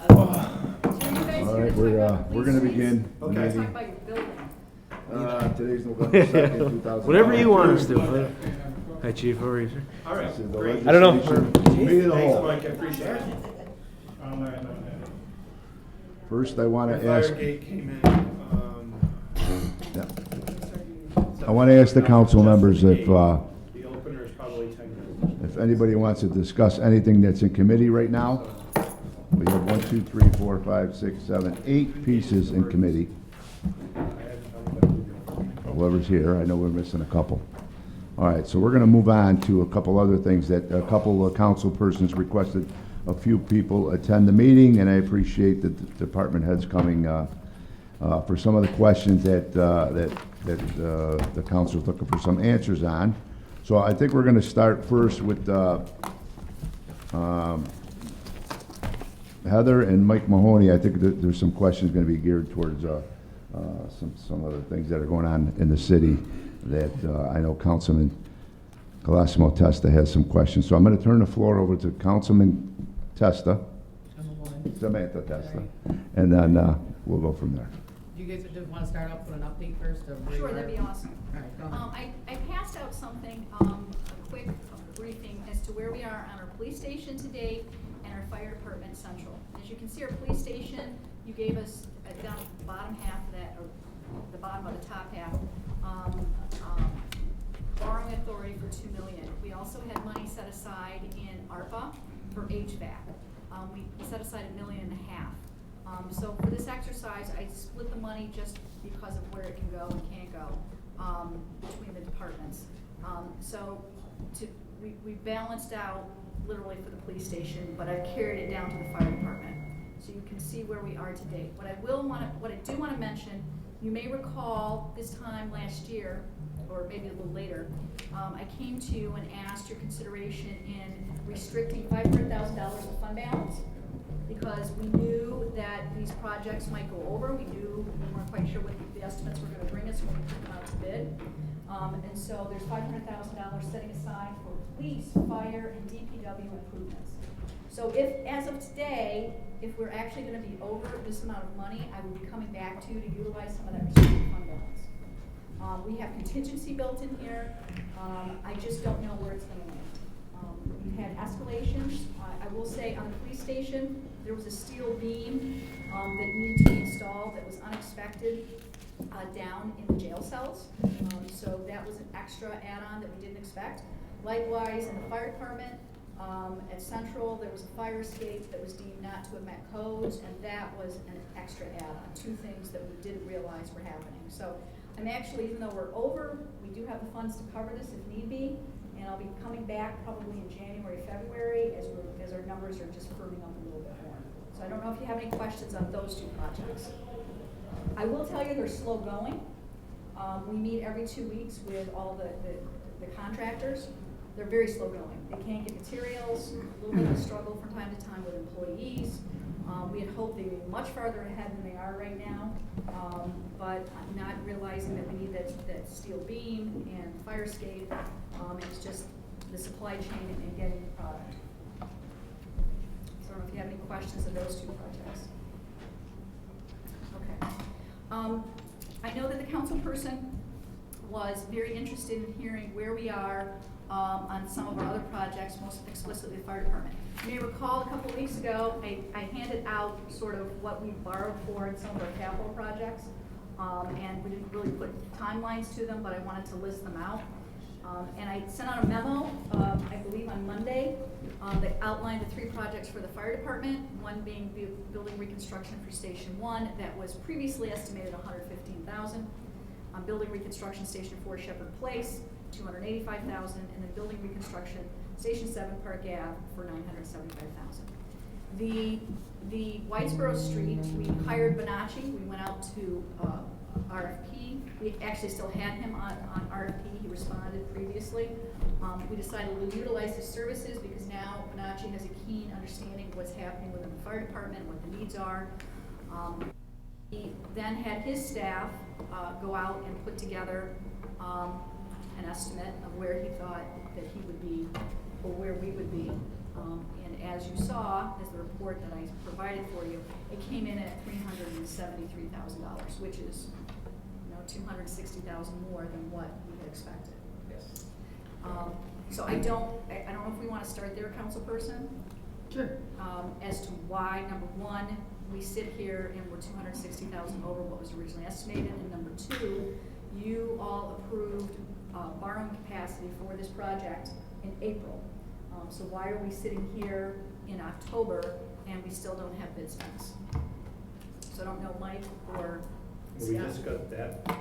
All right, we're gonna begin. the Okay. meeting. Talk about your building. Today's November 2nd, 2000. Whatever you want us to. Hi, Chief. How are you, sir? All right, This is the great. I don't know. legislation committee of the Thanks, whole. Mike, I appreciate it. First, I want to ask, Firegate came in, yeah. I want to ask the council members if, the opener is probably 10 minutes. if anybody wants to discuss anything that's in committee right now. We have 1, 2, 3, 4, 5, 6, 7, 8 pieces in committee. Whoever's here, I know we're missing a couple. All right, so we're going to move on to a couple other things that a couple of council persons requested a few people attend the meeting, and I appreciate the department heads coming for some of the questions that the council's looking for some answers on. So I think we're going to start first with Heather and Mike Mahoney. I think that there's some questions going to be geared towards some other things that are going on in the city that I know Councilman Colosimo Testa has some questions. So I'm going to turn the floor over to Councilman Testa, Samantha Testa, and then we'll go from there. Do you guys just want to start off with an update first? Of where Sure, you that'd are? be awesome. All right, go ahead. I passed out something, a quick briefing as to where we are on our police station to date and our fire department central. As you can see, our police station, you gave us down at the bottom half of that, or the bottom of the top half, borrowing authority for $2 million. We also had money set aside in ARPA for HVAC. We set aside $1.5 million. So for this exercise, I split the money just because of where it can go and can't go between the departments. We balanced out literally for the police station, but I've carried it down to the fire department. So you can see where we are to date. What I do want to mention, you may recall this time last year, or maybe a little later, I came to you and asked your consideration in restricting $500,000 of fund balance, because we knew that these projects might go over. We weren't quite sure what the estimates were going to bring us when we put them out to bid. And so there's $500,000 setting aside for police, fire, and DPW improvements. So as of today, if we're actually going to be over this amount of money, I will be coming back to you to utilize some of that restricted fund balance. We have contingency built in here. I just don't know where it's going to land. We've had escalations. I will say on the police station, there was a steel beam that needed to be installed that was unexpected down in the jail cells. So that was an extra add-on that we didn't expect. Likewise, in the fire department, at Central, there was a fire escape that was deemed not to have met codes, and that was an extra add-on. 2 things that we didn't realize were happening. So I'm actually, even though we're over, we do have the funds to cover this if need be, and I'll be coming back probably in January, February, as our numbers are just firming up a little bit more. So I don't know if you have any questions on those 2 projects. I will tell you they're slow going. We meet every 2 weeks with all the contractors. They're very slow going. They can't get materials, a little bit of a struggle from time to time with employees. We had hoped they'd be much farther ahead than they are right now, but not realizing that we need that steel beam and fire escape. It's just the supply chain and getting the product. So I don't know if you have any questions on those 2 projects. Okay. I know that the council person was very interested in hearing where we are on some of our other projects, most explicitly the fire department. You may recall a couple of weeks ago, I handed out sort of what we borrowed for in some of our capital projects, and we didn't really put timelines to them, but I wanted to list them out. And I sent out a memo, I believe on Monday, that outlined the 3 projects for the fire department, one being building reconstruction for Station 1 that was previously estimated $115,000, building reconstruction Station 4 Shepherd Place, $285,000, and then building reconstruction Station 7 Park Ave for $975,000. The Whitesboro Street, we hired Bonacci. We went out to RFP. We actually still had him on RFP. He responded previously. We decided to utilize his services because now Bonacci has a keen understanding of what's happening within the fire department, what the needs are. He then had his staff go out and put together an estimate of where he thought that he would be, or where we would be. And as you saw, as the report that I provided for you, it came in at $373,000, which is, $260,000 more than what we had expected. Yes. So I don't know if we want to start there, councilperson, Sure. as to why, number one, we sit here and we're $260,000 over what was originally estimated, and number two, you all approved borrowing capacity for this project in April. So why are we sitting here in October and we still don't have bid specs? So I don't know, Mike or We Scott. discussed that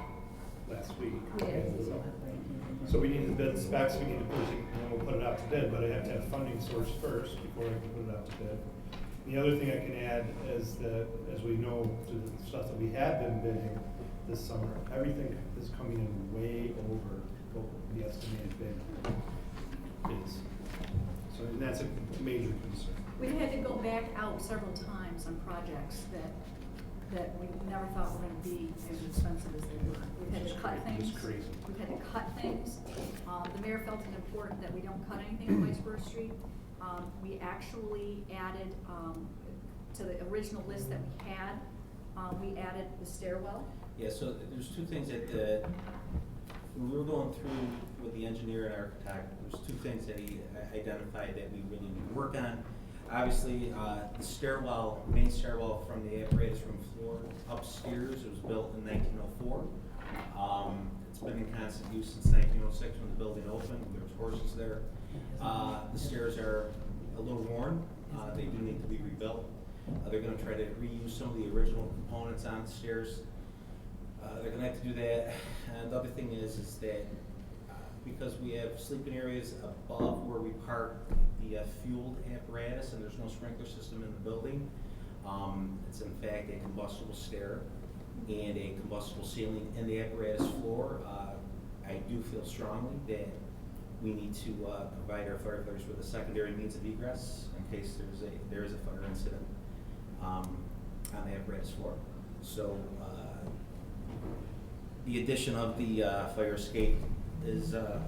last week. We did. So we need the bid specs, we need to push it, and then we'll put it out to bid, but I have to have funding source first before I can put it out to bid. The other thing I can add is that, as we know through the stuff that we have been bidding this summer, everything is coming in way over what the estimated bid is. So and that's a major concern. We've had to go back out several times on projects that we never thought were gonna be as expensive as they were. We've had to cut things. It's crazy. We've had to cut things. The mayor felt it important that we don't cut anything on Whitesboro Street. We actually added, to the original list that we had, we added the stairwell. Yeah, so there's two things that, when we were going through with the engineer and architect, there's two things that he identified that we really need to work on. Obviously, the stairwell, main stairwell from the apparatus room floor upstairs, it was built in 1904. It's been in constant use since 1906 when the building opened. There was horses there. The stairs are a little worn. They do need to be rebuilt. They're going to try to reuse some of the original components on the stairs. They're going to have to do that. And the other thing is that because we have sleeping areas above where we park the fueled apparatus and there's no sprinkler system in the building, it's in fact a combustible stair and a combustible ceiling in the apparatus floor. I do feel strongly that we need to provide our firefighters with a secondary means of egress in case there is a fire incident on the apparatus floor. So the addition of the fire escape is That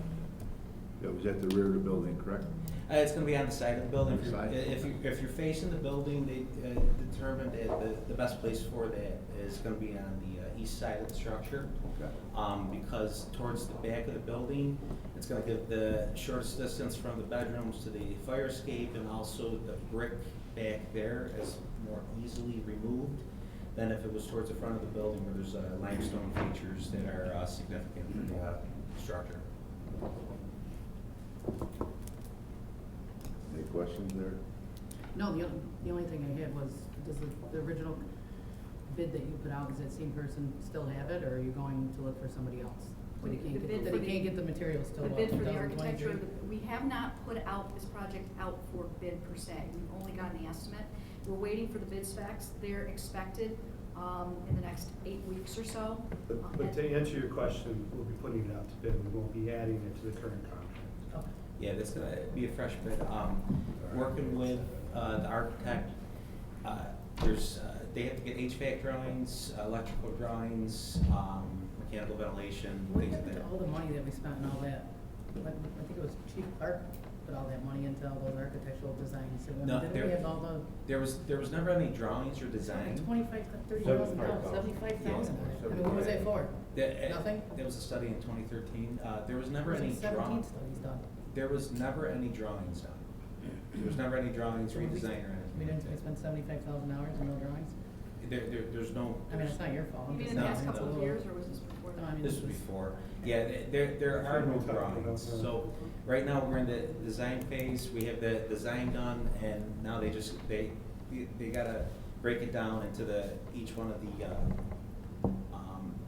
was at the rear of the building, correct? it's going to be on the side of the building. On the side. If you're facing the building, they determined that the best place for that is going to be on the east side of the structure. Okay. Because towards the back of the building, it's going to give the shortest distance from the bedrooms to the fire escape, and also the brick back there is more easily removed than if it was towards the front of the building where there's limestone features that are significant for the structure. Any questions there? No, the only thing I had was, does the original bid that you put out, does that same person still have it, or are you going to look for somebody else? That he The bid can't for get the materials till The what, bid for the 2023? architecture, we have not put out this project out for bid per se. We've only gotten the estimate. We're waiting for the bid specs. They're expected in the next 8 weeks or so. But to answer your question, we'll be putting it out to bid, we won't be adding it to the current contract. Okay. Yeah, that's going to be a fresh bid. Working with the architect, they have to get HVAC drawings, electrical drawings, mechanical ventilation, What things like happened that. to all the money that we spent and all that? I think it was Chief Clark put all that money into all those architectural designs. So, No, didn't we have all the? There was never any drawings or design. $30,000. $75,000. I mean, what was that for? Nothing? There was a study in 2013. There was never There any was 17 drawings. studies done. There was never any drawings done. There was never any drawings, redesign, or We anything. didn't, we spent $75,000 and no drawings? There's no. I mean, it's not your fault. You I'm mean just in the No, past saying couple it's of a years, little- or was this before No, I that? mean, This was before. Yeah, there are no drawings. So right now, we're in the design phase. We have the design done, and now they gotta break it down into each one of the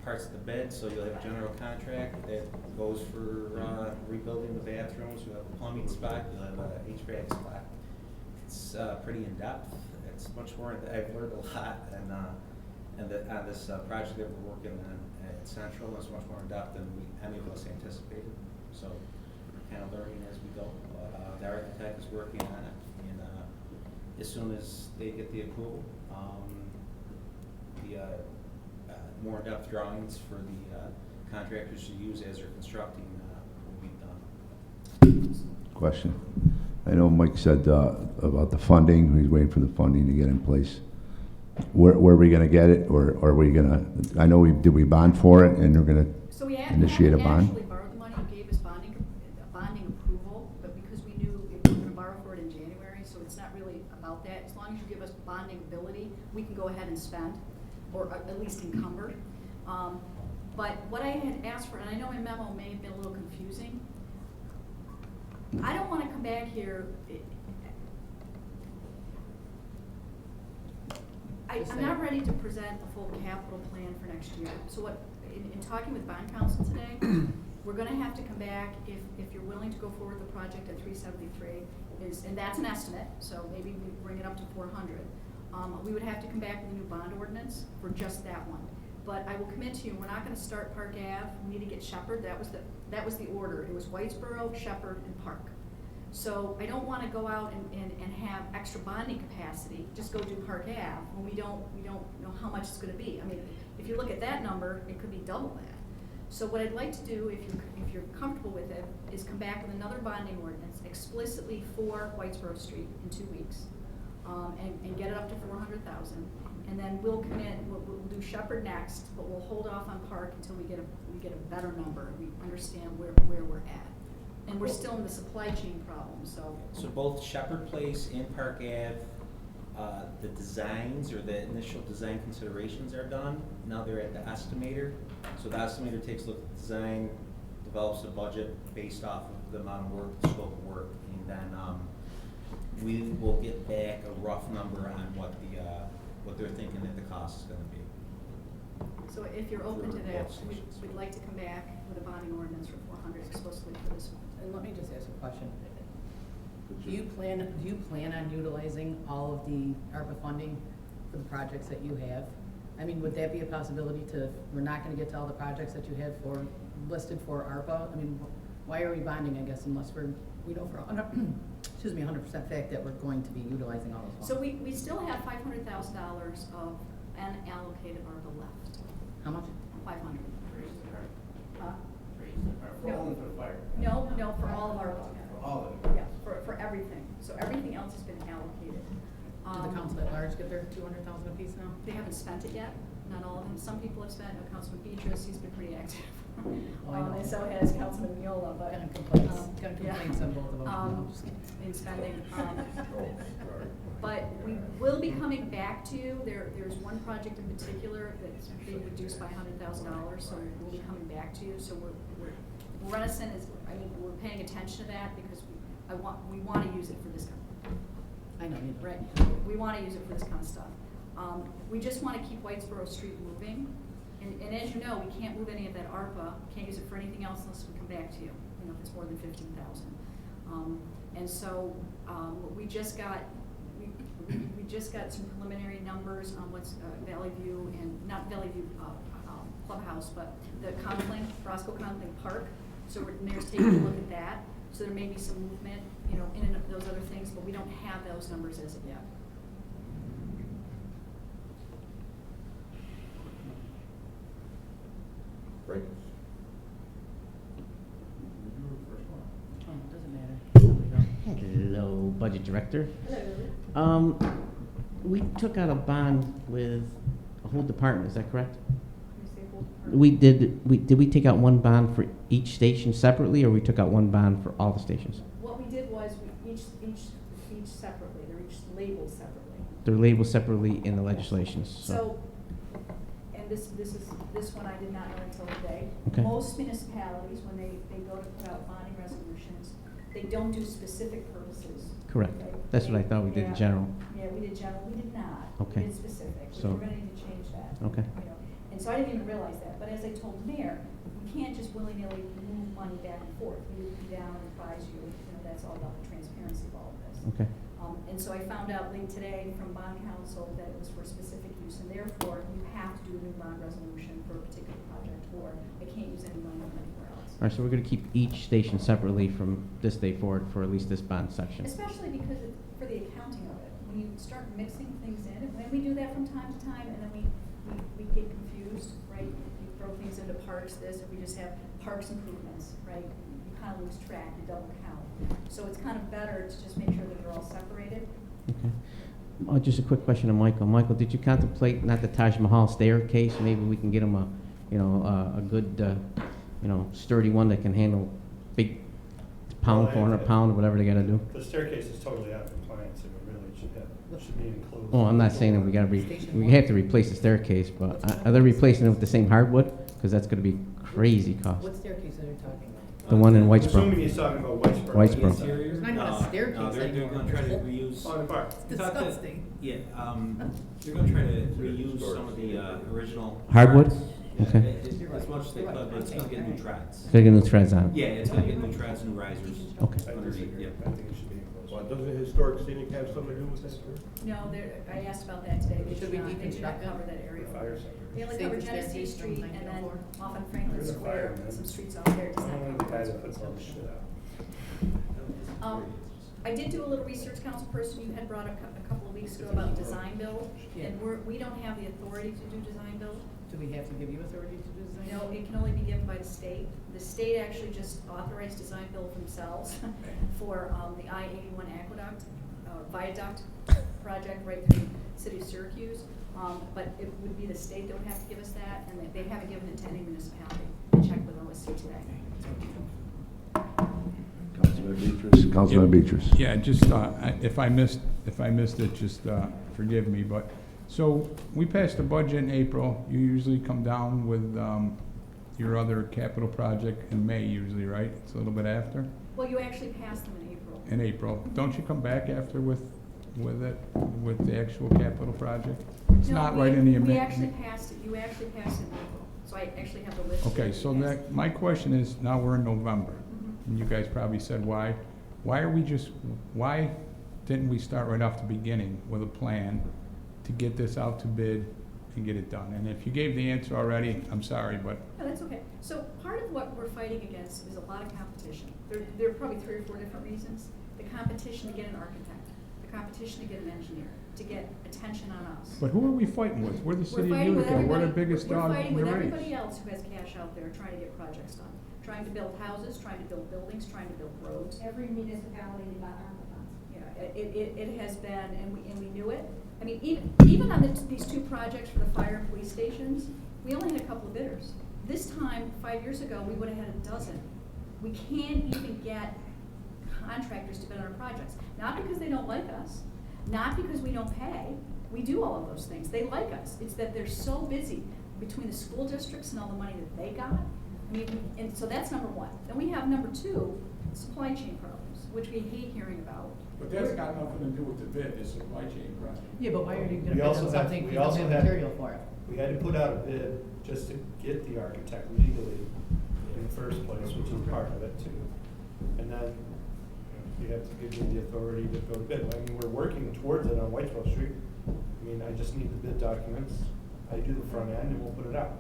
parts of the bid. So you'll have a general contract that goes for rebuilding the bathrooms. You'll have a plumbing spot. You'll have a HVAC spot. It's pretty in depth. It's much more. I've learned a lot, and on this project that we're working on at Central is much more in depth than any of us anticipated. So we're kind of learning as we go. The architect is working on it, and as soon as they get the approval, the more in-depth drawings for the contractors to use as they're constructing will be done. Question. I know Mike said about the funding, he's waiting for the funding to get in place. Where are we gonna get it, or are we gonna, I know did we bond for it, and we're gonna So we initiate a haven't bond? actually borrowed the money, you gave us bonding approval, but because we knew we were gonna borrow for it in January, so it's not really about that. As long as you give us bonding ability, we can go ahead and spend, or at least encumber. But what I had asked for, and I know my memo may have been a little confusing, I don't wanna come back here. I'm not ready to present a full capital plan for next year. So what, in talking with bond council today, we're gonna have to come back, if you're willing to go forward with the project at 373, and that's an estimate, so maybe we bring it up to 400. We would have to come back with a new bond ordinance for just that one. But I will commit to you, we're not gonna start Park Ave, we need to get Shepherd, that was the order. It was Whitesboro, Shepherd, and Park. So I don't wanna go out and have extra bonding capacity, just go do Park Ave, when we don't know how much it's gonna be. I mean, if you look at that number, it could be double that. So what I'd like to do, if you're comfortable with it, is come back with another bonding ordinance explicitly for Whitesboro Street in 2 weeks, and get it up to 400,000. And then we'll commit, we'll do Shepherd next, but we'll hold off on Park until we get a better number, we understand where we're at. And we're still in the supply chain problem, so. So both Shepherd Place and Park Ave, the designs or the initial design considerations are done. Now they're at the estimator. So the estimator takes a look at the design, develops a budget based off of the amount of work, the scope of work, and then we will get back a rough number on what they're thinking that the cost is gonna be. So if you're open to For that, both stations. we'd like to come back with a bonding ordinance for 400 explicitly for this one. And let me just ask a question. Do you plan on utilizing all of the ARPA funding for the projects that you have? I mean, would that be a possibility we're not gonna get to all the projects that you have listed for ARPA? I mean, why are we bonding, I guess, unless we know for 100% fact that we're going to be utilizing all those funds? So we still have $500,000 of unallocated ARPA left. How much? 500. Huh? For only for the fire. No, for all of ARPA. For all of it. Yeah, for everything. So everything else has been allocated. Did the council at large get their 200,000 apiece now? They haven't spent it yet, not all of them. Some people have spent, Councilman Beatrice, he's been pretty active. Oh, I know. And so has Councilman Miola, but. Got complaints, got yeah. complaints on both of them. No, I'm just kidding. In spending. But we will be coming back to you. There's one project in particular that's being reduced by $100,000, so we'll be coming back to you. So we're reticent, we're paying attention to that because we want to use it for this kind of. I know, you know. Right, we want to use it for this kind of stuff. We just want to keep Whitesboro Street moving, and as you know, we can't move any of that ARPA, can't use it for anything else unless we come back to you, if it's more than 15,000. And so, we just got some preliminary numbers on what's Valley View, and not Valley View Clubhouse, but the Conkling, Roscoe Conkling Park. So Mayor's taking a look at that. So there may be some movement, in and of those other things, but we don't have those numbers as of yet. Right. Oh, it doesn't matter. Hello, Budget Director. Hello. We took out a bond with a whole department, is that correct? You say hold department. Did we take out one bond for each station separately, or we took out one bond for all the stations? What we did was, each separately, they're each labeled separately. They're labeled separately in the legislations, So, and this one I did not know until today. Okay. Most municipalities, when they go to put out bonding resolutions, they don't do specific purposes. Correct. right? That's what I thought we did in Yeah. general. Yeah, we did general, we did not. Okay. We did specific, which So- we're gonna need to change that. Okay. And so I didn't even realize that, but as I told the mayor, we can't just willy-nilly move money back and forth. We need to be down and advise you, that's all about the transparency of all of this. Okay. And so I found out late today from bond counsel that it was for specific use, and therefore you have to do a new bond resolution for a particular project, or I can't use any money from anywhere else. All right, so we're going to keep each station separately from this day forward for at least this bond section. Especially because for the accounting of it, when you start mixing things in, and when we do that from time to time, and then we get confused, right? You throw things into parks versus this, if we just have parks improvements, right? You kind of lose track, you double count. So it's kind of better to just make sure that they're all separated. Okay. Just a quick question to Michael. Michael, did you contemplate not the Taj Mahal staircase? Maybe we can get him a good, sturdy one that can handle big pound, Well, 400 pound, whatever they gotta do. The staircase is totally out of compliance, and it really should be enclosed. Oh, I'm not saying that we have to replace the staircase, but are they replacing it with the same hardwood? Because that's gonna be crazy cost. What staircase are you talking about? The one in I'm assuming Whitesboro. he's talking about Whitesboro. Whitesboro. Interior? It's not even a staircase No, they're anymore. gonna try to reuse. On the bar. It's disgusting. Yeah, they're gonna try to reuse some of the original. Hardwood? parts. Yeah, Okay. As much as they could, but it's gonna get new treads. Gotta get new treads on it. Yeah, it's gonna get new treads, new risers. Okay. I disagree. Yeah. I think it should be enclosed. Well, doesn't historic scenic have something to do with that, sir? No, I asked about that today. They Should did we not, they did not deconstruct it? cover that area. Fire center. They only Save cover the Genesee staircase from Street and then 1904? off on Franklin There's a Square, fire, man. some streets out there. It does I'm not one of cover the guys those that puts all this shit out. I did do a little research, council person, you had brought up a couple of weeks ago about design build, Yeah. and we don't have the authority to do design build. Do we have to give you authority to do design? No, it can only be given by the state. The state actually just authorized design build themselves for the I-81 aqueduct, viaduct project right through the city of Syracuse. But it would be the state that would have to give us that, and they haven't given it to any municipality. I checked with OSC today. Councilman Beatrice. Councilman Beatrice. Yeah, just, if I missed it, just forgive me, but, so, we passed the budget in April. You usually come down with your other capital project in May usually, right? It's a little bit after, Well, you actually passed them in April. in April. Don't you come back after with it, with the actual capital project? It's No, not we- right in the We amendment. actually passed it, you actually passed it in April, so I actually have the list. Okay, here. so Yes. that, my question is, now we're in November, Mhm. and you guys probably said why. Why didn't we start right off the beginning with a plan to get this out to bid and get it done? And if you gave the answer already, I'm sorry, but No, that's okay. So part of what we're fighting against is a lot of competition. There are probably 3 or 4 different reasons. The competition to get an architect, the competition to get an engineer, to get attention on us. But who are we fighting with? We're the We're city of fighting with Utica. We're the everybody- biggest we're dog fighting in the with race. everybody else who has cash out there trying to get projects done, trying to build houses, trying to build buildings, trying to build roads. Every municipality got ARPA funds. Yeah, it has been, and we knew it. I mean, even on these 2 projects for the fire and police stations, we only had a couple of bidders. This time, 5 years ago, we would have had a dozen. We can't even get contractors to bid on our projects. Not because they don't like us, not because we don't pay. We do all of those things. They like us. It's that they're so busy between the school districts and all the money that they got. I mean, and so that's number 1. Then we have number 2, supply chain problems, which we hate hearing about. But that's got nothing to do with the bid, the supply chain project. Yeah, but why are you We gonna bid also on have- something if we you don't also have have- material for it? We had to put out a bid just to get the architect legally in the first place, which is part of it too. And then you have to give me the authority to go to bid. I mean, we're working towards it on Whitesville Street. I mean, I just need the bid documents. I do the front end and we'll put it out.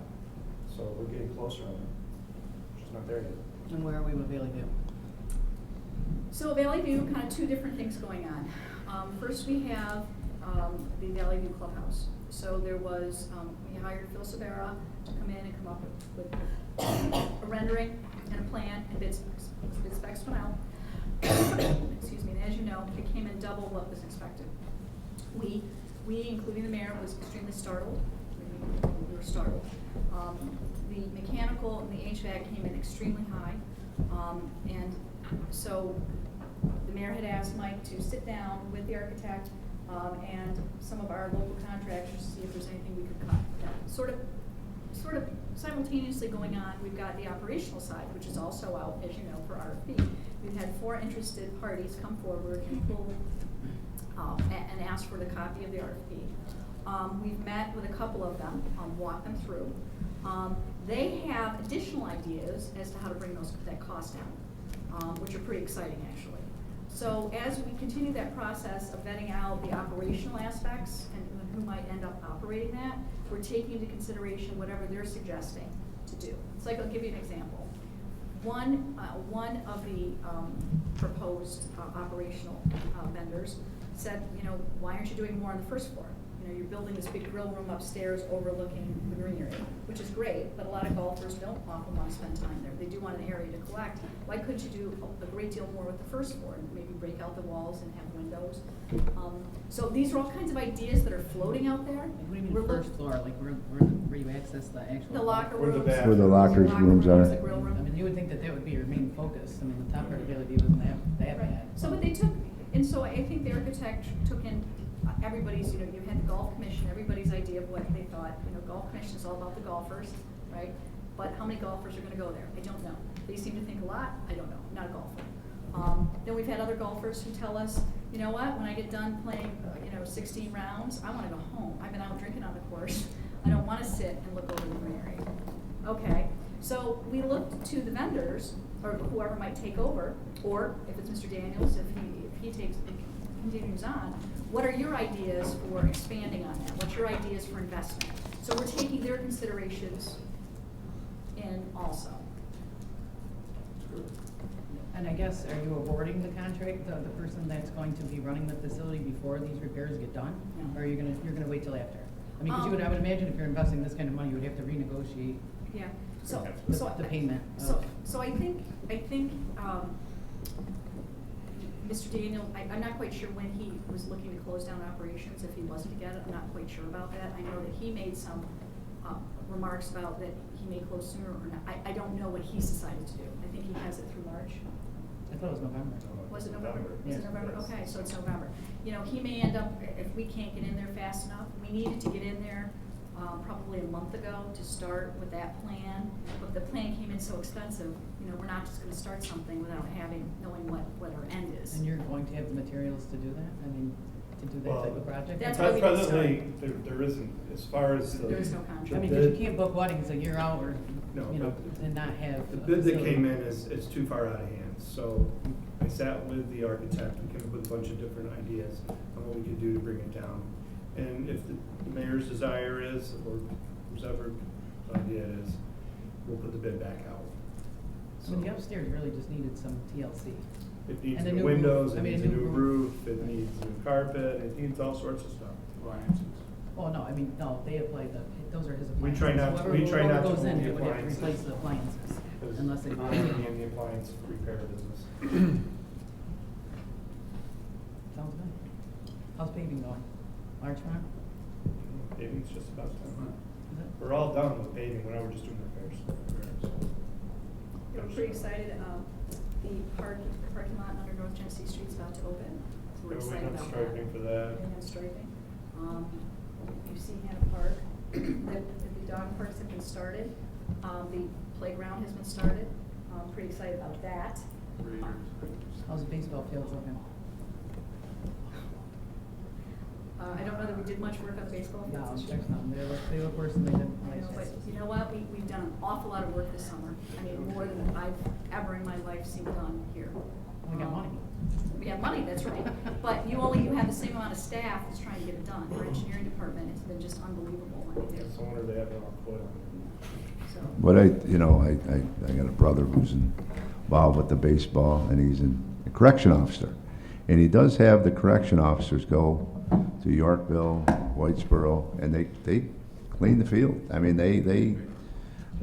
So we're getting closer on it. Just not there yet. And where are we with Valley View? So Valley View, kind of 2 different things going on. First, we have the Valley View Clubhouse. So there was, we hired Phil Sabera to come in and come up with a rendering and a plan and bid specs. Bid specs went out. Excuse me, and as you know, it came in double what was expected. We, including the mayor, was extremely startled. We were startled. The mechanical and the HVAC came in extremely high. And so the mayor had asked Mike to sit down with the architect and some of our local contractors to see if there's anything we could cut. Sort of simultaneously going on, we've got the operational side, which is also out, as you know, for RFP. We've had 4 interested parties come forward and pull and ask for the copy of the RFP. We've met with a couple of them, walked them through. They have additional ideas as to how to bring that cost down, which are pretty exciting, actually. So as we continue that process of vetting out the operational aspects and who might end up operating that, we're taking into consideration whatever they're suggesting to do. It's like, I'll give you an example. One of the proposed operational vendors said, why aren't you doing more on the first floor? know, you're building this big grill room upstairs overlooking the greenery, which is great, but a lot of golfers don't often want to spend time there. They do want an area to collect. Why couldn't you do a great deal more with the first floor and maybe break out the walls and have windows? So these are all kinds of ideas that are floating out there. Like, what do you mean We're look- first floor, like where you access the actual? The locker Where the rooms. bath- Where the lockers rooms are. The grill room. I mean, you would think that that would be your main focus. I mean, the top part of the LED wasn't that Right. bad. So what they took, and so I think the architect took in everybody's, you know, you had the golf commission, everybody's idea of what they thought, you know, golf commission is all about the golfers, right? But how many golfers are gonna go there? I don't know. They seem to think a lot, I don't know, not a golfer. Then we've had other golfers who tell us, you know what, when I get done playing, 16 rounds, I wanna go home. I've been out drinking on the course. I don't wanna sit and look over the greenery. Okay, so we looked to the vendors, or whoever might take over, or if it's Mr. Daniels, if he continues on, what are your ideas for expanding on that? What's your ideas for investment? So we're taking their considerations in also. And I guess, are you awarding the contract, the person that's going to be running the facility before these repairs get done? No. Or you're gonna wait till after? I mean, 'cause I would imagine if you're investing this kind of money, you would have to renegotiate Yeah, so, the, so. the payment. So I think, Mr. Daniel, I'm not quite sure when he was looking to close down operations, if he wasn't to get it, I'm not quite sure about that. I know that he made some, remarks about that he may close sooner or not. I don't know what he's decided to do. I think he has it through March. I thought it was November. Was it November? Was Yes. it November? Okay, so it's November. You know, he may end up, if we can't get in there fast enough, we needed to get in there probably a month ago to start with that plan. But the plan came in so expensive, we're not just gonna start something without knowing what our end is. And you're going to have the materials to do that? I mean, to do that type of project? That's why we didn't start. Presently, there isn't, as far as the. There is no contract. I mean, because you can't book weddings a year out or, No, and not have. The a bid that facility. came in is too far out of hand, so I sat with the architect, we came up with a bunch of different ideas on what we could do to bring it down. And if the mayor's desire is, or whoever's idea it is, we'll put the bid back out. I mean, the upstairs really just needed some TLC. It needs And a new new roof. windows, I it mean, a needs a new new roof. roof, it needs new carpet, it needs all sorts of stuff. Oh, no, I mean, no, they apply those are his We appliances. try not to- we try not to Whoever goes in, own the they would have to appliances. replace the appliances, Because unless they. I'm gonna be in the appliance repair business. Sounds good. How's paving going? Large amount? Paving's just about done. Is it? We're all done with paving, we're just doing repairs. We're pretty excited, the parking lot under North Genesee Street's about to open, so we're We're excited waiting on about that. striping for that. Waiting on striping. You've seen Hannah Park, the dog parks have been started, the playground has been started, pretty excited about that. How's the baseball fields looking? I don't know that we did much work on the baseball No, fields this year. there's none. They look worse than they did I know, last but year. you know what, we've done an awful lot of work this summer, I mean, more than I've ever in my life seen done here. We got money. We have money, that's right, but you have the same amount of staff that's trying to get it done. Our engineering department has been just unbelievable. I mean, It's a wonder they haven't all quit on so. But I got a brother who's involved with the baseball, and he's a correction officer. And he does have the correction officers go to Yorkville, Whitesboro, and they clean the field. I mean, they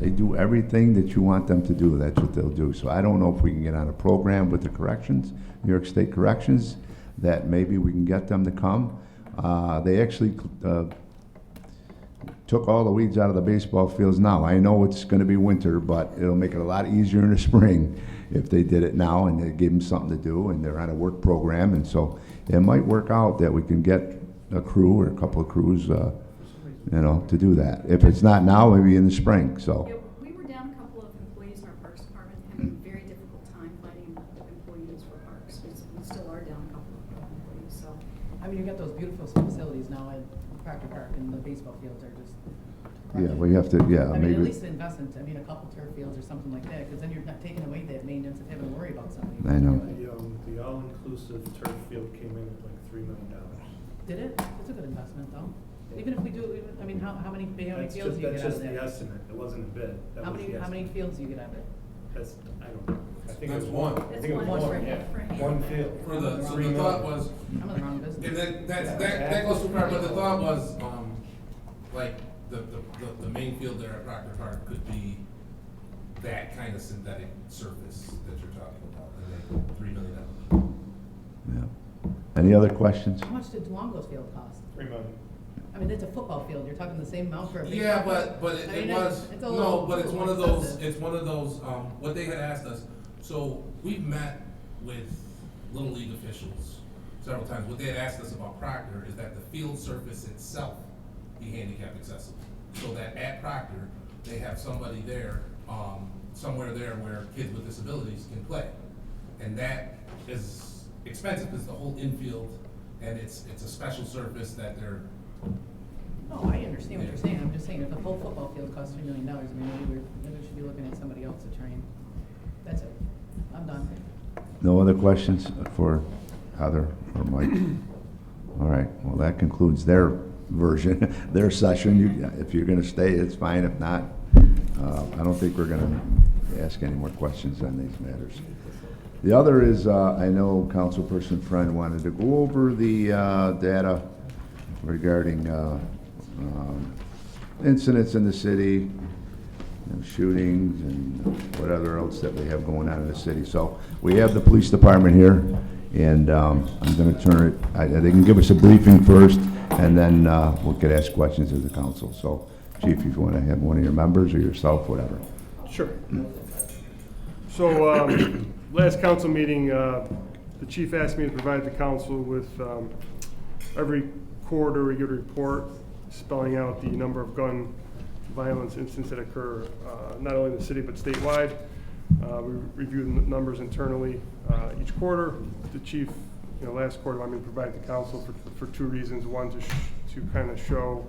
do everything that you want them to do. That's what they'll do. So I don't know if we can get on a program with the corrections, New York State Corrections, that maybe we can get them to come. They actually took all the weeds out of the baseball fields now. I know it's going to be winter, but it'll make it a lot easier in the spring if they did it now and they gave them something to do, and they're on a work program, and so it might work out that we can get a crew or a couple of crews, to do that. If it's not now, maybe in the spring. So. Yeah, we were down a couple of employees in our Parks Department, having a very difficult time finding employees for parks. We still are down a couple of employees, so. I mean, you got those beautiful facilities now at Proctor Park, and the baseball fields are just. Yeah, we have to. Yeah, I mean, at maybe. least the investment. I mean, a couple turf fields or something like that, because then you're not taking away that maintenance of having to worry about something. I know. The all-inclusive turf field came in at like $3 million. Did it? It's a good investment, though. Even if we do, I mean, how many fields do you get That's out just of the that? estimate, it wasn't a bid. That How was the many estimate. fields do you get out of it? That's, I don't know. I think That's it was one. I That's think it was one for one, him, yeah. for him. One field. For the, so 3 the thought million. was, I'm in the wrong business. and that goes too far, but the thought was, like, the main field there at Proctor Park could be that kind of synthetic surface that you're talking about, and then $3 million. Yeah. Any other questions? How much did Duango's field cost? 3 million. I mean, it's a football field, you're talking the same amount for a big. Yeah, but I it mean, was, it's a no, little- but it's little one of those, excessive. it's one of those, what they had asked us, so we've met with Little League officials several times. What they had asked us about Proctor is that the field surface itself be handicap accessible. So that at Proctor, they have somebody there, somewhere there where kids with disabilities can play. And that is expensive, because the whole infield, and it's a special surface that they're, No, I understand what you're saying, I'm just saying, if the whole football field costs $3 million, I mean, maybe we should be looking at somebody else to train. That's it, I'm done. No other questions for Heather or Mike? All right, well, that concludes their version, their session. If you're gonna stay, it's fine. If not, I don't think we're gonna ask any more questions on these matters. The other is, I know Councilperson Friend wanted to go over the data regarding incidents in the city, shootings and whatever else that we have going on in the city. So we have the police department here, and I'm going to turn it, they can give us a briefing first, and then we could ask questions of the council. So, Chief, if you want to have one of your members or yourself, whatever. Sure. So, last council meeting, the chief asked me to provide the council with every quarter we get a report spelling out the number of gun violence incidents that occur, not only in the city but statewide. We review the numbers internally each quarter. The chief, last quarter, wanted me to provide the council for 2 reasons. One, to kind of show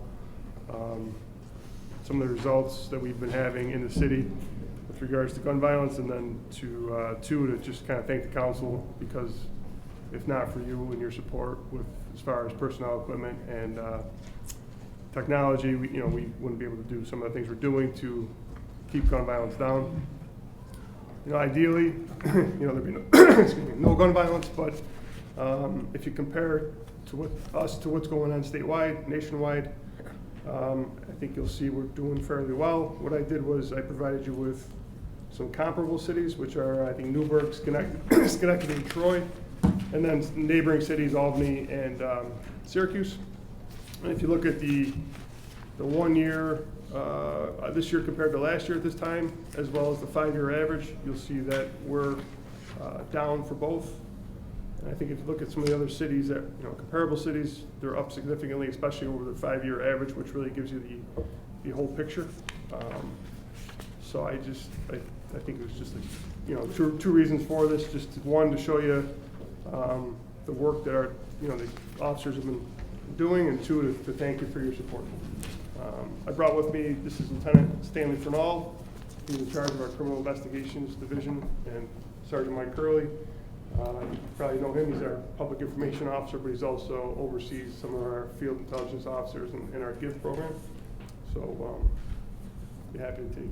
some of the results that we've been having in the city with regards to gun violence, and then to just kind of thank the council, because if not for you and your support with as far as personnel, equipment, and technology, we wouldn't be able to do some of the things we're doing to keep gun violence down. Ideally, there'd be no gun violence, but if you compare to what's going on statewide, nationwide, I think you'll see we're doing fairly well. What I did was I provided you with some comparable cities, which are, I think, Newburgh, Schenectady, and Troy, and then neighboring cities, Albany and Syracuse. And if you look at the 1 year, this year compared to last year at this time, as well as the 5-year average, you'll see that we're down for both. And I think if you look at some of the other cities that, comparable cities, they're up significantly, especially over the 5-year average, which really gives you the whole picture. So I think it was just, two reasons for this. Just one, to show you the work that our, the officers have been doing, and two, to thank you for your support. I brought with me, this is Lieutenant Stanley Fernald. He's in charge of our Criminal Investigations Division, and Sergeant Mike Curley. You probably know him. He's our Public Information Officer, but he's also oversees some of our field intelligence officers in our GIVE program. So, be happy to take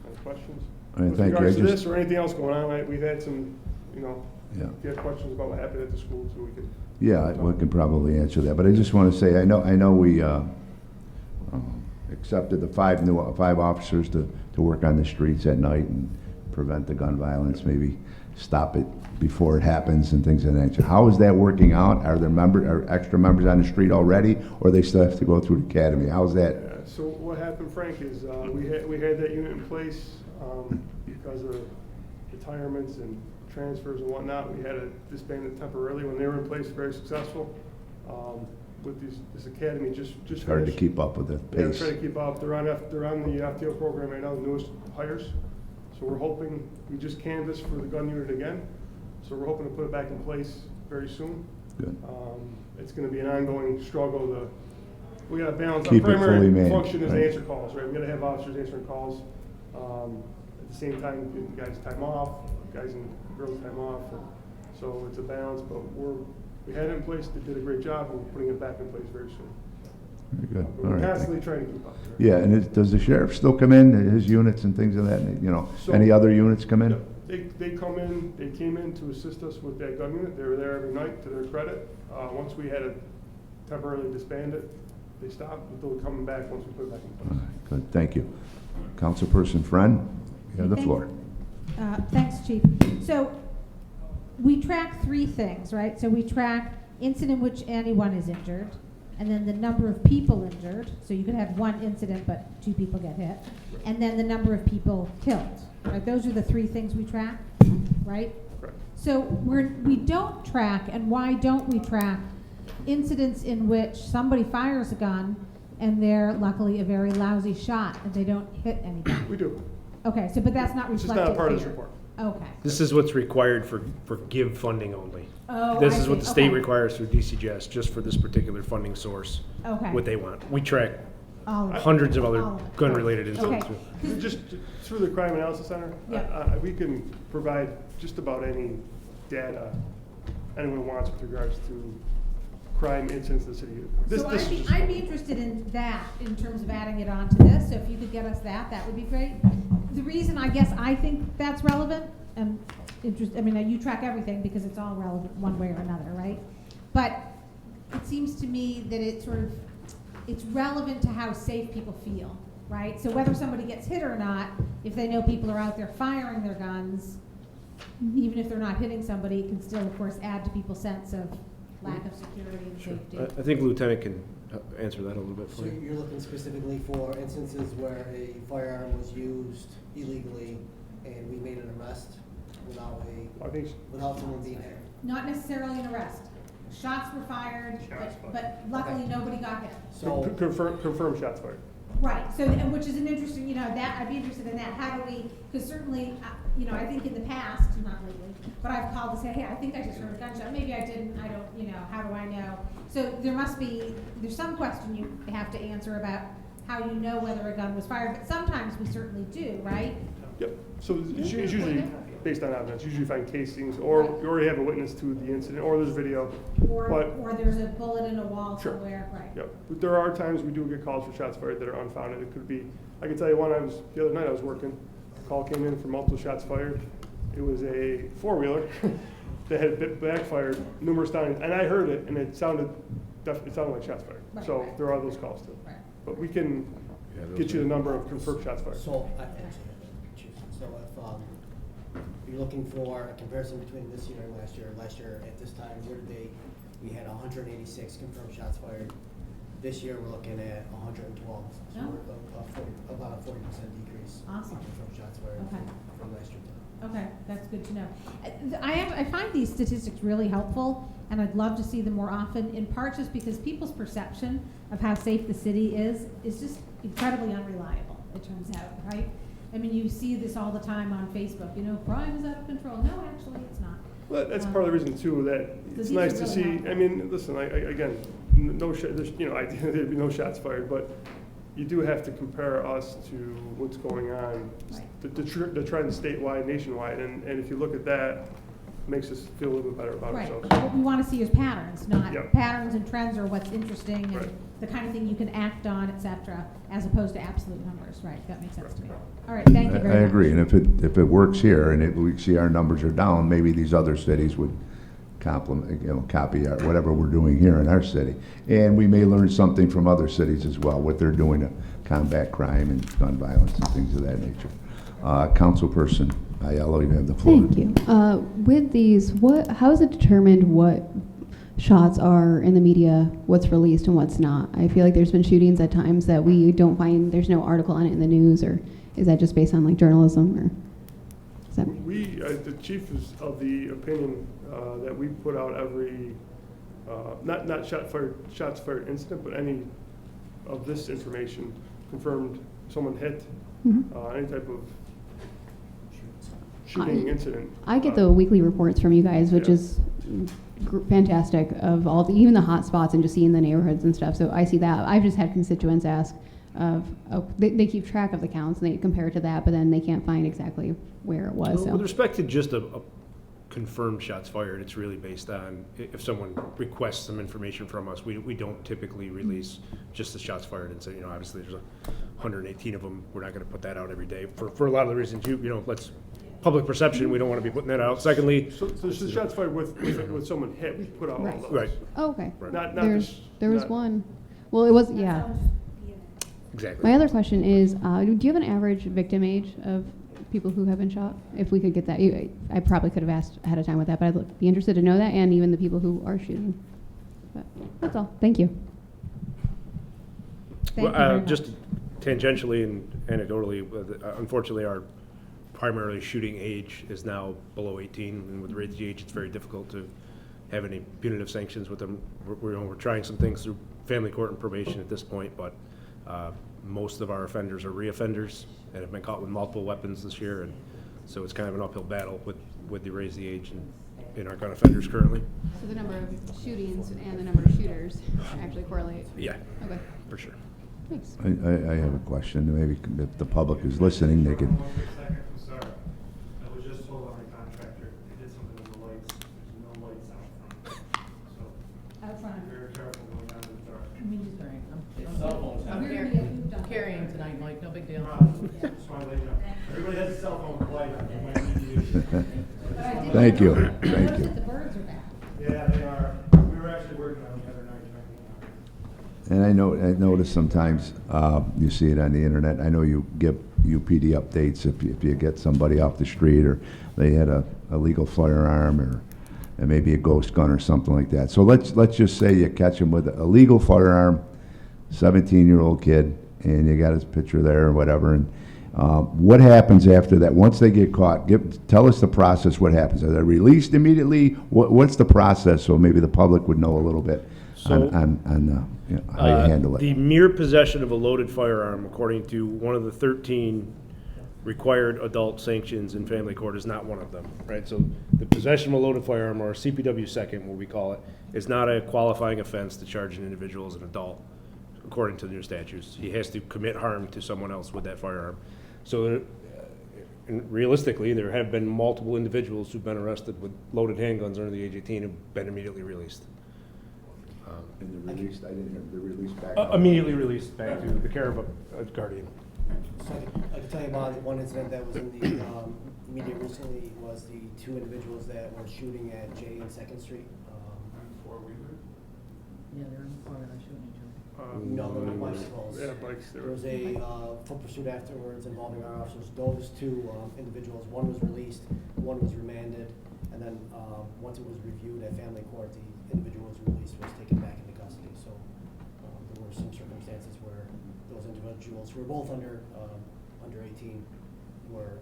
any questions. With Thank you. regards to this or anything else going on, we've had some, Yeah. if you have questions about what happened at the school, so we could. Yeah, we can probably answer that, but I just want to say, I know we accepted the 5 officers to work on the streets at night and prevent the gun violence, maybe stop it before it happens and things of that nature. How is that working out? Are there extra members on the street already, or they still have to go through the academy? How's that? So what happened, Frank, is we had that unit in place because of retirements and transfers and whatnot. We had to disband it temporarily. When they were in place, very successful. With this academy, just It's hard to keep up with the Yeah, pace. try to keep up. They're on the FTO program right now, the newest hires. So we're hoping, we just canvassed for the gun unit again. So we're hoping to put it back in place very soon. Good. It's going to be an ongoing struggle. We got to balance. Keep Our it fully primary manned, function is right. to answer calls, right? We got to have officers answering calls. At the same time, give guys time off, guys and girls time off. So it's a balance, but we had it in place. They did a great job. We're putting it back in place very soon. Very good, all We're right. constantly trying to keep up. Yeah, and does the sheriff still come in, his units and things of that, you know, So- any other units come in? They come in, they came in to assist us with that gun unit. They were there every night, to their credit. Once we had to temporarily disband it, they stopped, but they'll be coming back once we put it back in All place. right, good, thank you. Councilperson Friend, you have the floor. Thanks, Chief. So we track three things, right? So we track incident in which anyone is injured, and then the number of people injured. So you could have one incident, but 2 people get hit. And then the number of people killed, right? Those are the three things we track, right? Correct. So we don't track, and why don't we track incidents in which somebody fires a gun and they're luckily a very lousy shot and they don't hit anybody? We do. Okay, so but that's not It's reflected just not a part of this here. report. Okay. This is what's required for GIVE funding only. Oh, This I is what see. the state Okay. requires through DCGS, just for this particular funding source, Okay. what they want. We track All of it. hundreds of other All of it. gun-related Okay. incidents. too. Just through the Crime Analysis Center, Yeah. we can provide just about any data anyone wants with regards to crime incidents in the city. So This is just- I'd be interested in that, in terms of adding it on to this, so if you could get us that would be great. The reason I guess I think that's relevant, and I mean, you track everything because it's all relevant one way or another, right? But it seems to me that it's relevant to how safe people feel, right? So whether somebody gets hit or not, if they know people are out there firing their guns, even if they're not hitting somebody, it can still, of course, add to people's sense of lack of security and safety. I think Lieutenant can answer that a little bit So for you. you're looking specifically for instances where a firearm was used illegally and we made an arrest I think without someone being hit? Not necessarily an arrest. Shots were fired, but luckily Okay. nobody got hit. So, confirm shots fired. Right, so, and which is an interesting, that, I'd be interested in that. How do we, because certainly, I think in the past, not lately, but I've called to say, hey, I think I just heard a gunshot. Maybe I didn't, I don't, how do I know? So there's some question you have to answer about how you know whether a gun was fired, but sometimes we certainly do, right? Yep, so it's usually based on evidence. Usually you find casings, or you already have a witness to the incident, or there's video. Or there's a bullet in a wall Sure. somewhere, right? Yep, but there are times we do get calls for shots fired that are unfounded. It could be, I can tell you one, the other night I was working, a call came in for multiple shots fired. It was a four-wheeler that had backfired numerous times, and I heard it, and it sounded like shots fired. Right, So right. there are those calls too. Right. But we can get you the number of confirmed shots fired. so if you're looking for a comparison between this year and last year at this time, year to date, we had 186 confirmed shots fired. This year, we're looking at 112, so Oh. we're about a 40% decrease Awesome. in confirmed shots fired Okay. from last year. Okay, that's good to know. I find these statistics really helpful, and I'd love to see them more often, in part just because people's perception of how safe the city is just incredibly unreliable, it turns out, right? I mean, you see this all the time on Facebook, crime is out of control. No, actually, it's not. Well, that's part of the reason too, that it's these nice are to really see, helpful. I mean, listen, again, no, ideally there'd be no shots fired, but you do have to compare us to what's going on, Right. the trend statewide, nationwide, and if you look at that, it makes us feel a little bit better about Right, ourselves. what we want to see is patterns, not Yep. patterns and trends are what's interesting and Right. the kind of thing you can act on, et cetera, as opposed to absolute numbers, right? That makes sense to me. All right, thank you very much. I agree, and if it works here, and we see our numbers are down, maybe these other cities would copy whatever we're doing here in our city. And we may learn something from other cities as well, what they're doing to combat crime and gun violence and things of that nature. Councilperson Aiello, you have the floor. Thank you. With these, how is it determined what shots are in the media, what's released and what's not? I feel like there's been shootings at times that we don't find, there's no article on it in the news, or is that just based on like journalism, or is that? The chief is of the opinion that we put out every, not shots fired incident, but any of this information confirmed someone hit, any type of shooting incident. I get the weekly reports from you guys, which Yeah. is fantastic, of all even the hot spots and just seeing the neighborhoods and stuff. So I see that. I've just had constituents ask they keep track of the counts and they compare it to that, but then they can't find exactly where it was. With respect to just a confirmed shots fired. It's really based on if someone requests some information from us. We don't typically release just the shots fired and say, you know, obviously there's 118 of them. We're not going to put that out every day for a lot of the reasons you know, public perception, we don't want to be putting that out. Secondly, So the shots fired with someone hit, we put out all Right. those. right, Oh, okay. right, There was not- one. Well, it was, yeah. exactly. My other question is, do you have an average victim age of people who have been shot? If we could get that, I probably could have asked ahead of time with that, but I'd be interested to know that, and even the people who are shooting. But that's all. Thank you. Thank you very much. Just tangentially and anecdotally, unfortunately, our primarily shooting age is now below 18, and with raised age, it's very difficult to have any punitive sanctions with them. We're trying some things through family court and probation at this point, but most of our offenders are reoffenders and have been caught with multiple weapons this year, and so it's kind of an uphill battle with the raise the age in our gun offenders currently. So the number of shootings and the number of shooters actually correlate? Yeah, Okay, for sure. thanks. I have a question. Maybe if the public is listening, they could. 1 quick second, I'm sorry. I was just told on my contractor, they did something with the lights, there's no lights out front. So, Out front. be very careful going out in the dark. I'm We're gonna get moved on. carrying tonight, Mike, no big deal. Just wanna let you know. Everybody has a cell phone with light on, they might need to use it. But I did Thank you. notice Thank that you. the birds are back. Yeah, they are. We were actually working on it the other night, trying to. And I notice sometimes you see it on the internet. I know you give UPD updates if you get somebody off the street or they had a illegal firearm or and maybe a ghost gun or something like that. So let's just say you catch him with a legal firearm, 17-year-old kid, and you got his picture there or whatever. And what happens after that? Once they get caught, tell us the process. What happens? Are they released immediately? What's the process? So maybe the public would know a little bit So, on you know, how you handle it. The mere possession of a loaded firearm, according to one of the 13 required adult sanctions in family court, is not one of them, right? So the possession of a loaded firearm, or a CPW second, what we call it, is not a qualifying offense to charge an individual as an adult, according to the new statutes. He has to commit harm to someone else with that firearm. So and realistically, there have been multiple individuals who've been arrested with loaded handguns under the age 18 who've been immediately released. And the released, I didn't hear the release back. Immediately released back to the care of a guardian. So I can tell you about one incident that was in the media recently was the 2 individuals that were shooting at J and 2nd Street. Yeah, they're in the car, they're shooting each other. No, they were bicycles. Yeah, bikes. There was a foot pursuit afterwards involving our officers. Those 2 individuals, one was released, one was remanded, and then once it was reviewed at family court, the individual was released, was taken back into custody. So there were some circumstances where those individuals who were both under 18 were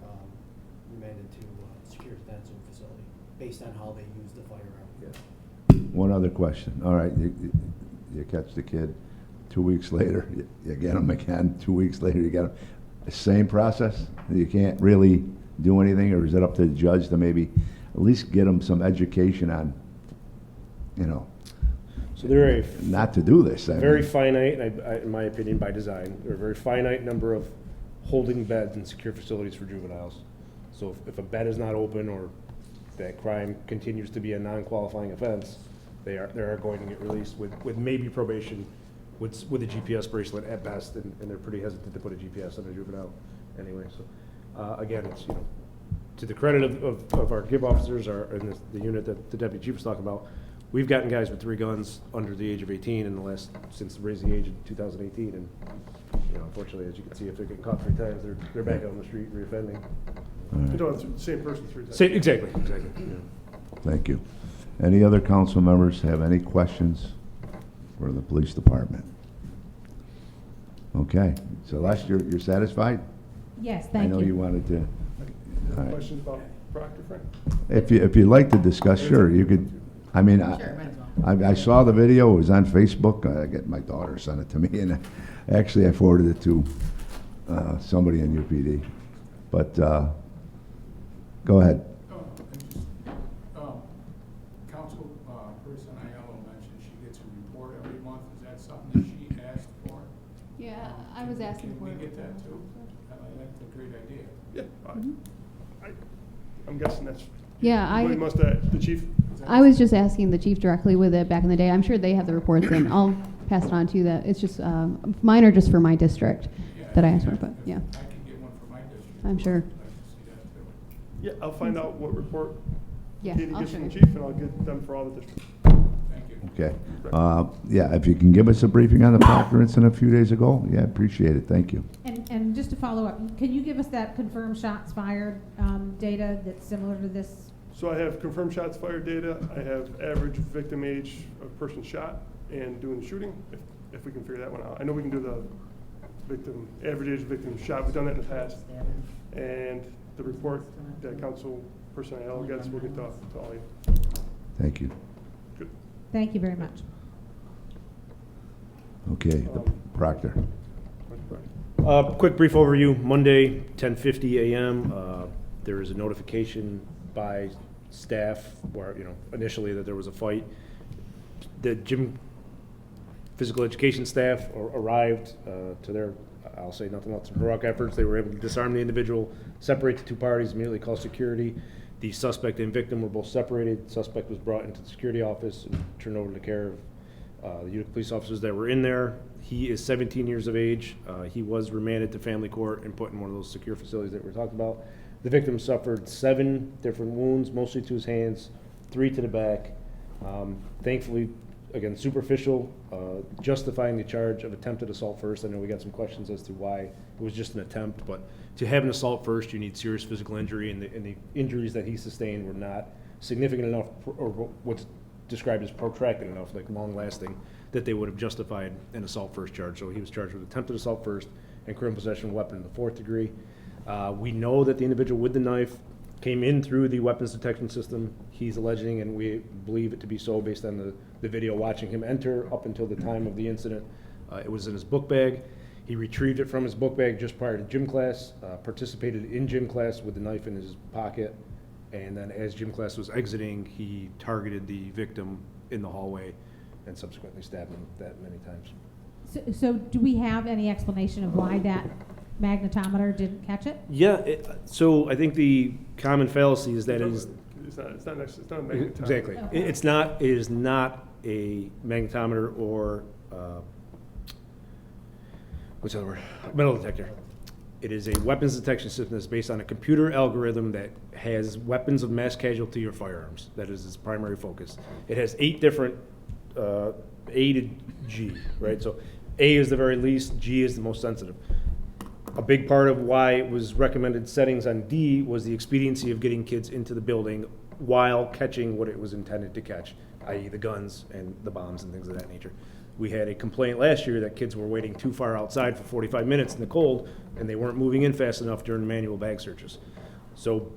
remanded to secure detention facility based on how they used the firearm. One other question. All right, you catch the kid. 2 weeks later, you get him again. 2 weeks later, you get him. Same process? You can't really do anything, or is it up to the judge to maybe at least get him some education on, you know, So there are not to do this? I very mean, finite, in my opinion, by design, there are a very finite number of holding beds in secure facilities for juveniles. So if a bed is not open or that crime continues to be a non-qualifying offense, they are going to get released with maybe probation, with a GPS bracelet at best, and they're pretty hesitant to put a GPS on a juvenile anyway. So again, it's, you know, to the credit of our GIB officers, and the unit that the deputy chief was talking about, we've gotten guys with 3 guns under the age of 18 since raising the age in 2018, and you know, unfortunately, as you can see, if they're getting caught 3 times, they're back out on the street reoffending. You don't have the same person 3 times. Exactly. Yeah. Thank you. Any other council members have any questions for the police department? Okay, Celeste, you're satisfied? Yes, I thank you. know you wanted to. All right. Questions about Proctor, Frank? If you'd like to discuss, sure, you could. I mean, Sure, might as well. I saw the video. It was on Facebook. I get my daughter sent it to me, and actually I forwarded it to somebody in UPD. But go ahead. Council person Aiello mentioned she gets a report every month. Is that something that she asked for? Yeah, I was asking for Can it. we get that too? That's a great idea. Yeah. I'm guessing that's Yeah, Somebody must have, the chief? I was just asking the chief directly with it back in the day. I'm sure they have the reports, and I'll pass it on to you. That it's just mine are just for my district that I asked for, but yeah, I can get one for my district. I'm sure. I'd like to see that too. Yeah, I'll find out what report Yeah, Katie I'll gets show from the you. chief, and I'll get them for all the districts. Thank you. Okay. Yeah, if you can give us a briefing on the Proctor incident a few days ago, yeah, appreciate it. Thank you. And just to follow up, can you give us that confirmed shots fired data that's similar to this? So I have confirmed shots fired data, I have average victim age of person shot and doing the shooting, if we can figure that one out. I know we can do the victim, average age of victim shot, we've done that in the past. And the report that council personnel gets, we'll get to all of you. Thank you. Good. Thank you very much. Okay, the Proctor. Quick brief overview, Monday, 10:50 a.m., there is a notification by staff where, initially that there was a fight. The gym physical education staff arrived to their, I'll say nothing else, heroic efforts. They were able to disarm the individual, separate the two parties, immediately call security. The suspect and victim were both separated. Suspect was brought into the security office and turned over to the care of the Utica police officers that were in there. He is 17 years of age. He was remanded to family court and put in one of those secure facilities that we were talking about. The victim suffered 7 different wounds, mostly to his hands, 3 to the back. Thankfully, again, superficial, justifying the charge of attempted assault first. I know we got some questions as to why it was just an attempt, but to have an assault first, you need serious physical injury, and the injuries that he sustained were not significant enough, or what's described as protracted enough, like long-lasting, that they would have justified an assault first charge. So he was charged with attempted assault first and criminal possession of a weapon in the 4th degree. We know that the individual with the knife came in through the weapons detection system. He's alleging, and we believe it to be so based on the video watching him enter up until the time of the incident. It was in his book bag. He retrieved it from his book bag just prior to gym class, participated in gym class with the knife in his pocket, and then as gym class was exiting, he targeted the victim in the hallway and subsequently stabbed him that many times. So do we have any explanation of why that magnetometer didn't catch it? Yeah, so I think the common fallacy is that it is. It's not a magnetometer. Exactly. Okay. It is not a magnetometer or, what's the other word? Metal detector. It is a weapons detection system that's based on a computer algorithm that has weapons of mass casualty or firearms. That is its primary focus. It has 8 different, A to G, right? So A is the very least, G is the most sensitive. A big part of why it was recommended settings on D was the expediency of getting kids into the building while catching what it was intended to catch, i.e. the guns and the bombs and things of that nature. We had a complaint last year that kids were waiting too far outside for 45 minutes in the cold, and they weren't moving in fast enough during manual bag searches. So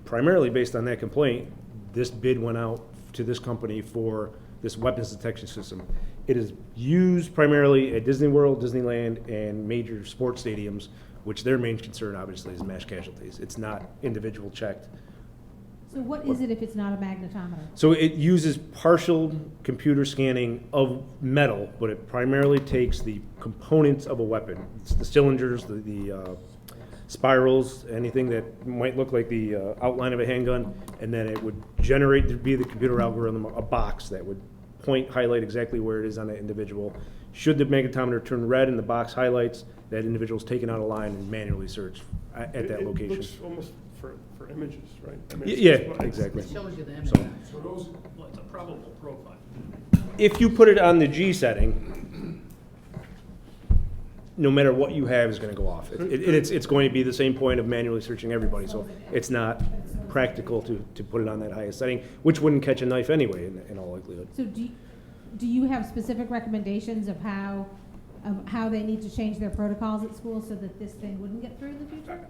primarily based on that complaint, this bid went out to this company for this weapons detection system. It is used primarily at Disney World, Disneyland, and major sports stadiums, which their main concern obviously is mass casualties. It's not individual checked. So what is it if it's not a magnetometer? So it uses partial computer scanning of metal, but it primarily takes the components of a weapon. It's the cylinders, the spirals, anything that might look like the outline of a handgun, and then it would generate, via the computer algorithm, a box that would highlight exactly where it is on that individual. Should the magnetometer turn red and the box highlights, that individual is taken out of line and manually searched at that location. It looks almost for images, right? I mean, Yeah, it's exactly. It shows you the image. So those, it's a probable profile. If you put it on the G setting, no matter what you have is going to go off. It's going to be the same point of manually searching everybody, so it's not practical to put it on that highest setting, which wouldn't catch a knife anyway, in all likelihood. So do you have specific recommendations of how they need to change their protocols at school so that this thing wouldn't get through in the future?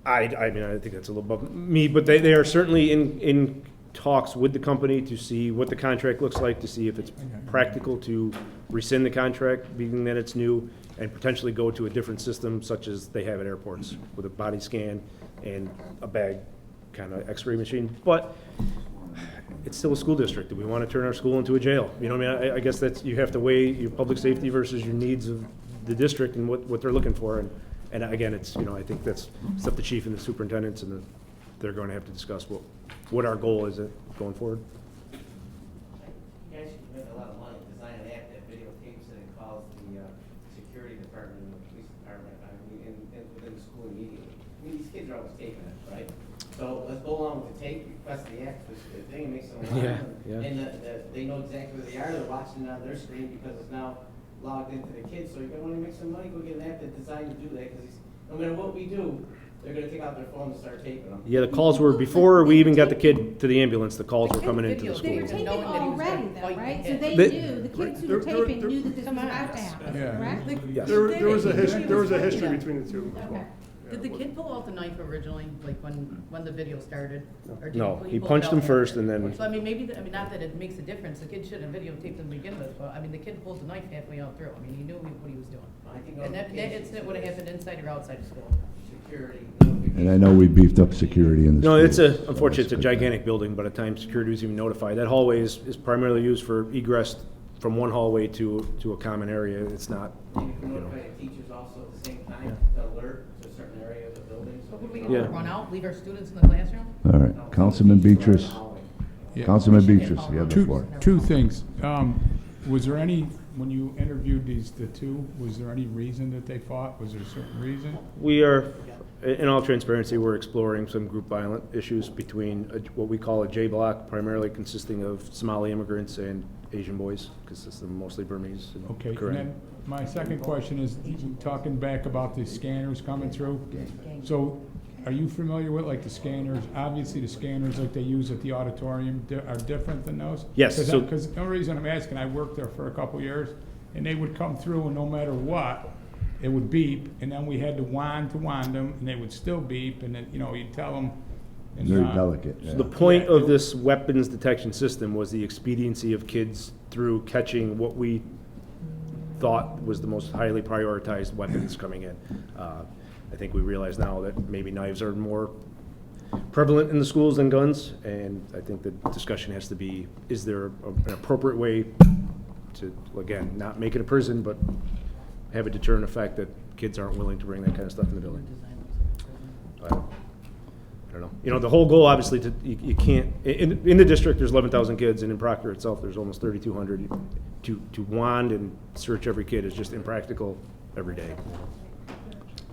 I mean, I think that's a little above me, but they are certainly in talks with the company to see what the contract looks like, to see if it's practical to rescind the contract, being that it's new, and potentially go to a different system such as they have at airports with a body scan and a bag kind of x-ray machine. But it's still a school district. Do we want to turn our school into a jail? You know what I mean? I guess that's, you have to weigh your public safety versus your needs of the district and what they're looking for. And again, it's, I think that's stuff the chief and the superintendents and they're going to have to discuss what our goal is going forward. You guys should spend a lot of money, design an app that videotapes it and calls the security department and the police department, I mean, within the school immediately. I mean, these kids are always taping it, right? So let's go along with the tape, request the app, this thing, makes them Yeah, alarm. yeah. And they know exactly where they are, they're watching it on their screen because it's now logged into the kids. So you're gonna wanna make some money, go get an app that's designed to do that, because no matter what we do, they're gonna take out their phone and start taping them. Yeah, the calls were, before we even got the kid to the ambulance, the calls were coming into the They were school. taping Knowing that he was gonna already though, fight right? the So kid. they They- knew, the kids who There- were there- taping there- knew that this was Come on. about to happen, Yeah. correct? Yes. There was a He history, there was a fighting history them. between the two. Okay. Did the kid pull out the knife originally, like when the video started? Or did No, he pull it punched out him after? first and then, So I mean, maybe, not that it makes a difference, the kid shouldn't have videotaped him to begin with, but I mean, the kid pulled the knife halfway out through, I mean, he knew what he was doing. I think And that incident would have happened inside or outside of school. security. And I know we beefed up security in the no, it's schools, so unfortunately, it's a that's good. gigantic building. By the time security was even notified, that hallway is primarily used for egress from one hallway to a common area. It's not, Maybe you can you know. notify the teachers also at the same time, to alert to a certain area of the building. So would we Yeah. run out, leave our students in the classroom? All right, Councilman Beatrice. Yeah. Councilman Beatrice, you have the Two, floor. two things. Was there any, when you interviewed the two, was there any reason that they fought? Was there a certain reason? We are, in all transparency, we're exploring some group violent issues between what we call a J block, primarily consisting of Somali immigrants and Asian boys, because it's mostly Burmese. and Okay, and Korean. then my second question is, talking back about the scanners coming through. So are you familiar with like the scanners? Obviously, the scanners like they use at the auditorium are different than those? Yes, so- Because the only reason I'm asking, I worked there for a couple years, and they would come through and no matter what, it would beep, and then we had to wand them, and they would still beep, and then, you'd tell them. and, Very delicate, So yeah. the point of this weapons detection system was the expediency of kids through catching what we thought was the most highly prioritized weapons coming in. I think we realize now that maybe knives are more prevalent in the schools than guns, and I think the discussion has to be, is there an appropriate way to, again, not make it a prison, but have a deterrent effect that kids aren't willing to bring that kind of stuff in the building? I don't know. The whole goal, obviously, you can't, in the district, there's 11,000 kids, and in Proctor itself, there's almost 3,200. To wand and search every kid is just impractical every day.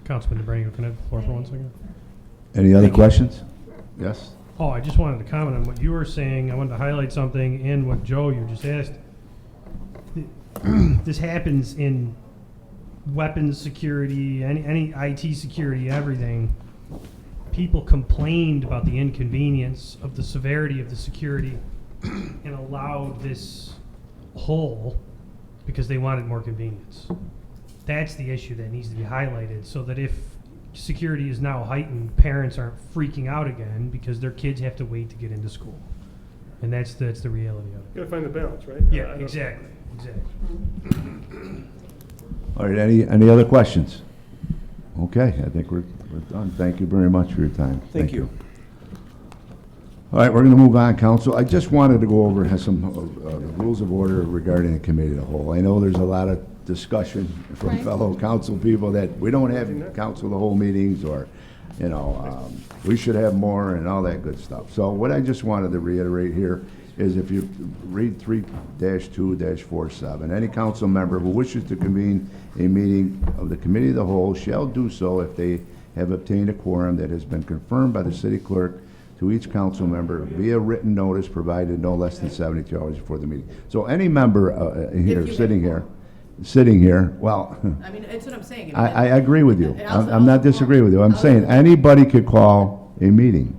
Councilman DeBrango, can I have the floor for 1 second? Any other questions? Yes? Oh, I just wanted to comment on what you were saying. I wanted to highlight something in what Joe, you just asked. This happens in weapons security, any IT security, everything. People complained about the inconvenience of the severity of the security and allowed this hole because they wanted more convenience. That's the issue that needs to be highlighted, so that if security is now heightened, parents aren't freaking out again because their kids have to wait to get into school. And that's the reality of it. Gotta find the balance, right? Yeah, I don't- exactly. All right, any other questions? Okay, I think we're done. Thank you very much for your time. Thank you. All right, we're going to move on, council. I just wanted to go over some rules of order regarding the committee of the whole. I know there's a lot of discussion from Right. fellow council people that we don't have council of the whole meetings, or, we should have more and all that good stuff. So what I just wanted to reiterate here is if you read 3-2-47, any council member who wishes to convene a meeting of the committee of the whole shall do so if they have obtained a quorum that has been confirmed by the city clerk to each council member via written notice provided no less than 72 hours before the meeting. So any member here, you sitting have here, well, I mean, that's what I'm saying. I agree with you. And also- I'm not disagreeing with you. I'm saying anybody could call a meeting.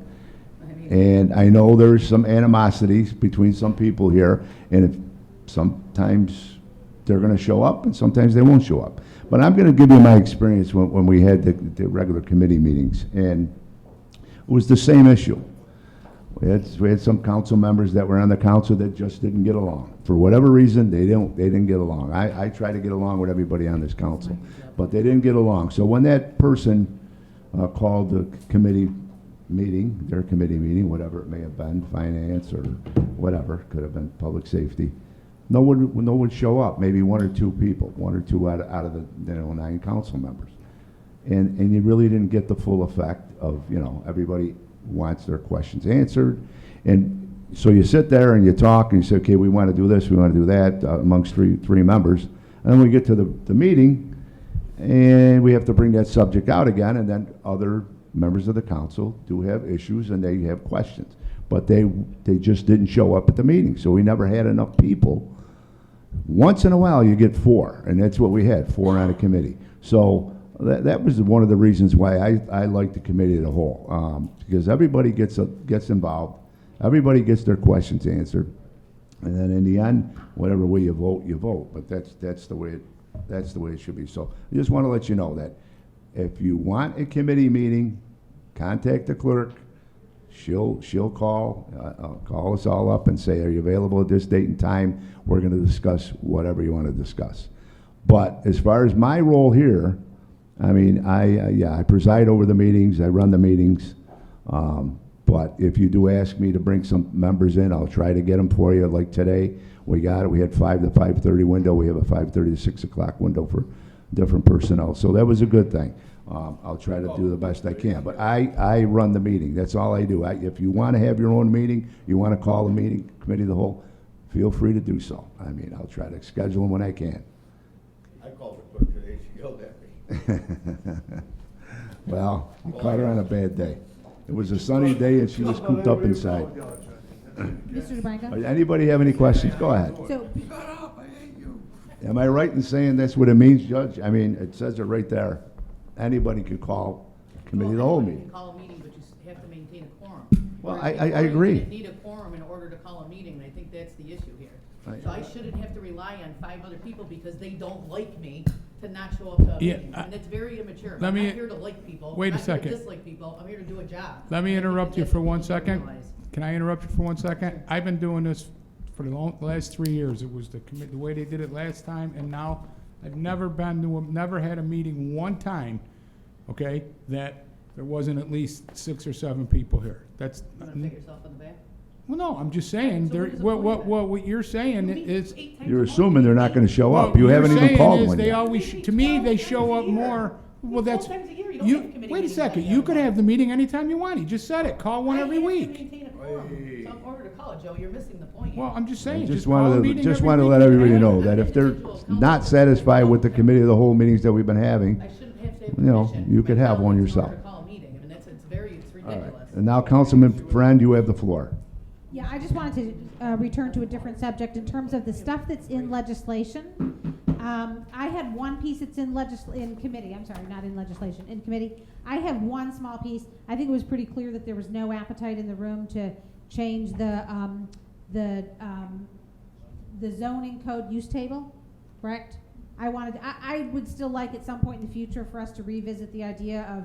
I mean, And I know there's some animosities between some people here, and if sometimes they're gonna show up and sometimes they won't show up. But I'm gonna give you my experience when we had the regular committee meetings, and it was the same issue. We had some council members that were on the council that just didn't get along. For whatever reason, they didn't get along. I try to get along with everybody on this council, but they didn't get along. So when that person called the committee meeting, their committee meeting, whatever it may have been, finance or whatever, could have been public safety, no one would show up, maybe one or two people, one or two out of the 9 council members. And you really didn't get the full effect of, everybody wants their questions answered. And so you sit there and you talk and you say, okay, we want to do this, we want to do that amongst three members. And then we get to the meeting and we have to bring that subject out again, and then other members of the council do have issues and they have questions. But they just didn't show up at the meeting, so we never had enough people. Once in a while, you get 4, and that's what we had, 4 on a committee. So that was one of the reasons why I like the committee as a whole, because everybody gets involved, everybody gets their questions answered, and then in the end, whatever way you vote, you vote. But that's the way it should be. So I just want to let you know that if you want a committee meeting, contact the clerk. She'll call us all up and say, are you available at this date and time? We're going to discuss whatever you want to discuss. But as far as my role here, I mean, I preside over the meetings, I run the meetings. But if you do ask me to bring some members in, I'll try to get them for you. Like today, we got it. We had 5 to 5:30 window. We have a 5:30 to 6 o'clock window for different personnel. So that was a good thing. I'll try to do the best I can. But I run the meeting. That's all I do. If you want to have your own meeting, you want to call a meeting, committee of the whole, feel free to do so. I mean, I'll try to schedule them when I can. I called the clerk today, she yelled at me. Well, you caught her on a bad day. It was a sunny day and she was cooped up inside. Mr. DeBranco? Anybody have any questions? Go ahead. So, Am I right in saying that's what it means, Judge? I mean, it says it right there. Anybody can call committee of the whole Anybody meeting. can call a meeting, but you have to maintain a quorum. Well, Whereas I before, you agree. didn't need a quorum in order to call a meeting, and I think that's the issue here. So I shouldn't have to rely on 5 other people because they don't like me to not show up to a Yeah, meeting. And it's very immature. let I'm me- not here to like people. wait a I'm not here to second. dislike people. I'm here to do a job. Let me And I think interrupt you that's for what 1 people second. realize. Can I interrupt you for 1 second? I've been doing this for the last 3 years. It was the way they did it last time, and now I've never never had a meeting one time, okay, that there wasn't at least 6 or 7 people here. That's, You wanna pat yourself on the back? well, no, I'm just saying, So there, what is the point of that? what you're saying You meet is, 8 times You're a month. assuming they're not going to show well, up. You you're haven't even saying called is one they yet. always, to me, they show up more. Well, that's, 12 times a year, you don't have committee wait a meetings second, like you that. could have the meeting anytime you want. He just said it, call one every I have to week. maintain a quorum. So in order to call it, Joe, you're missing the point. Well, I'm just saying, I just call a meeting just every wanted to week. let everybody know Yeah. that if they're not satisfied with the committee of the whole meetings that we've been having, I shouldn't have to have you know, permission you from could have my one colleagues in yourself. order to call a meeting. I mean, it's all right. ridiculous. And now, Councilman Friend, you have the floor. yeah, I just wanted to return to a different subject in terms of the stuff that's in legislation. I had one piece that's in committee, I'm sorry, not in legislation, in committee. I have one small piece. I think it was pretty clear that there was no appetite in the room to change the zoning code use table, correct? I would still like at some point in the future for us to revisit the idea of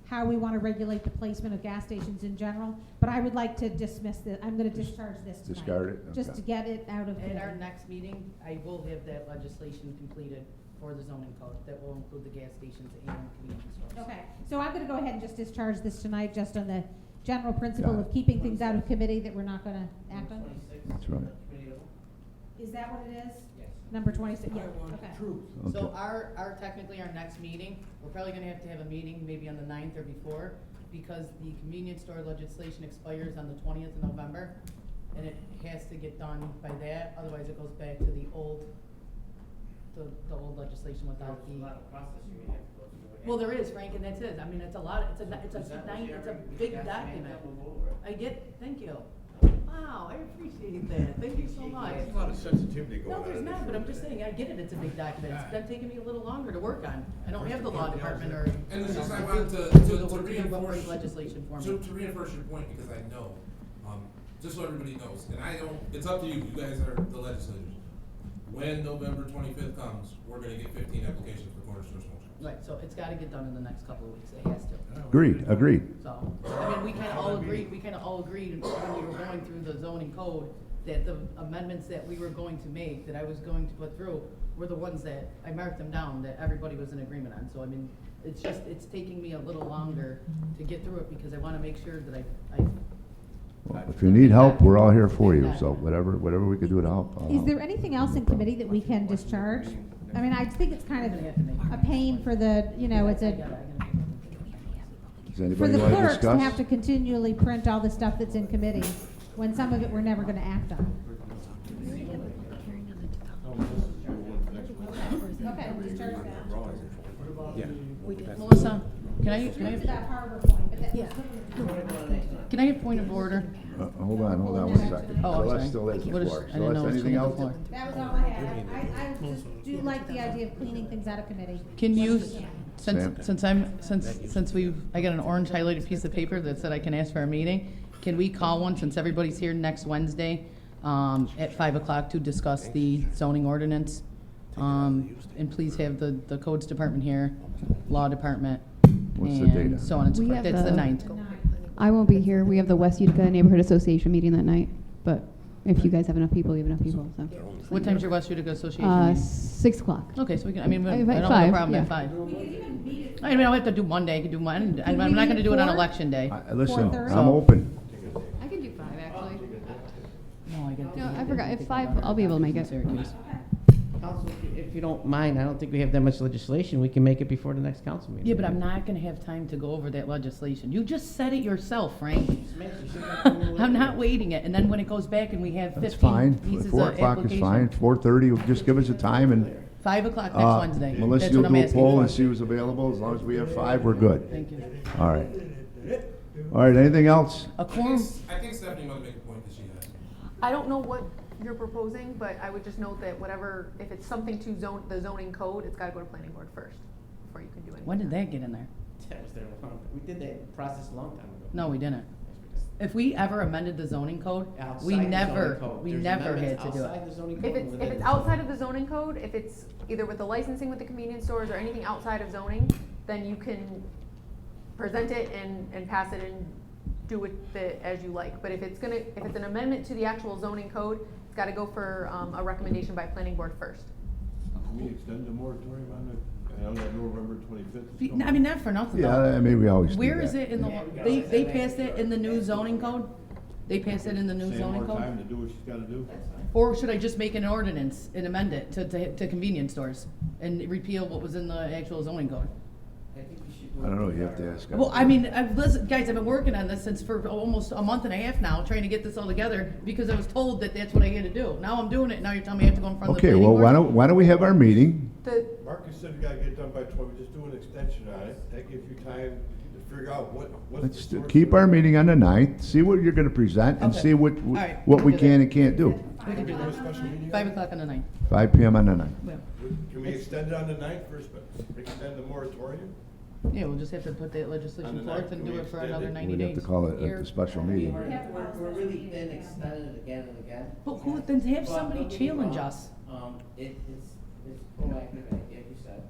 how we want to regulate the placement of gas stations in general, but I would like to dismiss I'm gonna discharge this tonight. Discard it? Just Okay. to get it out of At our committee. next meeting, I will have that legislation completed for the zoning code that will include the gas stations and convenience stores. Okay, so I'm gonna go ahead and just discharge this tonight, just on the general principle Got of it. keeping things out of committee that we're not gonna act on. That's right. Is that what it is? Yes. Number 26, yeah, okay. Okay. So technically our next meeting, we're probably gonna have to have a meeting maybe on the 9th or before, because the convenience store legislation expires on the 20th of November, and it has to get done by that, otherwise it goes back to the old legislation without There's a the. lot of process you have to go through. Well, there is, Frank, and that's it. I mean, it's a lot, it's a big document. I get, thank you. Wow, I appreciate that. Thank you so much. There's a lot of sensitivity going No, on. there's in this not, but I'm room just today. saying, I get it, it's a big document. It's been taking me a little longer to work on. I don't have the law department or. And it's just I wanted do to the work to reinforce, write legislation for me. to reinforce your point, because I know, just so everybody knows, and I don't, it's up to you, you guys are the legislators. When November 25th comes, we're gonna get 15 applications for corner store smoke shops. Right, so it's gotta get done in the next couple of weeks. It has to. Agreed. So, I mean, we kinda all agreed when we were going through the zoning code that the amendments that we were going to make, that I was going to put through, were the ones that, I marked them down, that everybody was in agreement on. So, I mean, it's taking me a little longer to get through it because I wanna make sure that I Well, if you need help, we're all here for you, so whatever we could do to help. I'll Is help. there anything else in committee that we can discharge? I mean, I think it's kind of a pain for the, it's a, Does For anybody the want to clerks to have discuss? to continually print all the stuff that's in committee, when some of it we're never gonna act on. Okay, we start that. Yeah. Melissa, can I Straight to that harbor point, but that. can I get point of order? Hold on one second. Oh, I'm Celeste sorry. still has the What is- floor. I didn't know Celeste, it was anything coming to else? the floor. That was all I had. I just do like the idea of cleaning things out of committee. Can you, Sam? since I got an orange highlighted piece of paper that said I can ask for a meeting, can we call one since everybody's here next Wednesday, at 5 o'clock to discuss the zoning ordinance? And please have the codes department here, law department, What's the date on and so on and so We forth. have That's the the- 9th. I won't be here. We have the West Utica Neighborhood Association meeting that night, but if you guys have enough people, you have enough people, so. What time's your West Utica Association meeting? 6 o'clock. Okay, so we can, I mean, I If don't at have a 5, problem at yeah. 5. I mean, I don't have to do Monday, I can do one, I'm we not meet gonna at do it on 4? election day. Listen, 4:30? I'm open. I can do 5, actually. No, I got. No, I forgot. If 5, I'll be able to make it. Syracuse. Council, if you don't mind, I don't think we have that much legislation. We can make it before the next council meeting. Yeah, but I'm not gonna have time to go over that legislation. You just said it yourself, Frank. I'm not waiting it, and then when it goes back and we have That's 15 fine. pieces of 4 o'clock is fine. application. 4:30, just give us a time and. 5 o'clock next Wednesday. Melissa, That's you'll what I'm do a asking poll for. and see who's available. As long as we have 5, we're good. Thank you. All right. All right, anything else? A quorum, I think Stephanie might make a point that she has. I don't know what you're proposing, but I would just note that whatever, if it's something to the zoning code, it's gotta go to planning board first, before you can do anything. when did that get in there? That was there a long- We did that process a long time ago. No, we didn't. If we ever amended the zoning code, Outside we the never, zoning code. we There's never had amendments to do outside it. the zoning If code and it's within the outside of the zoning code, if it's either with the licensing with the convenience stores or anything outside of zoning, then you can present it and pass it and do with it as you like. But if it's an amendment to the actual zoning code, it's gotta go for, a recommendation by planning board first. Can we extend the moratorium on that November 25th? I mean, not for nothing Yeah, though. I mean, we always do Where is that. it in the, they passed it in the new zoning code? They passed it in the new Same zoning more code? time to do what she's gotta do? Or should I just make an ordinance and amend it to convenience stores and repeal what was in the actual zoning code? I think we should I don't know, you have to ask. Well, I mean, listen, guys, I've been working on this since for almost a month and a half now, trying to get this all together because I was told that that's what I had to do. Now I'm doing it, now you're telling me I have to go in front of the Okay, planning well, board? why don't we have our meeting? Marcus said you gotta get it done by 12, just do an extension on it, that gives you time to figure out what's Let's the source keep of our it. mean on the 9th, see what you're gonna present, and Okay. see what, All right, what we we can do can that. and can't do. We can do Do a special meeting that. on 5 it? o'clock on the 9th. 5 PM on the 9th. Yeah. Can we extend it on the 9th first, but extend the moratorium? Yeah, we'll just have to put that legislation On the forth 9th, and can do we it for extend another it? 90 We'd have days. to call it a special meeting. We're really been extending it again and again. But who, then have But somebody don't get me challenge wrong, us. It's proactive, like you said.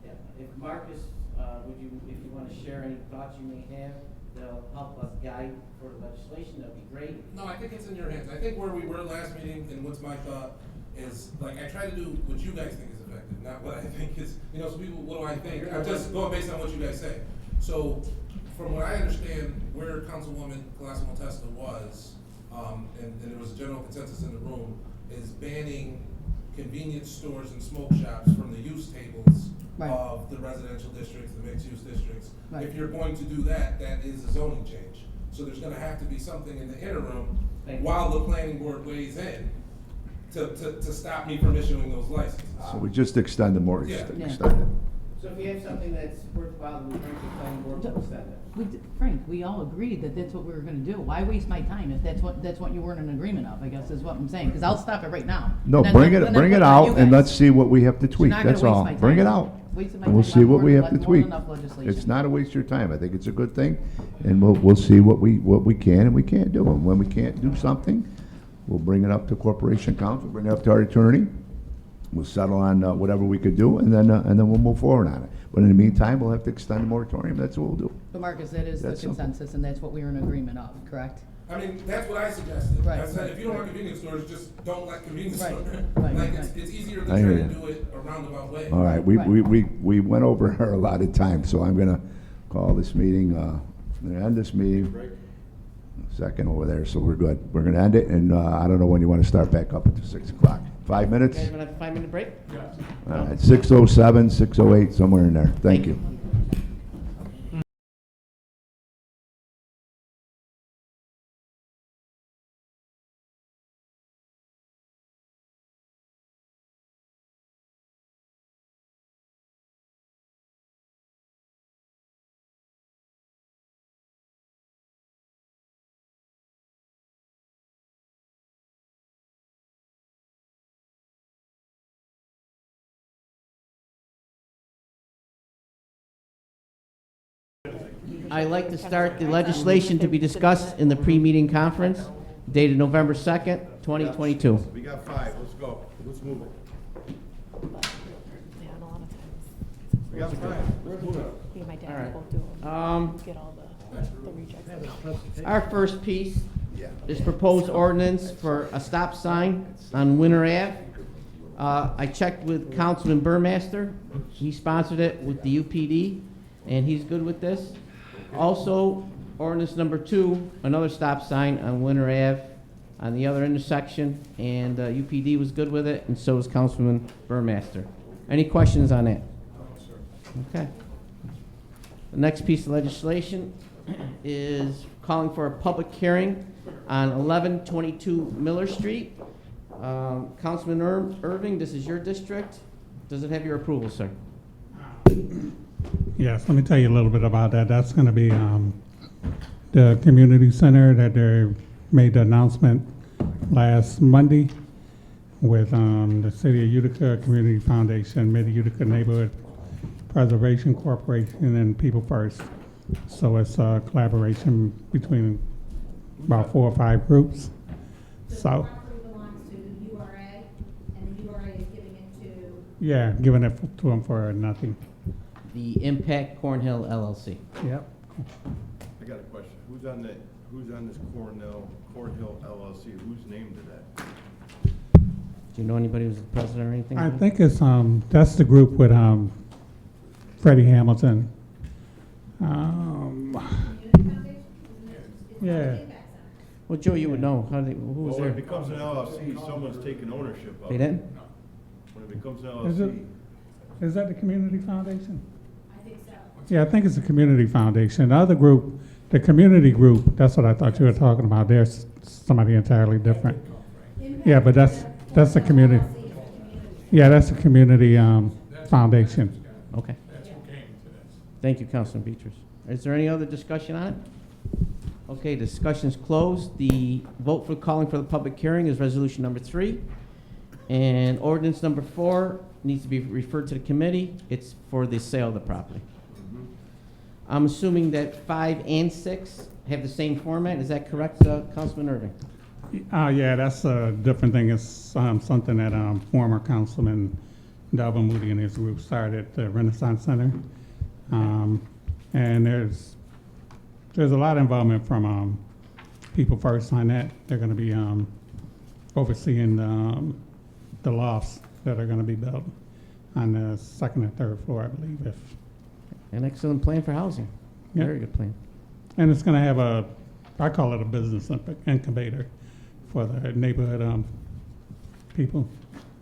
Yeah, if Marcus, if you wanna share any thoughts you may have, that'll help us guide for the legislation, that'd be great. No, I think it's in your hands. I think where we were last meeting, and what's my thought, is, like, I try to do what you guys think is effective, not what I think is, so people, what do I think? I'm just going based on what you guys say. So, from what I understand, where Councilwoman Colassa Montesta was, and there was a general consensus in the room, is banning convenience stores and smoke shops from the use tables Right. of the residential districts, the mixed-use districts. Right. If you're going to do that, that is a zoning change. So there's gonna have to be something in the interim Thank you. while the planning board weighs in to stop me from issuing those licenses. So we just extend the more, Yeah. extend it. So if you have something that's worthwhile, we bring to the planning board, we'll extend it. Frank, we all agreed that that's what we were gonna do. Why waste my time if that's what you weren't in agreement of, I guess is what I'm saying, because I'll stop it right now. No, And then- bring and it, then bring put it on you out and guys. let's see what we have to You're tweak, not gonna that's waste all. my Bring time. it out. Wasting my And we'll time see on what we more have to than tweak. enough legislation. It's not a waste of your time, I think it's a good thing, and we'll see what we can and we can't do. And when we can't do something, we'll bring it up to Corporation Council, bring it up to our attorney, we'll settle on whatever we could do, and then we'll move forward on it. But in the meantime, we'll have to extend the moratorium, that's what we'll do. But Marcus, that is the That's simple. consensus, and that's what we were in agreement of, correct? I mean, that's what I suggested. Right, I said, right, if you don't right. want convenience stores, just don't let convenience Right, stores. right, Like, right. it's easier to I try hear to you. do it a roundabout way. All right, we went over our allotted time, so I'm gonna call this meeting, I'm gonna end this meeting. Second over there, so we're good. We're gonna end it, and I don't know when you wanna start back up at 6 o'clock. 5 minutes? Guys, wanna have a 5-minute break? All right, 6:07, 6:08, somewhere in there. Thank you. I'd like to start the legislation to be discussed in the pre-meeting conference dated November 2nd, 2022. We got 5, let's go, let's move it. Yeah, and a lot of times, We got 5, let's move it. me and my dad All right. both do them. Get all the rejects. Our first piece is proposed ordinance for a stop sign on Winter Ave. I checked with Councilman Burmaster. He sponsored it with the UPD, and he's good with this. Also, ordinance number 2, another stop sign on Winter Ave on the other intersection, and UPD was good with it, and so was Councilman Burmaster. Any questions on that? Okay. The next piece of legislation is calling for a public hearing on 1122 Miller Street. Councilman Irving, this is your district. Does it have your approval, sir? Yes, let me tell you a little bit about that. That's going to be the community center that they made the announcement last Monday with the City of Utica Community Foundation, Mid-Utica Neighborhood Preservation Corporation, and People First. So it's a collaboration between about 4 or 5 groups. So, belongs to the URA, and the URA is giving it to... yeah, giving it to them for nothing. The Impact Cornhill LLC. Yep. I got a question, who's on this Cornhill LLC, who's named to that? Do you know anybody who's the president or anything? I think it's, that's the group with Freddie Hamilton. Yeah. Well, Joe, you would know. Who was Well, when there? it becomes an LLC, someone's taking ownership of it. They didn't? When it becomes an Is it, LLC, is that the community foundation? I think so. Yeah, I think it's the community foundation. The other group, the community group, that's what I thought you were talking about. There's somebody entirely different. Yeah, but that's the community. Yeah, that's the community foundation. Okay. Thank you, Councilman Beatrice. Is there any other discussion on it? Okay, discussion's closed. The vote for calling for the public hearing is resolution number 3. And ordinance number 4 needs to be referred to the committee. It's for the sale of the property. I'm assuming that 5 and 6 have the same format. Is that correct, Councilman Irving? Yeah, that's a different thing. It's something that former Councilman Delvin Moody and his group started at the Renaissance Center. And there's a lot of involvement from People First on that. They're going to be overseeing the lofts that are going to be built on the 2nd and 3rd floor, I believe. An excellent plan for housing. Yeah. Very good plan. And it's going to have I call it a business incubator for the neighborhood people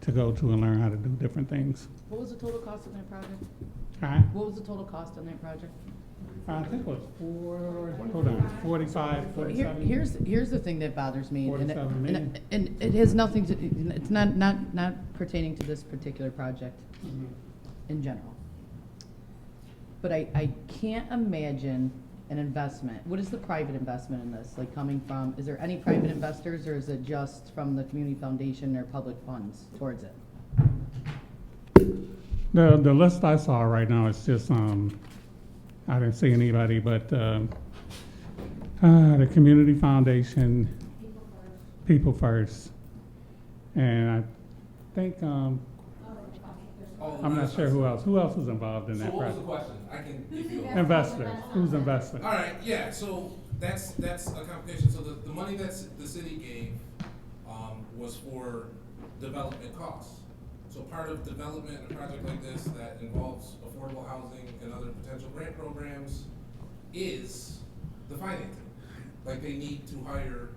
to go to and learn how to do different things. What was the total cost of that project? Huh? What was the total cost on that project? I think it was 45, 47. Here's the thing that bothers me, and 47 million. it has nothing to, it's not pertaining to this particular project in general. But I can't imagine an investment. What is the private investment in this, like coming from, is there any private investors, or is it just from the community foundation or public funds towards it? The list I saw right now is just, I didn't see anybody, but the Community Foundation, People First, and I think, I'm not sure who else. Who else is involved in that So what was the project? question? I can give you. Investors. Who's investing? All right, yeah, so that's a complication. So the money that the city gave was for development costs. So part of development in a project like this that involves affordable housing and other potential grant programs is the financing. Like they need to hire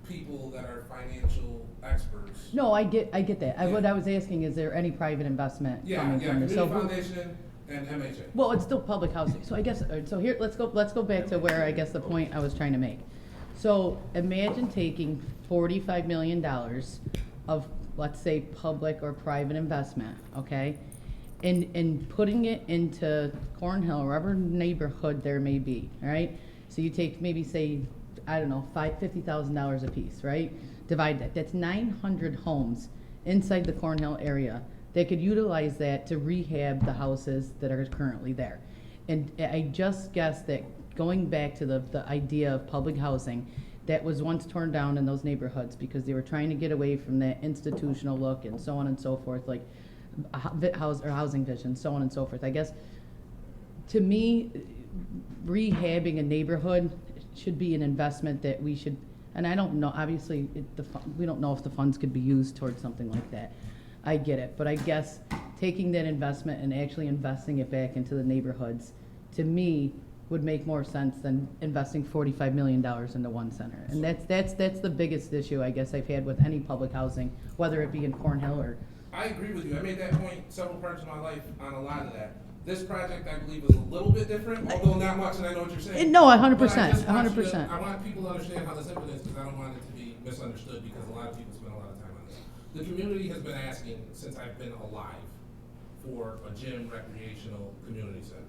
people that are financial experts. No, I get that. Yeah. What I was asking, is there any private investment Yeah, coming from this? So Community who- Foundation and MHA. Well, it's still public housing. So I guess, so here, let's go back to where I guess the point I was trying to make. So imagine taking $45 million of, let's say, public or private investment, okay? And putting it into Cornhill, or wherever neighborhood there may be, all right? So you take maybe, say, I don't know, $50,000 a piece, right? Divide that. That's 900 homes inside the Cornhill area. They could utilize that to rehab the houses that are currently there. And I just guess that going back to the idea of public housing that was once torn down in those neighborhoods because they were trying to get away from that institutional look and so on and so forth, like housing vision, so on and so forth. I guess, to me, rehabbing a neighborhood should be an investment that we should, and I don't know, obviously, we don't know if the funds could be used towards something like that. I get it, but I guess taking that investment and actually investing it back into the neighborhoods, to me, would make more sense than investing $45 million into one center. And that's the biggest issue, I guess, I've had with any public housing, whether it be in Cornhill or. I agree with you. I made that point several parts of my life on a lot of that. This project, I believe, is a little bit different, although not much, and I know what you're saying. No, 100%, But I just want 100%. I want people to understand how this implements, because I don't want it to be misunderstood, because a lot of people spend a lot of time on this. The community has been asking, since I've been alive, for a gym recreational community center.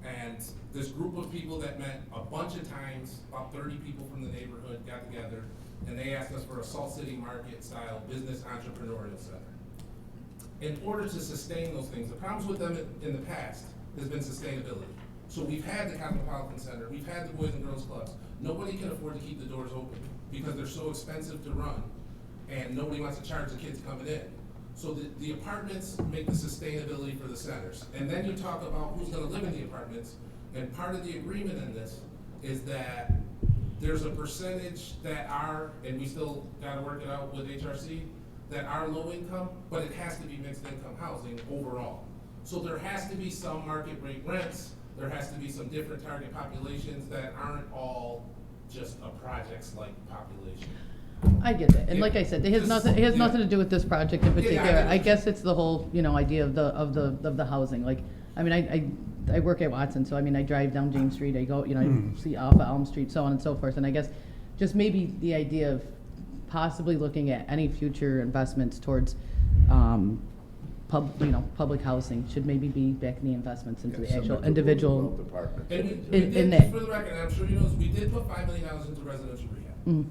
And this group of people that met a bunch of times, about 30 people from the neighborhood got together, and they asked us for a Salt City Market style business entrepreneurial center. In order to sustain those things, the problems with them in the past has been sustainability. So we've had the Cosmopolitan Center, we've had the Boys and Girls Clubs. Nobody can afford to keep the doors open because they're so expensive to run, and nobody wants to charge the kids coming in. So the apartments make the sustainability for the centers. And then you talk about who's gonna live in the apartments, and part of the agreement in this is that there's a percentage that are, and we still gotta work it out with HRC, that are low income, but it has to be mixed income housing overall. So there has to be some market rate rents, there has to be some different target populations that aren't all just a projects-like population. I get that, and like I said, it has nothing to do with this project in particular. I guess it's the whole, idea of the housing. Like, I mean, I work at Watson, so I mean, I drive down James Street, I go, I see off of Elm Street, so on and so forth. And I guess just maybe the idea of possibly looking at any future investments towards, public housing should maybe be back in the investments into the actual individual. And we did, just for the record, and I'm sure you know this, we did put $5 million into residential rehab.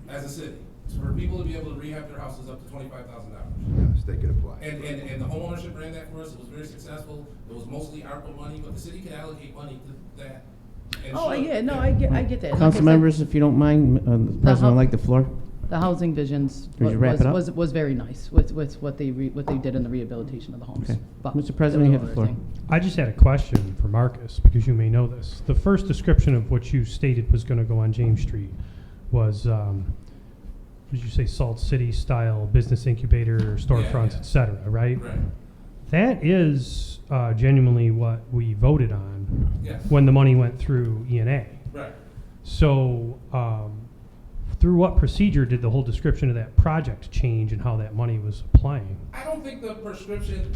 As a city, so for people to be able to rehab their houses up to $25,000. Yes, they could apply. And the homeownership ran that for us. It was very successful. It was mostly ARPA money, but the city can allocate money to that. I get that. Council members, if you don't mind, the president would like the floor. The housing visions Would you wrap it up? was very nice with what they did in the rehabilitation of the homes. Okay. But Mr. President, you have the floor. I just had a question for Marcus, because you may know this. The first description of what you stated was going to go on James Street was, did you say Salt City style business incubator, storefronts, et cetera, right? Right. That is genuinely what we voted on when the money went through E&A. Right. So, through what procedure did the whole description of that project change and how that money was applying? I don't think the prescription,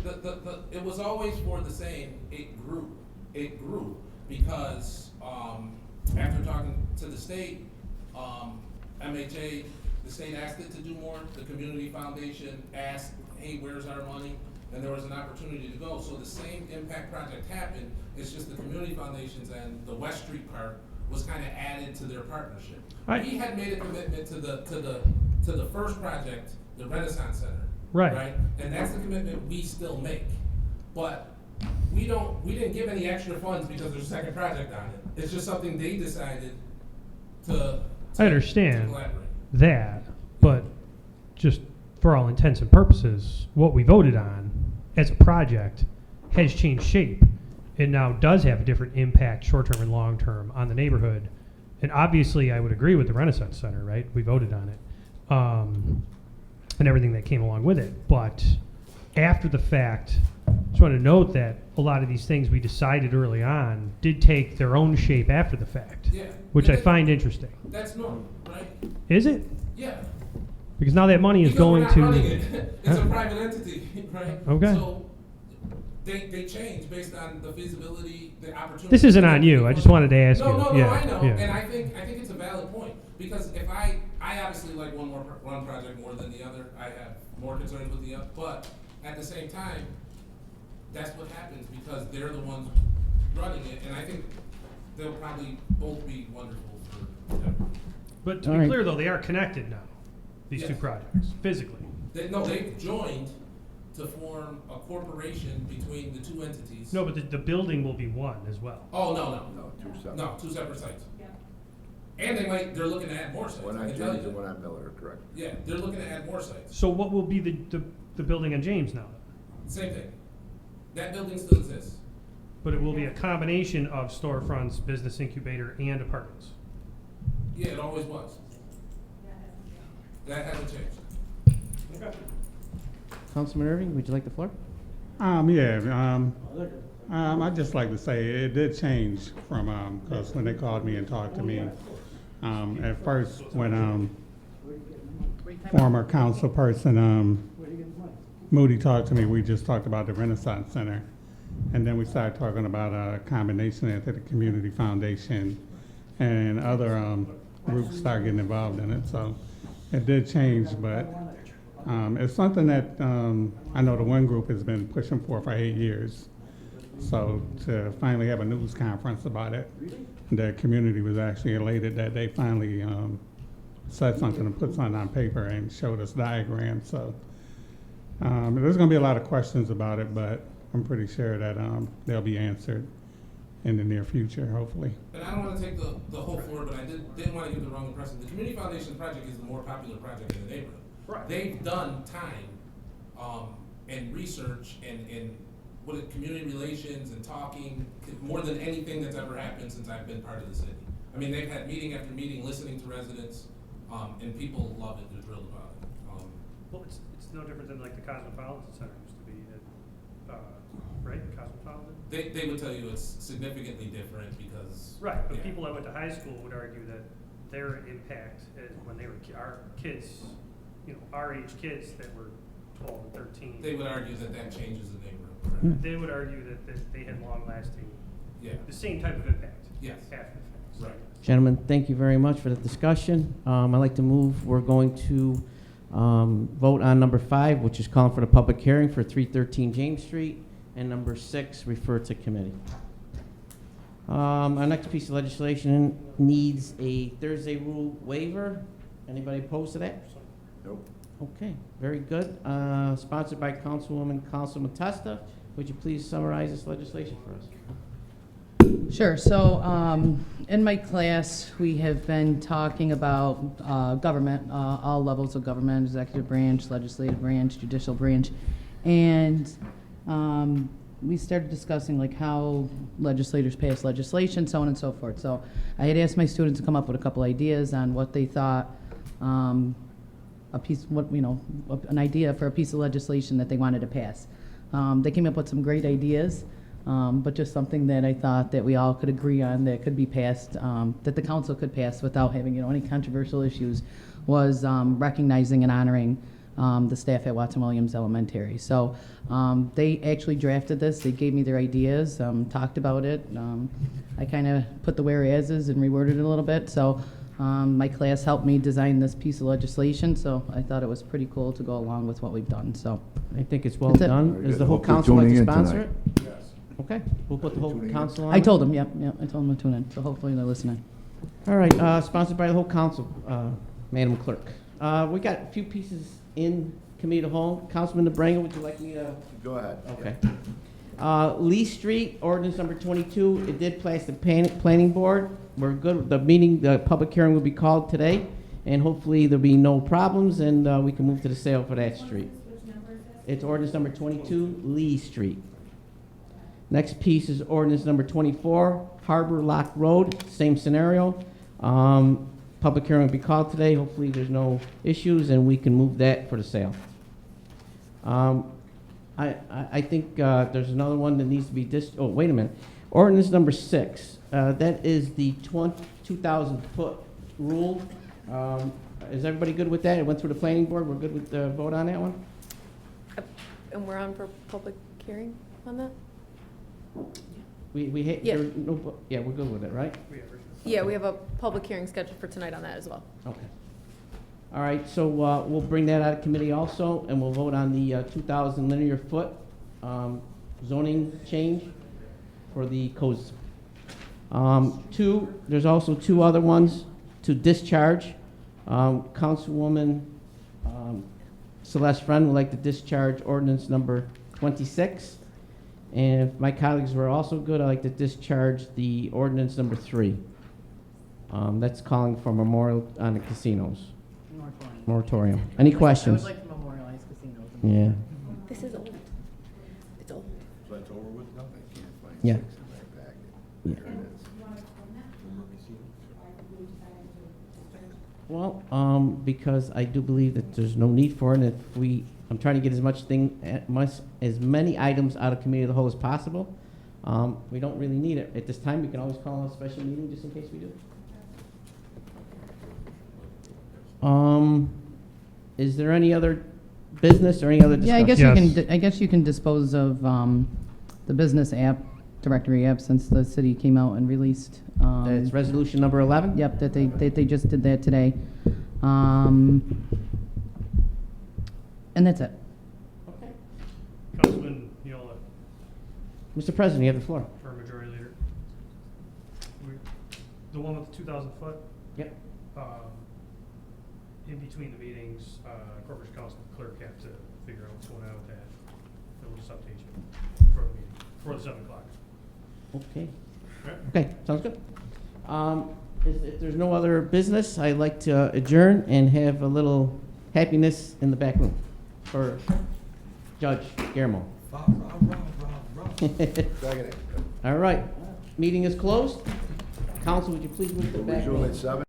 it was always for the same. It grew because after talking to the state, MHA, the state asked it to do more. The community foundation asked, hey, where's our money? And there was an opportunity to go. So the same impact project happened. It's just the community foundations and the West Street part was kind of added to their partnership. We had made a commitment to the first project, the Renaissance Center. Right? And that's the commitment we still make. But we didn't give any extra funds because there's a second project on it. It's just something they decided to I understand collaborate. that, but just for all intents and purposes, what we voted on as a project has changed shape. It now does have a different impact, short-term and long-term, on the neighborhood. And obviously, I would agree with the Renaissance Center, right? We voted on it, and everything that came along with it. But after the fact, just want to note that a lot of these things we decided early on did take their own shape after the fact, which I find interesting. That's normal, right? Is it? Yeah. Because now that money is going we're not to. running it. It's a private entity, right? Okay. So they change based on the feasibility, the opportunity. This isn't on you. I just wanted to ask you. No, Yeah, I know, yeah. and I think it's a valid point because if I obviously like one project more than the other. I have more concerns with the other, but at the same time, that's what happens because they're the ones running it, and I think they'll probably both be wonderful for everyone. But to be clear, though, they are connected now. These two projects physically. They've joined, to form a corporation between the two entities. No, but the building will be one as well. Oh, no. No, two separate. No, two separate sites. And they're looking to add more sites. One I on can tell James you. and one on Miller, correct? Yeah, they're looking to add more sites. So what will be the building on James now? Same thing. That building still exists. But it will be a combination of storefronts, business incubator, and apartments. Yeah, it always was. That hasn't changed. Councilman Irving, would you like the floor? I'd just like to say it did change from, because when they called me and talked to me, at first when former council person Moody talked to me, we just talked about the Renaissance Center. And then we started talking about a combination at the Community Foundation, and other groups started getting involved in it. So it did change, but it's something that I know the one group has been pushing for 8 years. So to finally have a news conference about it, the community was actually elated that they finally said something and put something on paper and showed us diagrams. So there's going to be a lot of questions about it, but I'm pretty sure that they'll be answered in the near future, hopefully. And I don't want to take the whole floor, but I didn't want to give the wrong impression. The Community Foundation project is the more popular project in the neighborhood. Right. They've done time and research and community relations and talking more than anything that's ever happened since I've been part of the city. I mean, they've had meeting after meeting, listening to residents, and people love it. They're thrilled about it. Well, it's no different than like the Cosmopolitan Center used to be, right? Cosmopolitan? They would tell you it's significantly different because. Right, but yeah. people that went to high school would argue that their impact is when they were our kids, our age kids that were 12 and 13. They would argue that changes the neighborhood. They would argue that they had long-lasting, Yeah. the same type of impact. Yes. After the fact. Right. Gentlemen, thank you very much for the discussion. I'd like to move, we're going to vote on number 5, which is calling for the public hearing for 313 James Street, and number 6, refer to committee. Our next piece of legislation needs a Thursday rule waiver. Anybody opposed to that? Nope. Okay, very good. Sponsored by Councilwoman Testa. Would you please summarize this legislation for us? Sure. So in my class, we have been talking about government, all levels of government, executive branch, legislative branch, judicial branch. And we started discussing like how legislators pass legislation, so on and so forth. So I had asked my students to come up with a couple ideas on what they thought, an idea for a piece of legislation that they wanted to pass. They came up with some great ideas. But just something that I thought that we all could agree on that could be passed, that the council could pass without having, any controversial issues, was recognizing and honoring the staff at Watson Williams Elementary. So they actually drafted this. They gave me their ideas, talked about it. I kind of put the whereases and reworded it a little bit. So my class helped me design this piece of legislation. So I thought it was pretty cool to go along with what we've done. So I think it's well That's it. done. Very Does good. the whole Hope you're council like to tuning in sponsor tonight. it? Okay, we'll put the whole council on. I it. told them, yep, I told them to tune in. So hopefully they're listening. All right, sponsored by the whole council, Madam Clerk. We got a few pieces in committee of the whole. Councilman DeBrango, would you like me to? Go ahead. Okay. Lee Street, ordinance number 22. It did pass the planning board. We're good. The public hearing will be called today, and hopefully there'll be no problems, and we can move to the sale for that street. It's ordinance number 22, Lee Street. Next piece is ordinance number 24, Harbor Lock Road, same scenario. Public hearing will be called today. Hopefully there's no issues and we can move that for the sale. I think there's another one that needs to be oh, wait a minute. Ordinance number 6, that is the 2,000 foot rule. Is everybody good with that? It went through the planning board. We're good with the vote on that one? And we're on for public hearing on that? We Yeah. yeah, we're good with it, right? Yeah, we have a public hearing scheduled for tonight on that as well. Okay. All right, so we'll bring that out of committee also, and we'll vote on the 2,000 linear foot zoning change for the codes. There's also 2 other ones to discharge. Councilwoman Celeste Friend would like to discharge ordinance number 26. And if my colleagues were also good, I'd like to discharge the ordinance number 3. That's calling for memorial on the casinos. Moratorium. Any questions? I would like to memorialize casinos. Yeah. This is old. It's old. So that's over with now? Yeah. Yeah. Well, because I do believe that there's no need for it, and if I'm trying to get as many items out of committee of the whole as possible. We don't really need it at this time. We can always call a special meeting just in case we do. Is there any other business or any other Yeah, discussion? I guess you can dispose of the business app, directory app, since the city came out and released. It's resolution number 11? Yep, that they just did that today. And that's it. Okay. Councilman Neola, Mr. President, you have the floor. for Majority Leader. The one with the 2,000 foot? Yep. In between the meetings, Corporate Council clerk have to figure out what's going on with that. And we'll just update you for the meeting, for the 7 o'clock. Okay. Right. Okay, sounds good. If there's no other business, I'd like to adjourn and have a little happiness in the back room for Judge Guillermo. All right, meeting is closed. Council, would you please move to the back room? Resume at 7.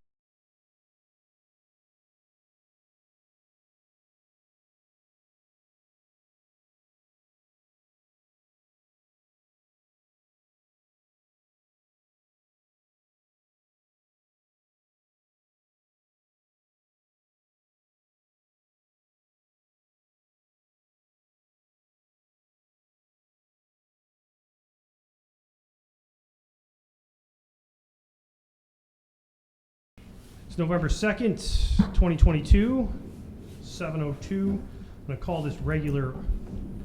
It's November 2nd, 2022, 7:02. I'm going to call this regular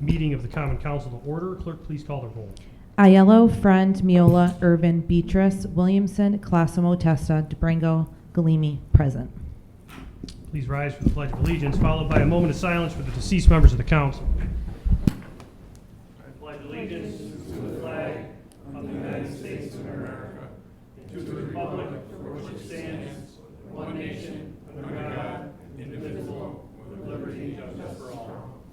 meeting of the Common Council to order. Clerk, please call the roll. Aiello, Friend, Miola, Irvin, Beatrice, Williamson, Classimo, Testa, DeBrango, Galimi, present. Please rise for the Pledge of Allegiance, followed by a moment of silence for the deceased members of the council. I pledge allegiance to the flag of the United States of America, and to the republic for which it stands, one nation, under God, indivisible, with liberty and justice for all.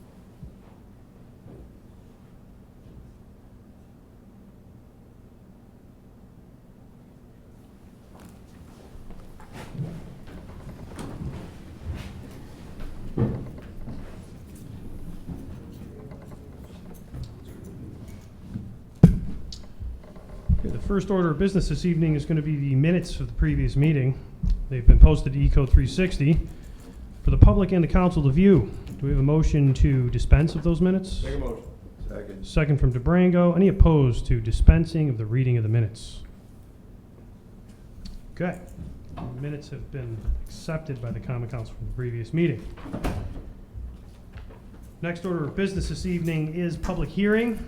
Okay, the first order of business this evening is going to be the minutes of the previous meeting. They've been posted to Eco 360 for the public and the council to view. Do we have a motion to dispense of those minutes? Make a motion. Second. Second from DeBrango. Any opposed to dispensing of the reading of the minutes? Okay. The minutes have been accepted by the Common Council from the previous meeting. Next order of business this evening is public hearing.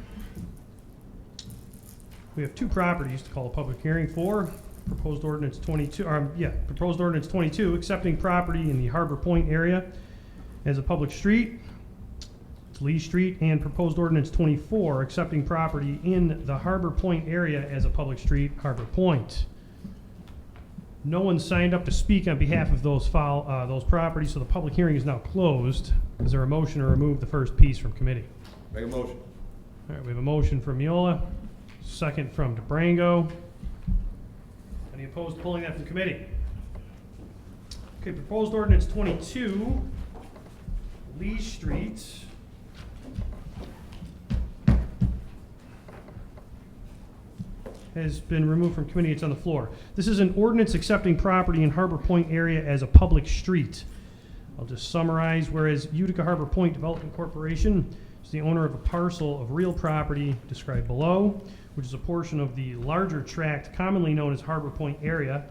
We have 2 properties to call a public hearing for. Proposed ordinance 22, proposed ordinance 22, accepting property in the Harbor Point area as a public street. It's Lee Street, and proposed ordinance 24, accepting property in the Harbor Point area as a public street, Harbor Point. No one signed up to speak on behalf of those properties, so the public hearing is now closed. Is there a motion to remove the first piece from committee? Make a motion. All right, we have a motion from Miola, second from DeBrango. Any opposed to pulling that from committee? Okay, proposed ordinance 22, Lee Street. Has been removed from committee. It's on the floor. This is an ordinance accepting property in Harbor Point area as a public street. I'll just summarize. Whereas Utica Harbor Point Development Corporation is the owner of a parcel of real property described below, which is a portion of the larger tract commonly known as Harbor Point area.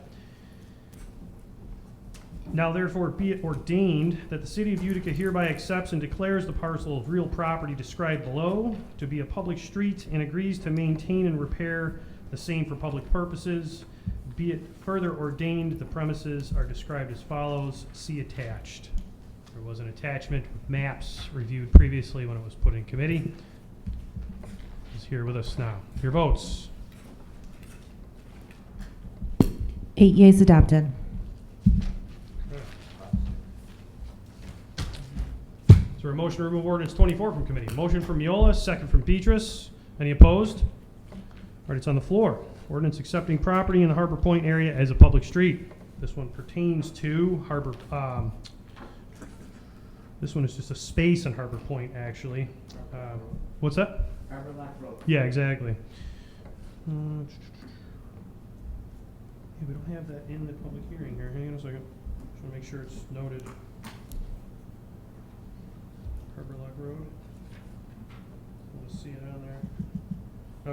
Now therefore be it ordained that the city of Utica hereby accepts and declares the parcel of real property described below to be a public street and agrees to maintain and repair the same for public purposes. Be it further ordained, the premises are described as follows. See attached. There was an attachment with maps reviewed previously when it was put in committee. He's here with us now. Your votes. 8 yeas adopted. Is there a motion to remove ordinance 24 from committee? Motion from Miola, second from Petrus. Any opposed? All right, it's on the floor. Ordinance accepting property in the Harbor Point area as a public street. This one pertains to Harbor, this one is just a space in Harbor Point, actually. What's that? Harbor Lock Road. Yeah, exactly. Yeah, we don't have that in the public hearing here. Hang on a second. Just want to make sure it's noted. Harbor Lock Road. Want to see it on there?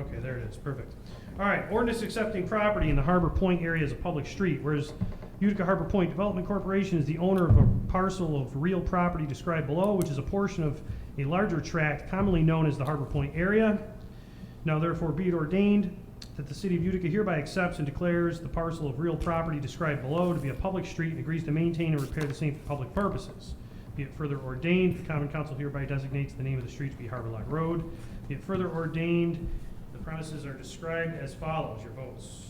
Okay, there it is. Perfect. All right. Ordinance accepting property in the Harbor Point area as a public street, whereas Utica Harbor Point Development Corporation is the owner of a parcel of real property described below, which is a portion of a larger tract commonly known as the Harbor Point area. Now therefore be it ordained that the City of Utica hereby accepts and declares the parcel of real property described below to be a public street and agrees to maintain and repair the same for public purposes. Be it further ordained, the Common Council hereby designates the name of the street to be Harbor Lock Road. Be it further ordained, the premises are described as follows. Your votes.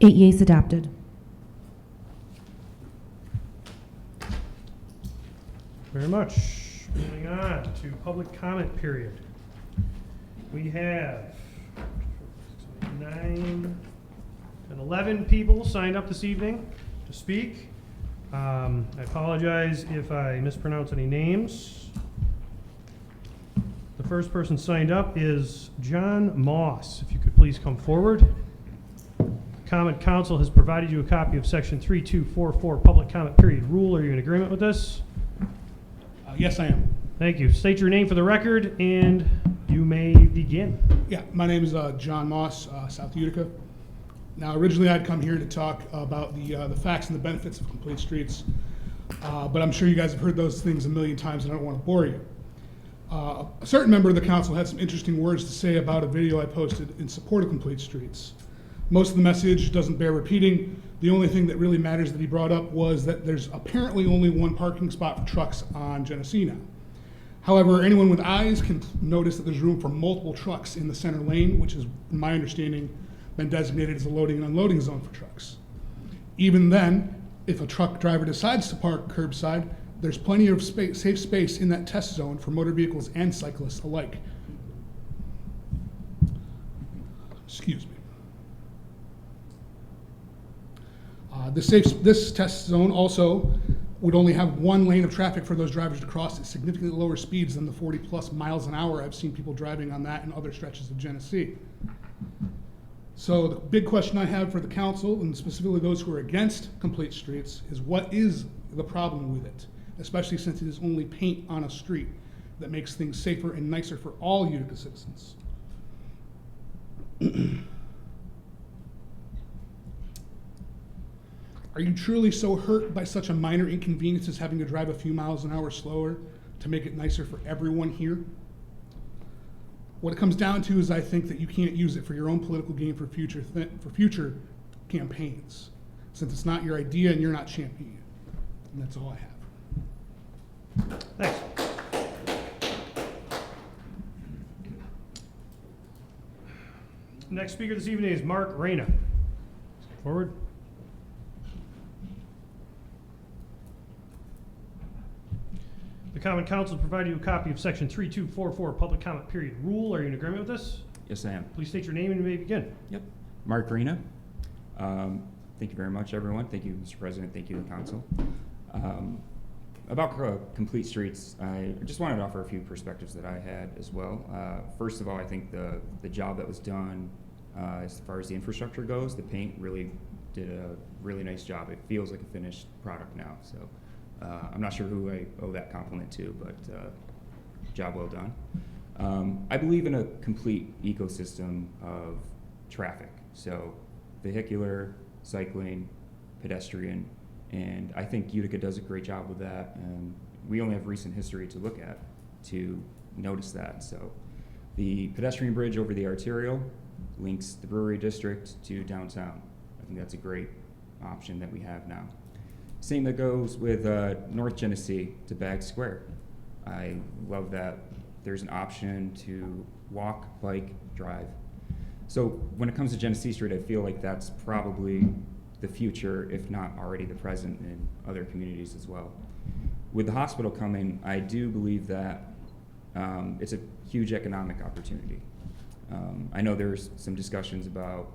8 yeas adopted. Very much. Moving on to public comment period. We have 9 and 11 people signed up this evening to speak. I apologize if I mispronounce any names. The first person signed up is John Moss. If you could please come forward. Comment Council has provided you a copy of Section 3244 Public Comment Period Rule. Are you in agreement with this? Yes, I am. Thank you. State your name for the record, and you may begin. Yeah, my name is John Moss, South Utica. Now, originally I'd come here to talk about the facts and the benefits of complete streets, but I'm sure you guys have heard those things a million times, and I don't want to bore you. A certain member of the council had some interesting words to say about a video I posted in support of complete streets. Most of the message doesn't bear repeating. The only thing that really matters that he brought up was that there's apparently only one parking spot for trucks on Genesee now. However, anyone with eyes can notice that there's room for multiple trucks in the center lane, which is, in my understanding, been designated as a loading and unloading zone for trucks. Even then, if a truck driver decides to park curbside, there's plenty of safe space in that test zone for motor vehicles and cyclists alike. Excuse me. This test zone also would only have one lane of traffic for those drivers to cross at significantly lower speeds than the 40+ miles an hour I've seen people driving on that and other stretches of Genesee. So the big question I have for the council, and specifically those who are against complete streets, is what is the problem with it? Especially since it is only paint on a street that makes things safer and nicer for all Utica citizens. Are you truly so hurt by such a minor inconvenience as having to drive a few miles an hour slower to make it nicer for everyone here? What it comes down to is I think that you can't use it for your own political gain for future campaigns, since it's not your idea and you're not championing it. And that's all I have. Thanks. Next speaker this evening is Mark Reyna. Step forward. The Common Council provided you a copy of Section 3244 Public Comment Period Rule. Are you in agreement with this? Yes, I am. Please state your name and you may begin. Yep. Mark Rena. Thank you very much, everyone. Thank you, Mr. President. Thank you, the council. About complete streets, I just wanted to offer a few perspectives that I had as well. First of all, I think the job that was done as far as the infrastructure goes, the paint really did a really nice job. It feels like a finished product now. So I'm not sure who I owe that compliment to, but job well done. I believe in a complete ecosystem of traffic. So vehicular, cycling, pedestrian, and I think Utica does a great job with that, and we only have recent history to look at to notice that. So the pedestrian bridge over the arterial links the brewery district to downtown. I think that's a great option that we have now. Same that goes with North Genesee to Bag Square. I love that there's an option to walk, bike, drive. So when it comes to Genesee Street, I feel like that's probably the future, if not already the present in other communities as well. With the hospital coming, I do believe that it's a huge economic opportunity. I know there's some discussions about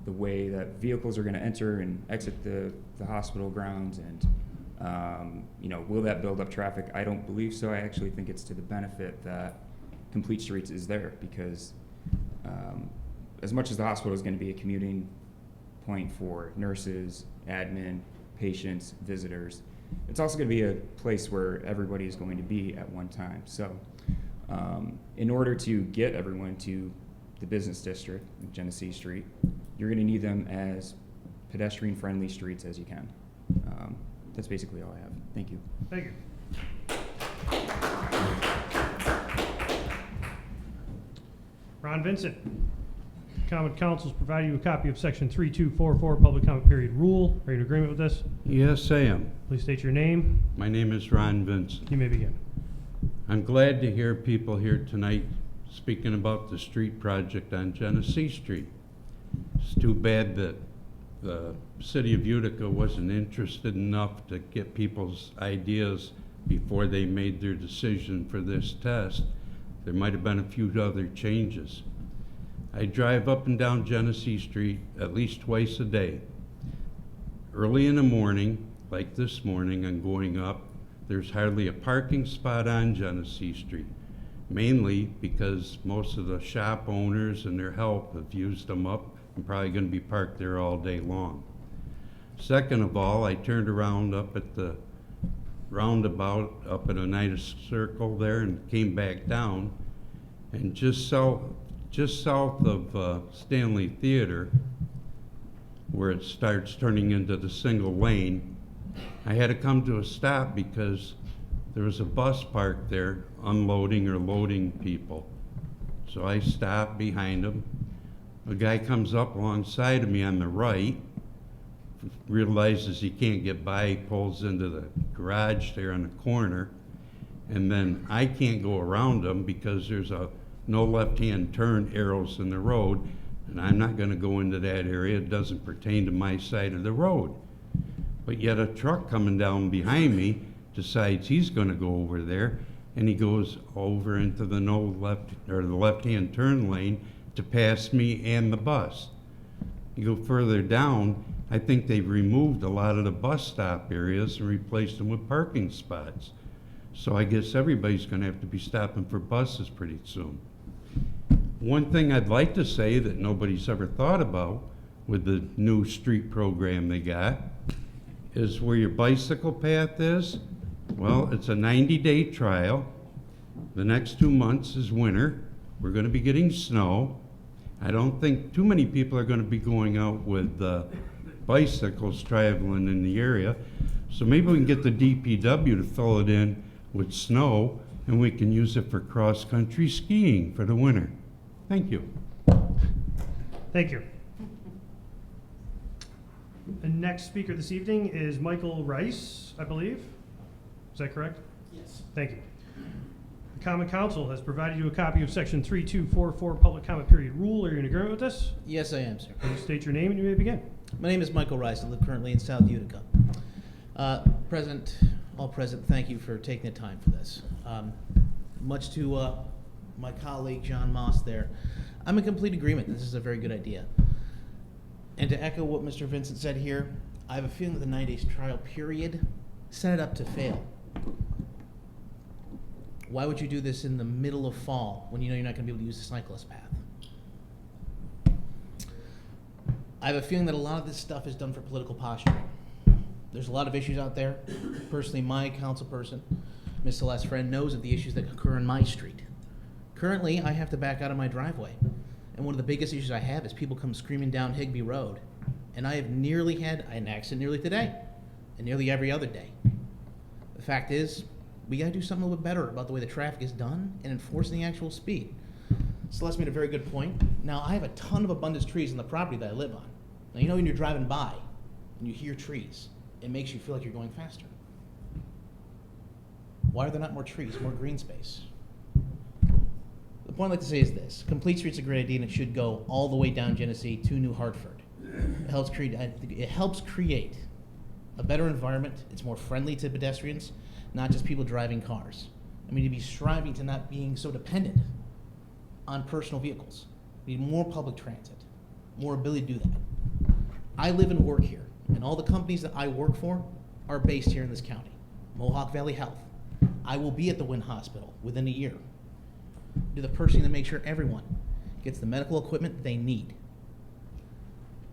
the way that vehicles are going to enter and exit the hospital grounds, and will that build up traffic? I don't believe so. I actually think it's to the benefit that Complete Streets is there, because as much as the hospital is going to be a commuting point for nurses, admin, patients, visitors, it's also going to be a place where everybody is going to be at one time. So in order to get everyone to the business district, Genesee Street, you're going to need them as pedestrian-friendly streets as you can. That's basically all I have. Thank you. Thank you. Ron Vincent. Common Council's provided you a copy of Section 3244 Public Comment Period Rule. Are you in agreement with this? Yes, I am. Please state your name. My name is Ron Vincent. You may begin. I'm glad to hear people here tonight speaking about the street project on Genesee Street. It's too bad that the city of Utica wasn't interested enough to get people's ideas before they made their decision for this test. There might have been a few other changes. I drive up and down Genesee Street at least twice a day. Early in the morning, like this morning, I'm going up, there's hardly a parking spot on Genesee Street, mainly because most of the shop owners and their help have used them up and probably going to be parked there all day long. Second of all, I turned around up at the roundabout up at Oneida Circle there and came back down, and just south of Stanley Theater, where it starts turning into the single lane, I had to come to a stop because there was a bus parked there unloading or loading people. So I stopped behind him. A guy comes up alongside of me on the right, realizes he can't get by, he pulls into the garage there on the corner, and then I can't go around him because there's no left-hand turn arrows in the road, and I'm not going to go into that area. It doesn't pertain to my side of the road. But yet a truck coming down behind me decides he's going to go over there, and he goes over into the the left-hand turn lane to pass me and the bus. You go further down, I think they've removed a lot of the bus stop areas and replaced them with parking spots. So I guess everybody's going to have to be stopping for buses pretty soon. One thing I'd like to say that nobody's ever thought about with the new street program they got is where your bicycle path is. Well, it's a 90-day trial. The next 2 months is winter. We're going to be getting snow. I don't think too many people are going to be going out with bicycles traveling in the area. So maybe we can get the DPW to fill it in with snow, and we can use it for cross-country skiing for the winter. Thank you. Thank you. The next speaker this evening is Michael Rice, I believe. Is that correct? Yes. Thank you. The Common Council has provided you a copy of Section 3244 Public Comment Period Rule. Are you in agreement with this? Yes, I am, sir. Please state your name and you may begin. My name is Michael Rice. I live currently in South Utica. All present, thank you for taking the time for this. Much to my colleague John Moss there, I'm in complete agreement. This is a very good idea. And to echo what Mr. Vincent said here, I have a feeling that the 9 days trial period set it up to fail. Why would you do this in the middle of fall when you know you're not going to be able to use the cyclist path? I have a feeling that a lot of this stuff is done for political posturing. There's a lot of issues out there. Personally, my council person, Ms. Celeste Friend, knows of the issues that occur on my street. Currently, I have to back out of my driveway. And one of the biggest issues I have is people come screaming down Higbee Road. And I have nearly had an accident nearly today, and nearly every other day. The fact is, we gotta do something a little bit better about the way the traffic is done and enforcing the actual speed. Celeste made a very good point. Now, I have a ton of abundance trees on the property that I live on. Now, you know when you're driving by, and you hear trees, it makes you feel like you're going faster. Why are there not more trees, more green space? The point I'd like to say is this: Complete Street's a great idea, and it should go all the way down Genesee to New Hartford. It helps create a better environment. It's more friendly to pedestrians, not just people driving cars. I mean, to be striving to not being so dependent on personal vehicles. We need more public transit, more ability to do that. I live and work here, and all the companies that I work for are based here in this county. Mohawk Valley Health. I will be at the Wynn Hospital within a year. Do the person to make sure everyone gets the medical equipment they need.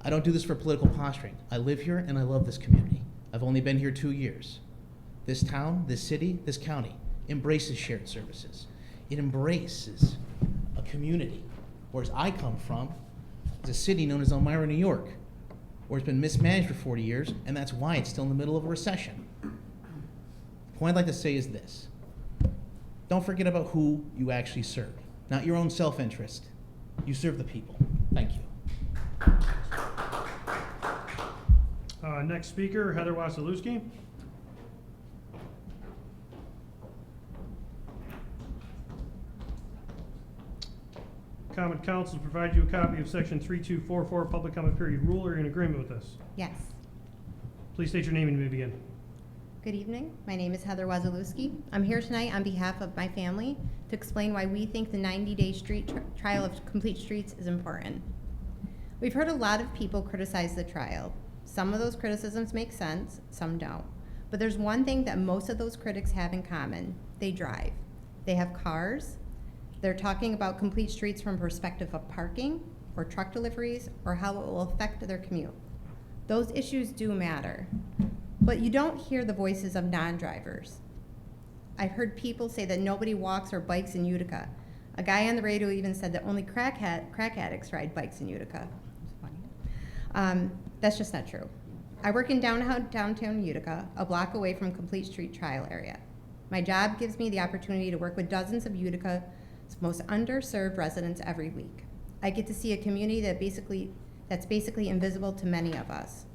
I don't do this for political posturing. I live here and I love this community. I've only been here 2 years. This town, this city, this county embraces shared services. It embraces a community. Whereas I come from is a city known as Elmira, New York, where it's been mismanaged for 40 years, and that's why it's still in the middle of a recession. The point I'd like to say is this: don't forget about who you actually serve, not your own self-interest. You serve the people. Thank you. Next speaker, Heather Wasilewski. Common Council provide you a copy of Section 3244 Public Comment Period Rule. Are you in agreement with this? Yes. Please state your name and you may begin. Good evening. My name is Heather Wasilewski. I'm here tonight on behalf of my family to explain why we think the 90-day street trial of Complete Streets is important. We've heard a lot of people criticize the trial. Some of those criticisms make sense, some don't. But there's one thing that most of those critics have in common. They drive. They have cars. They're talking about Complete Streets from perspective of parking or truck deliveries or how it will affect their commute. Those issues do matter. But you don't hear the voices of non-drivers. I've heard people say that nobody walks or bikes in Utica. A guy on the radio even said that only crack addicts ride bikes in Utica. That's just not true. I work in downtown Utica, a block away from Complete Street trial area. My job gives me the opportunity to work with dozens of Utica's most underserved residents every week. I get to see a community that's basically invisible to many of us.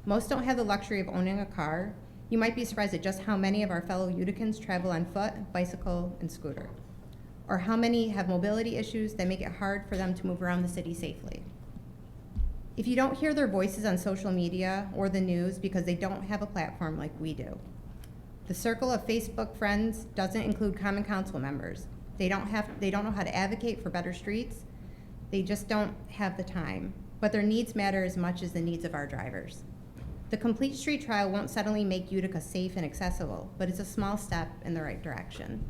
Most don't have the luxury of owning a car. You might be surprised at just how many of our fellow Uticans travel on foot, bicycle, and scooter, or how many have mobility issues that make it hard for them to move around the city safely. If you don't hear their voices on social media or the news because they don't have a platform like we do, the circle of Facebook friends doesn't include common council members. They don't know how to advocate for better streets. They just don't have the time. But their needs matter as much as the needs of our drivers. The Complete Street trial won't suddenly make Utica safe and accessible, but it's a small step in the right direction.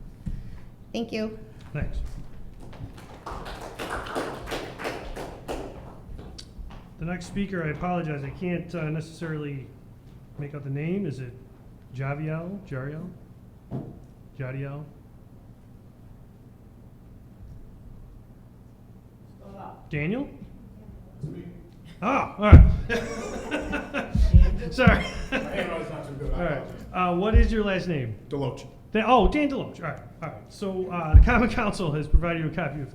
Thank you. Thanks. The next speaker, I apologize, I can't necessarily make out the name. Is it Jadiel? Daniel? Oh, all right. Sorry. All right. What is your last name? Deloach. Dan Deloach. All right. So the Common Council has provided you a copy of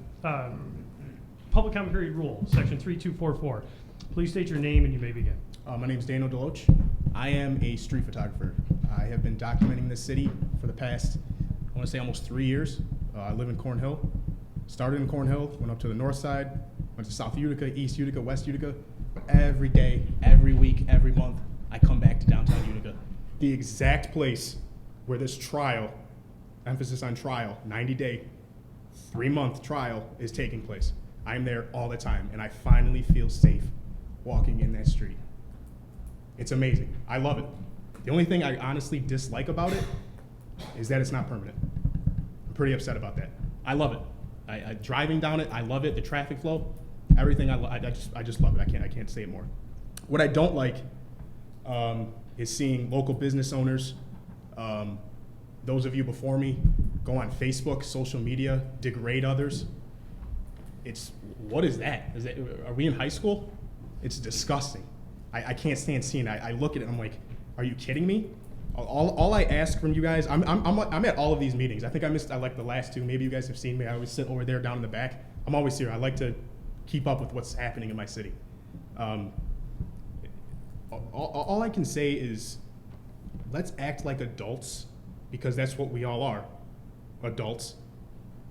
Public Comment Period Rule, Section 3244. Please state your name and you may begin. My name is Daniel Deloach. I am a street photographer. I have been documenting this city for the past, I want to say almost 3 years. I live in Cornhill. Started in Cornhill, went up to the north side, went to South Utica, East Utica, West Utica. But every day, every week, every month, I come back to downtown Utica. The exact place where this trial, emphasis on trial, 90-day, 3-month trial is taking place. I'm there all the time, and I finally feel safe walking in that street. It's amazing. I love it. The only thing I honestly dislike about it is that it's not permanent. I'm pretty upset about that. I love it. I driving down it, I love it. The traffic flow, everything. I just love it. I can't say it more. What I don't like is seeing local business owners, those of you before me, go on Facebook, social media, degrade others. What is that? Are we in high school? It's disgusting. I can't stand seeing it. I look at it and I'm like, are you kidding me? All I ask from you guys, I'm at all of these meetings. I think I missed like the last two. Maybe you guys have seen me. I always sit over there down in the back. I'm always here. I like to keep up with what's happening in my city. all I can say is, let's act like adults, because that's what we all are, adults,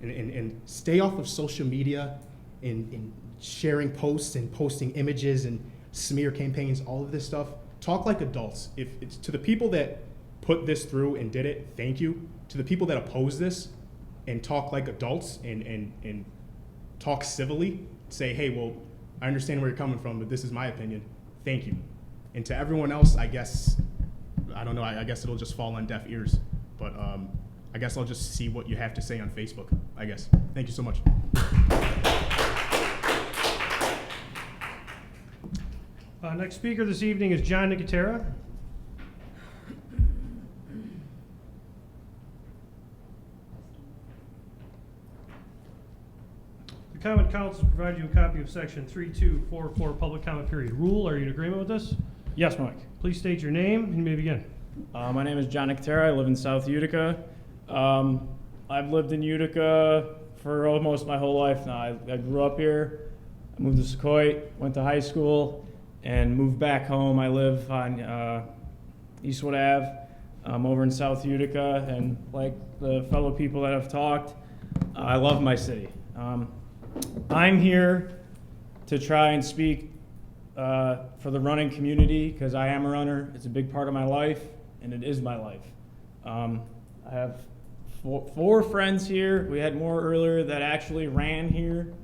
and stay off of social media and sharing posts and posting images and smear campaigns, all of this stuff. Talk like adults. If it's to the people that put this through and did it, thank you. To the people that oppose this and talk like adults and talk civilly, say, hey, well, I understand where you're coming from, but this is my opinion. Thank you. And to everyone else, I guess, I don't know, I guess it'll just fall on deaf ears. But I guess I'll just see what you have to say on Facebook, I guess. Thank you so much. Next speaker this evening is John Nicotera. The Common Council provides you a copy of Section 3244 Public Comment Period Rule. Are you in agreement with this? Yes, Mike. Please state your name and you may begin. My name is John Nicotera. I live in South Utica. I've lived in Utica for almost my whole life now. I grew up here. I moved to Sequoia, went to high school, and moved back home. I live on Eastwood Ave. I'm over in South Utica, and like the fellow people that have talked, I love my city. I'm here to try and speak for the running community, because I am a runner. It's a big part of my life, and it is my life. I have four friends here. We had more earlier that actually ran here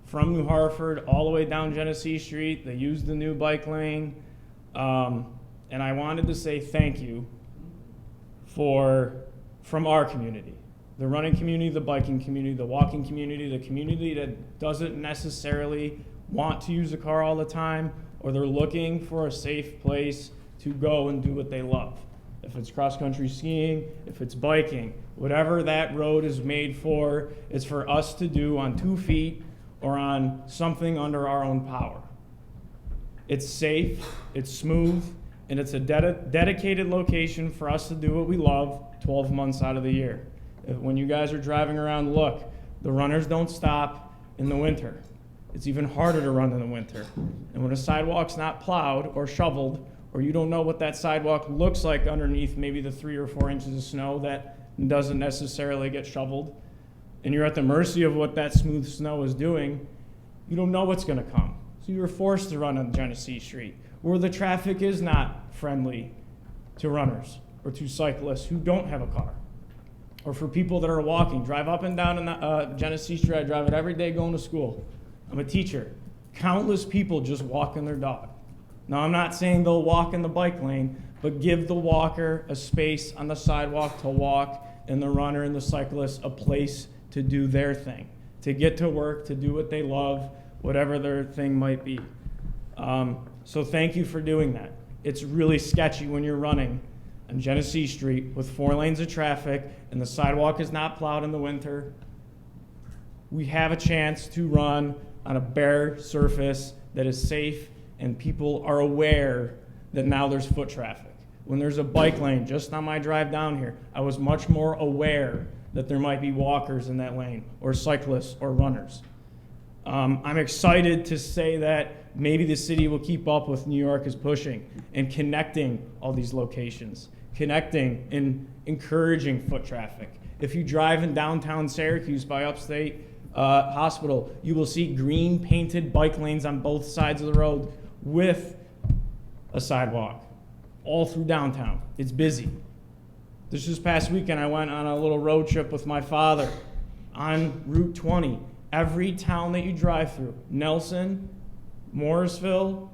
from New Hartford all the way down Genesee Street. They used the new bike lane. And I wanted to say thank you from our community. The running community, the biking community, the walking community, the community that doesn't necessarily want to use a car all the time, or they're looking for a safe place to go and do what they love. If it's cross-country skiing, if it's biking, whatever that road is made for, it's for us to do on 2 feet or on something under our own power. It's safe, it's smooth, and it's a dedicated location for us to do what we love 12 months out of the year. When you guys are driving around, look, the runners don't stop in the winter. It's even harder to run in the winter. And when a sidewalk's not plowed or shoveled, or you don't know what that sidewalk looks like underneath maybe the 3 or 4 inches of snow that doesn't necessarily get shoveled, and you're at the mercy of what that smooth snow is doing, you don't know what's gonna come. So you're forced to run on Genesee Street, where the traffic is not friendly to runners or to cyclists who don't have a car. Or for people that are walking, drive up and down Genesee Street. I drive it every day going to school. I'm a teacher. Countless people just walking their dog. Now, I'm not saying they'll walk in the bike lane, but give the walker a space on the sidewalk to walk, and the runner and the cyclist a place to do their thing, to get to work, to do what they love, whatever their thing might be. So thank you for doing that. It's really sketchy when you're running on Genesee Street with 4 lanes of traffic and the sidewalk is not plowed in the winter. We have a chance to run on a bare surface that is safe, and people are aware that now there's foot traffic. When there's a bike lane just on my drive down here, I was much more aware that there might be walkers in that lane, or cyclists, or runners. I'm excited to say that maybe the city will keep up with New York is pushing and connecting all these locations, connecting and encouraging foot traffic. If you drive in downtown Syracuse by Upstate Hospital, you will see green painted bike lanes on both sides of the road with a sidewalk all through downtown. It's busy. This past weekend, I went on a little road trip with my father on Route 20. Every town that you drive through, Nelson, Morrisville,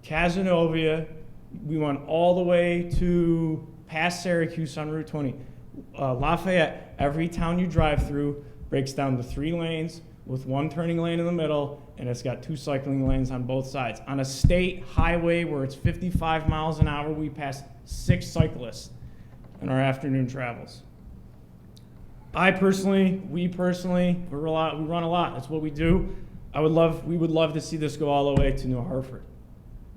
Cazenovia, we went all the way to past Syracuse on Route 20. Lafayette, every town you drive through breaks down to 3 lanes with 1 turning lane in the middle, and it's got 2 cycling lanes on both sides. On a state highway where it's 55 miles an hour, we pass 6 cyclists in our afternoon travels. We run a lot. That's what we do. We would love to see this go all the way to New Hartford.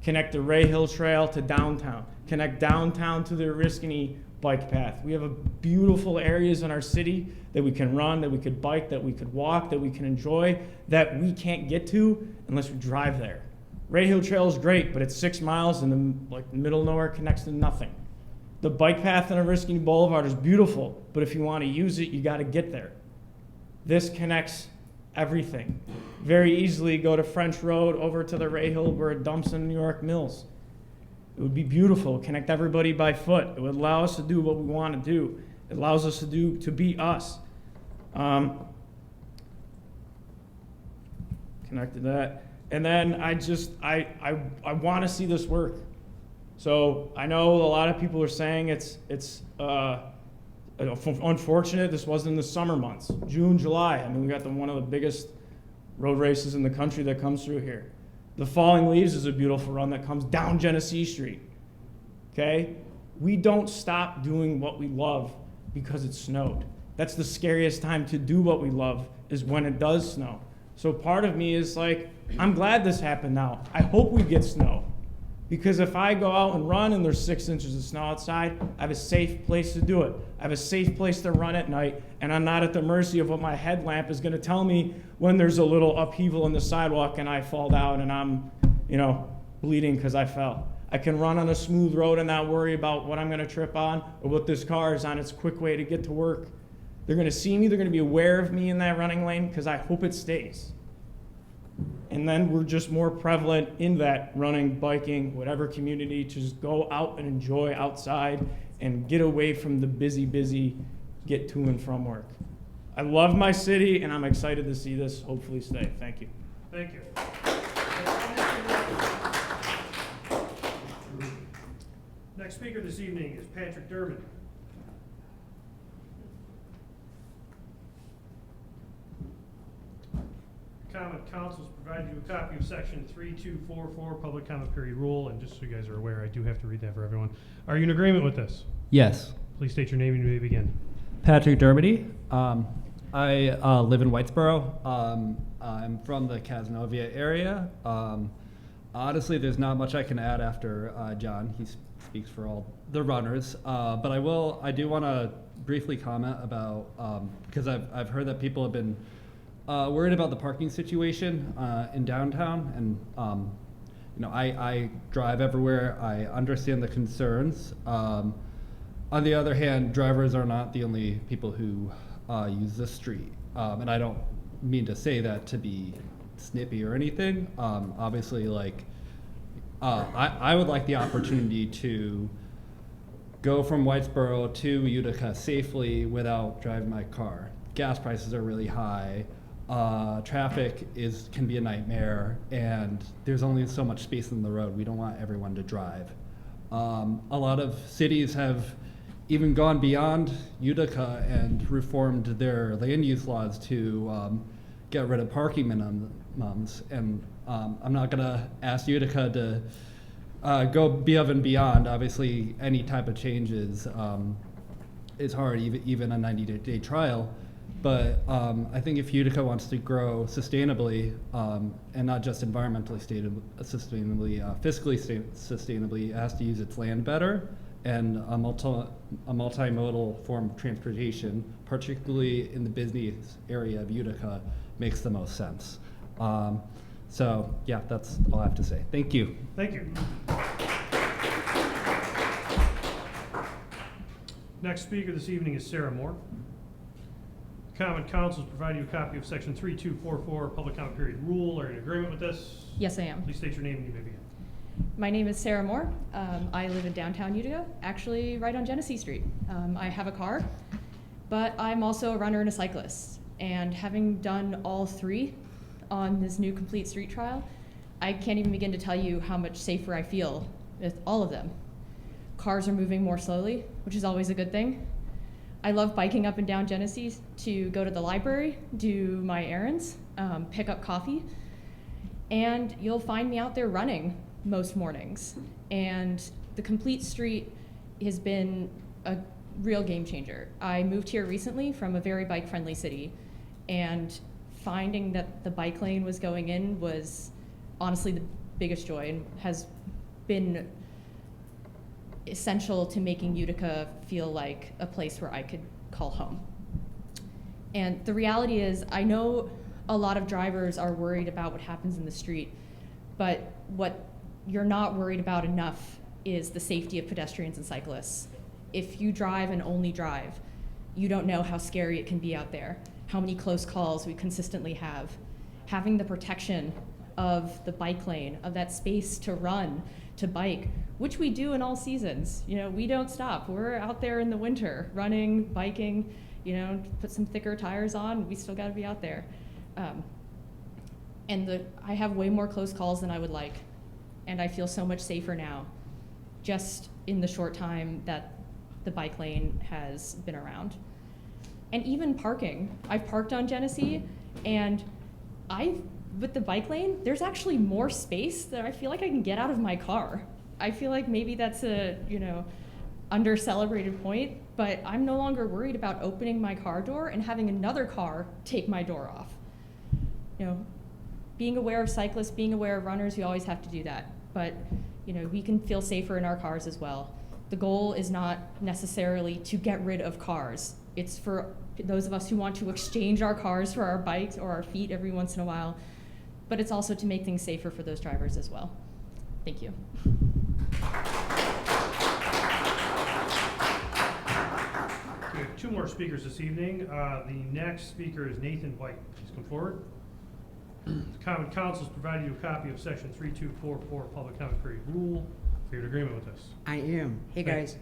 Connect the Ray Hill Trail to downtown. Connect downtown to the Oriskany bike path. We have beautiful areas in our city that we can run, that we could bike, that we could walk, that we can enjoy, that we can't get to unless we drive there. Ray Hill Trail is great, but it's 6 miles in the middle of nowhere, connects to nothing. The bike path on Oriskany Boulevard is beautiful, but if you want to use it, you got to get there. This connects everything. Very easily go to French Road over to the Ray Hill where it dumps in New York Mills. It would be beautiful, connect everybody by foot. It would allow us to do what we want to do. It allows us to be us. Connected that. And then I want to see this work. So I know a lot of people are saying it's unfortunate this wasn't in the summer months, June, July. I mean, we got one of the biggest road races in the country that comes through here. The Falling Leaves is a beautiful run that comes down Genesee Street. Okay? We don't stop doing what we love because it snowed. That's the scariest time to do what we love, is when it does snow. So part of me is like, I'm glad this happened now. I hope we get snow. Because if I go out and run and there's 6 inches of snow outside, I have a safe place to do it. I have a safe place to run at night, and I'm not at the mercy of what my headlamp is going to tell me when there's a little upheaval in the sidewalk and I fall down and I'm, bleeding because I fell. I can run on a smooth road and not worry about what I'm going to trip on or what this car is on its quick way to get to work. They're going to see me. They're going to be aware of me in that running lane because I hope it stays. And then we're just more prevalent in that running, biking, whatever community, to just go out and enjoy outside and get away from the busy, get to and from work. I love my city, and I'm excited to see this hopefully stay. Thank you. Thank you. Next speaker this evening is Patrick Durbin. Common Council's provided you a copy of section 3244, public comment period rule, and just so you guys are aware, I do have to read that for everyone. Are you in agreement with this? Yes. Please state your name and you may begin. Patrick Dermody. I live in Whitesboro. I'm from the Cazenovia area. Honestly, there's not much I can add after John. He speaks for all the runners. But I do want to briefly comment about, because I've heard that people have been worried about the parking situation in downtown, and I drive everywhere. I understand the concerns. On the other hand, drivers are not the only people who use this street, and I don't mean to say that to be snippy or anything. Obviously, I would like the opportunity to go from Whitesboro to Utica safely without driving my car. Gas prices are really high. Traffic can be a nightmare, and there's only so much space in the road. We don't want everyone to drive. A lot of cities have even gone beyond Utica and reformed their land use laws to get rid of parking minimums. And I'm not going to ask Utica to go above and beyond. Obviously, any type of change is hard, even a 90-day trial. But I think if Utica wants to grow sustainably, and not just environmentally sustainably, fiscally sustainably, it has to use its land better, and a multimodal form of transportation, particularly in the business area of Utica, makes the most sense. So yeah, that's all I have to say. Thank you. Thank you. Next speaker this evening is Sarah Moore. Common Council has provided you a copy of section 3244, public comment period rule. Are you in agreement with this? Yes, I am. Please state your name and you may begin. My name is Sarah Moore. I live in downtown Utica, actually right on Genesee Street. I have a car, but I'm also a runner and a cyclist. And having done all three on this new complete street trial, I can't even begin to tell you how much safer I feel with all of them. Cars are moving more slowly, which is always a good thing. I love biking up and down Genesee to go to the library, do my errands, pick up coffee, and you'll find me out there running most mornings. And the complete street has been a real game changer. I moved here recently from a very bike-friendly city, and finding that the bike lane was going in was honestly the biggest joy and has been essential to making Utica feel like a place where I could call home. And the reality is, I know a lot of drivers are worried about what happens in the street, but what you're not worried about enough is the safety of pedestrians and cyclists. If you drive and only drive, you don't know how scary it can be out there, how many close calls we consistently have. Having the protection of the bike lane, of that space to run, to bike, which we do in all seasons. You know, we don't stop. We're out there in the winter, running, biking, you know, put some thicker tires on, we still gotta be out there. I have way more close calls than I would like, and I feel so much safer now, just in the short time that the bike lane has been around. And even parking. I've parked on Genesee, and with the bike lane, there's actually more space that I feel like I can get out of my car. I feel like maybe that's a, you know, under-celebrated point, but I'm no longer worried about opening my car door and having another car take my door off. You know, being aware of cyclists, being aware of runners, we always have to do that. But, you know, we can feel safer in our cars as well. The goal is not necessarily to get rid of cars. It's for those of us who want to exchange our cars for our bikes or our feet every once in a while, but it's also to make things safer for those drivers as well. Thank you. We have 2 more speakers this evening. The next speaker is Nathan White. Please come forward. The Common Council has provided you a copy of Section 3244 Public Comment Period Rule. If you're in agreement with this. I am. Hey guys.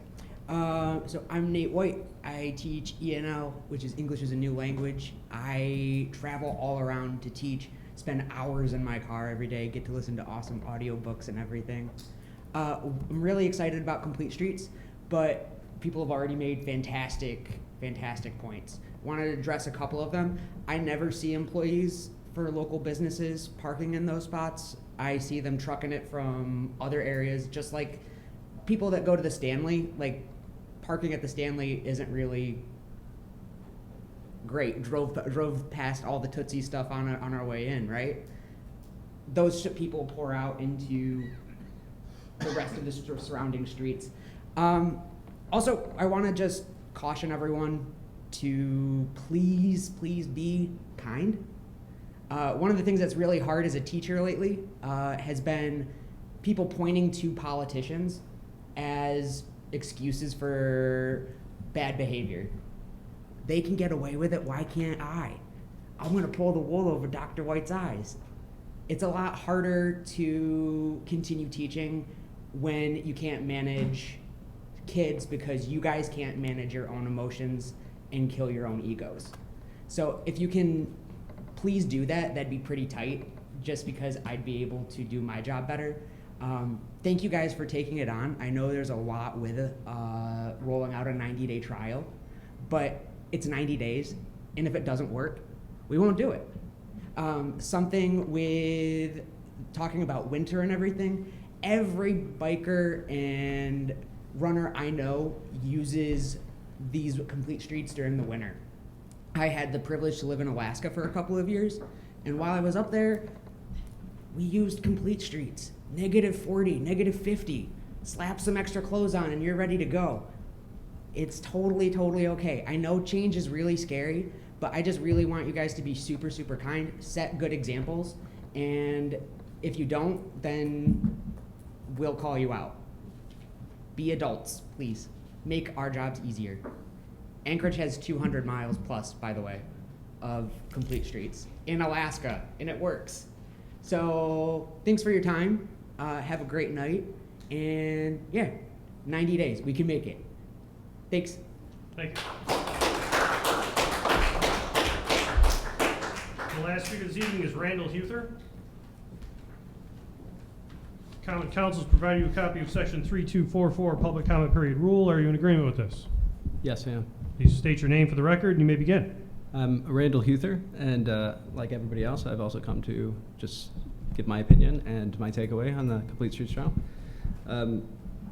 So I'm Nate White. I teach ENL, which is English as a New Language. I travel all around to teach, spend hours in my car every day, get to listen to awesome audiobooks and everything. I'm really excited about Complete Streets, but people have already made fantastic points. Wanted to address a couple of them. I never see employees for local businesses parking in those spots. I see them trucking it from other areas, just like people that go to the Stanley, like parking at the Stanley isn't really great. Drove past all the Tootsie stuff on our way in, right? Those people pour out into the rest of the surrounding streets. Also, I want to just caution everyone to please be kind. One of the things that's really hard as a teacher lately has been people pointing to politicians as excuses for bad behavior. They can get away with it, why can't I? I'm gonna pull the wool over Dr. White's eyes. It's a lot harder to continue teaching when you can't manage kids because you guys can't manage your own emotions and kill your own egos. So if you can please do that, that'd be pretty tight, just because I'd be able to do my job better. Thank you guys for taking it on. I know there's a lot with rolling out a 90-day trial, but it's 90 days, and if it doesn't work, we won't do it. Something with talking about winter and everything, every biker and runner I know uses these complete streets during the winter. I had the privilege to live in Alaska for a couple of years, and while I was up there, we used complete streets. -40, -50. Slap some extra clothes on and you're ready to go. It's totally okay. I know change is really scary, but I just really want you guys to be super kind, set good examples, and if you don't, then we'll call you out. Be adults, please. Make our jobs easier. Anchorage has 200 miles plus, by the way, of complete streets in Alaska, and it works. So thanks for your time. Have a great night, and yeah, 90 days, we can make it. Thanks. Thank you. The last speaker this evening is Randall Huther. Common Council has provided you a copy of Section 3244 Public Comment Period Rule. Are you in agreement with this? Yes, ma'am. Please state your name for the record, and you may begin. I'm Randall Huther, and like everybody else, I've also come to just give my opinion and my takeaway on the Complete Streets trial.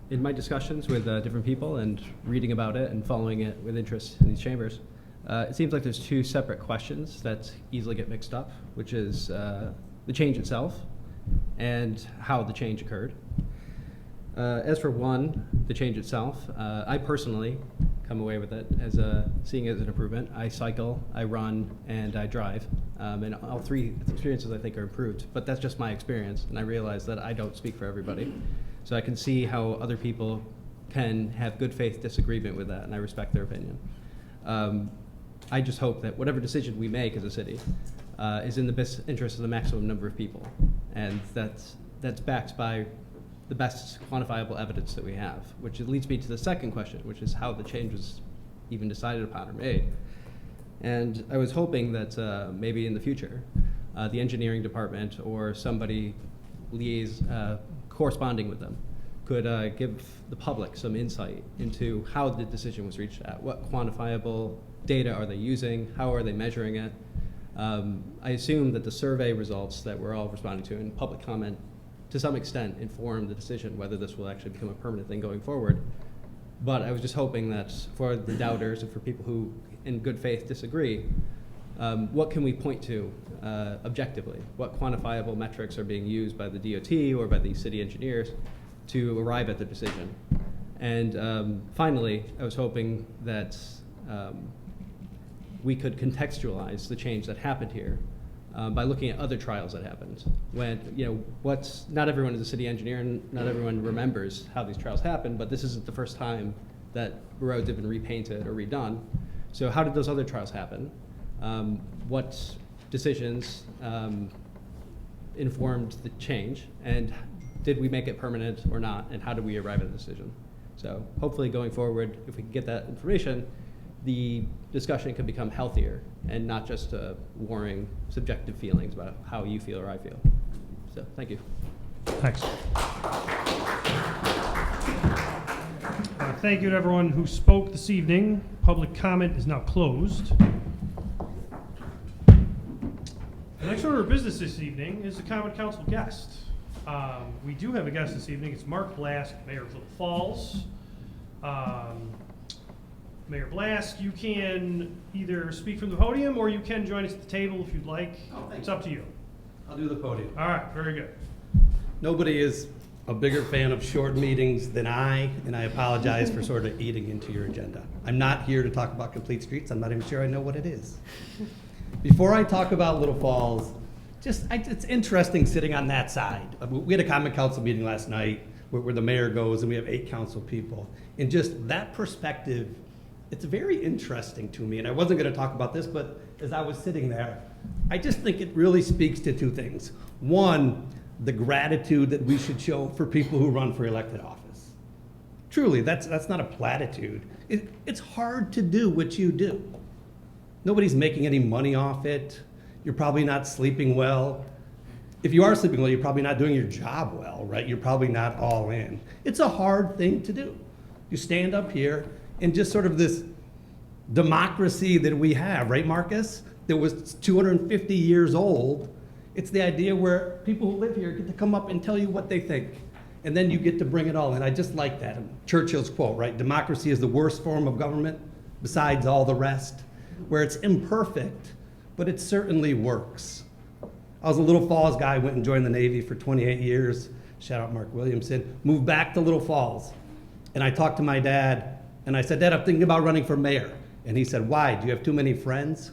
In my discussions with different people and reading about it and following it with interest in these chambers, it seems like there's 2 separate questions that easily get mixed up, which is the change itself and how the change occurred. As for one, the change itself, I personally come away with it as seeing it as an improvement. I cycle, I run, and I drive. And all three experiences I think are improved, but that's just my experience, and I realize that I don't speak for everybody. So I can see how other people can have good faith disagreement with that, and I respect their opinion. I just hope that whatever decision we make as a city is in the best interest of the maximum number of people, and that's backed by the best quantifiable evidence that we have, which leads me to the second question, which is how the change was even decided upon or made. And I was hoping that maybe in the future, the engineering department or somebody corresponding with them could give the public some insight into how the decision was reached at. What quantifiable data are they using? How are they measuring it? I assume that the survey results that we're all responding to and public comment to some extent inform the decision whether this will actually become a permanent thing going forward. But I was just hoping that for the doubters and for people who in good faith disagree, what can we point to objectively? What quantifiable metrics are being used by the DOT or by the city engineers to arrive at the decision? And finally, I was hoping that we could contextualize the change that happened here by looking at other trials that happened. When, not everyone is a city engineer and not everyone remembers how these trials happened, but this isn't the first time that roads have been repainted or redone. So how did those other trials happen? What decisions informed the change, and did we make it permanent or not, and how did we arrive at the decision? So hopefully going forward, if we can get that information, the discussion can become healthier and not just warring subjective feelings about how you feel or I feel. So thank you. Thanks. Thank you to everyone who spoke this evening. Public comment is now closed. The next order of business this evening is the Common Council guest. We do have a guest this evening. It's Mark Blask, Mayor of Little Falls. Mayor Blask, you can either speak from the podium or you can join us at the table if you'd like. It's up to you. I'll do the podium. All right, very good. Nobody is a bigger fan of short meetings than I, and I apologize for sort of eating into your agenda. I'm not here to talk about complete streets. I'm not even sure I know what it is. Before I talk about Little Falls, it's interesting sitting on that side. We had a Common Council meeting last night where the mayor goes and we have 8 council people. And just that perspective, it's very interesting to me. And I wasn't going to talk about this, but as I was sitting there, I just think it really speaks to 2 things. One, the gratitude that we should show for people who run for elected office. Truly, that's not a platitude. It's hard to do what you do. Nobody's making any money off it. You're probably not sleeping well. If you are sleeping well, you're probably not doing your job well, right? You're probably not all in. It's a hard thing to do. You stand up here and just sort of this democracy that we have, right, Marcus? That was 250 years old. It's the idea where people who live here get to come up and tell you what they think. And then you get to bring it all in. I just like that. Churchill's quote, right? Democracy is the worst form of government besides all the rest, where it's imperfect, but it certainly works. I was a Little Falls guy, went and joined the Navy for 28 years. Shout out Mark Williamson. Moved back to Little Falls. And I talked to my dad, and I said, Dad, I'm thinking about running for mayor. And he said, why? Do you have too many friends?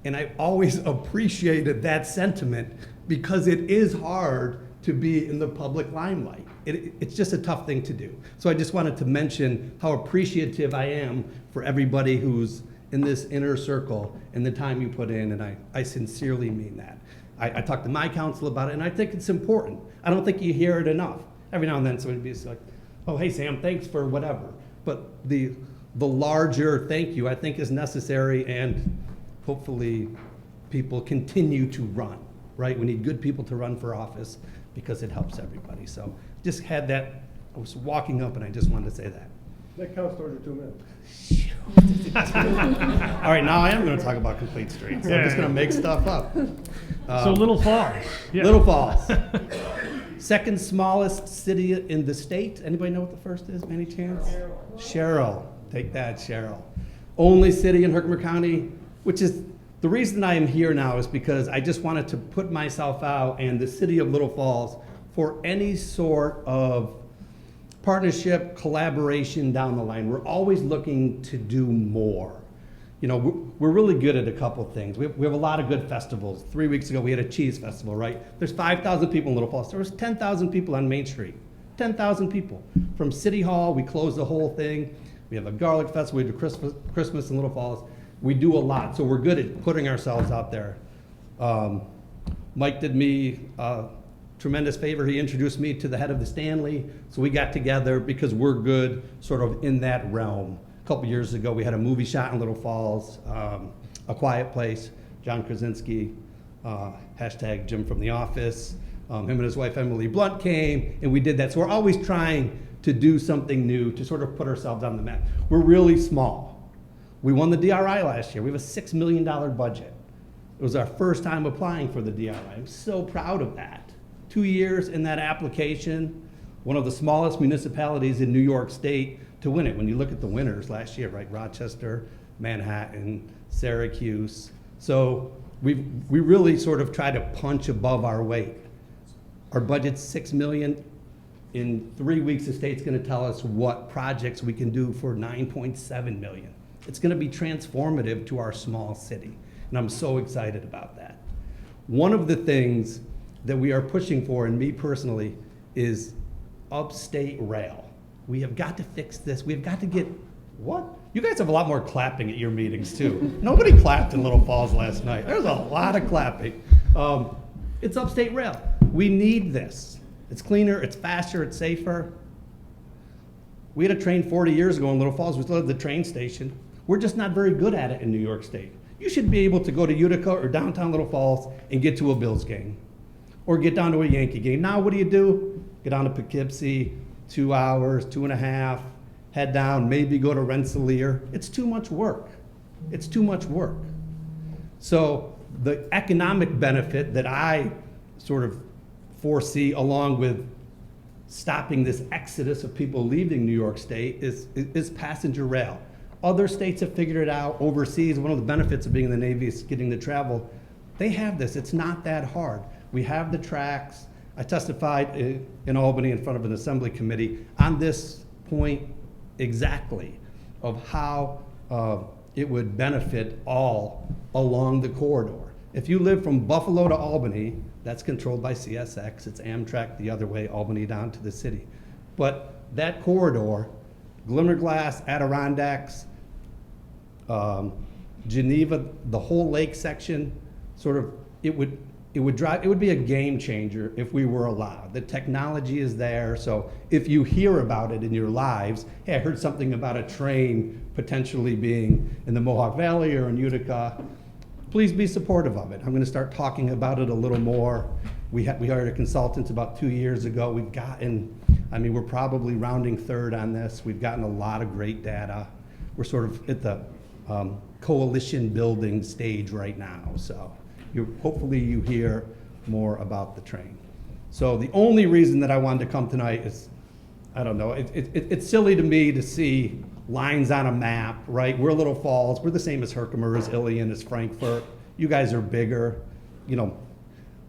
And I always appreciated that sentiment because it is hard to be in the public limelight. It's just a tough thing to do. So I just wanted to mention how appreciative I am for everybody who's in this inner circle and the time you put in, and I sincerely mean that. I talked to my council about it, and I think it's important. I don't think you hear it enough. Every now and then somebody will be like, oh, hey, Sam, thanks for whatever. But the larger thank you, I think, is necessary, and hopefully people continue to run, right? We need good people to run for office because it helps everybody. So just had that, I was walking up and I just wanted to say that. That counts towards your 2 minutes. All right, now I am going to talk about complete streets. I'm just going to make stuff up. So Little Falls. Yeah. Little Falls. Second smallest city in the state. Anybody know what the first is, by any chance? Sherrill. Take that, Sherrill. Only city in Herkimer County, which is the reason I am here now is because I just wanted to put myself out and the city of Little Falls for any sort of partnership, collaboration down the line. We're always looking to do more. You know, we're really good at a couple things. We have a lot of good festivals. 3 weeks ago, we had a cheese festival, right? There's 5,000 people in Little Falls. There was 10,000 people on Main Street. 10,000 people. From City Hall, we closed the whole thing. We have a garlic festival. We do Christmas in Little Falls. We do a lot, so we're good at putting ourselves out there. Mike did me a tremendous favor. He introduced me to the head of the Stanley, so we got together because we're good sort of in that realm. A couple years ago, we had a movie shot in Little Falls, A Quiet Place. John Krasinski, hashtag Jim from the Office. Him and his wife Emily Blunt came, and we did that. So we're always trying to do something new to sort of put ourselves on the map. We're really small. We won the DRI last year. We have a $6 million budget. It was our first time applying for the DRI. I'm so proud of that. 2 years in that application, one of the smallest municipalities in New York State to win it. When you look at the winners last year, right? Rochester, Manhattan, Syracuse. So we really sort of try to punch above our weight. Our budget's $6 million. In 3 weeks, the state's gonna tell us what projects we can do for $9.7 million. It's gonna be transformative to our small city, and I'm so excited about that. One of the things that we are pushing for, and me personally, is upstate rail. We have got to fix this. We've got to get, what? You guys have a lot more clapping at your meetings too. Nobody clapped in Little Falls last night. There's a lot of clapping. It's upstate rail. We need this. It's cleaner, it's faster, it's safer. We had a train 40 years ago in Little Falls. We still have the train station. We're just not very good at it in New York State. You should be able to go to Utica or downtown Little Falls and get to a Bills game or get down to a Yankee game. Now what do? Get down to Poughkeepsie, 2 hours, 2.5, head down, maybe go to Rensselaer. It's too much work. It's too much work. So the economic benefit that I sort of foresee, along with stopping this exodus of people leaving New York State, is passenger rail. Other states have figured it out. Overseas, one of the benefits of being in the Navy is getting to travel. They have this. It's not that hard. We have the tracks. I testified in Albany in front of an assembly committee on this point exactly of how it would benefit all along the corridor. If you live from Buffalo to Albany, that's controlled by CSX. It's Amtrak the other way, Albany down to the city. But that corridor, Glimmerglass, Adirondacks, Geneva, the whole lake section, sort of, it would be a game changer if we were allowed. The technology is there, so if you hear about it in your lives, hey, I heard something about a train potentially being in the Mohawk Valley or in Utica, please be supportive of it. I'm gonna start talking about it a little more. We hired a consultant about 2 years ago. We've gotten, I mean, we're probably rounding third on this. We've gotten a lot of great data. We're sort of at the coalition building stage right now. So hopefully you hear more about the train. So the only reason that I wanted to come tonight is, I don't know, it's silly to me to see lines on a map, right? We're Little Falls. We're the same as Herkimer, as Ilion, as Frankfurt. You guys are bigger. You know,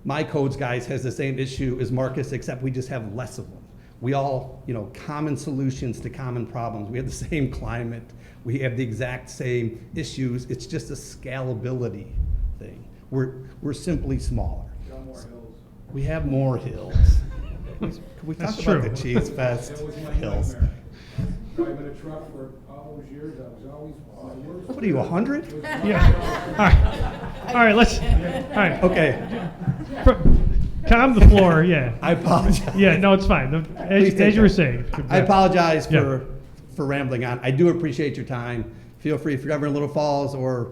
my codes guys has the same issue as Marcus, except we just have less of them. We all, you know, common solutions to common problems. We have the same climate. We have the exact same issues. It's just a scalability thing. We're simply smaller. We have more hills. Can we talk about the Cheese Fest hills? Driving a truck for all those years, I was always worse. What are you, 100? Yeah. All right, let's, all right. Okay. Calm the floor, yeah. I apologize. Yeah, no, it's fine. As you were saying. I apologize for rambling on. I do appreciate your time. Feel free, if you're ever in Little Falls, or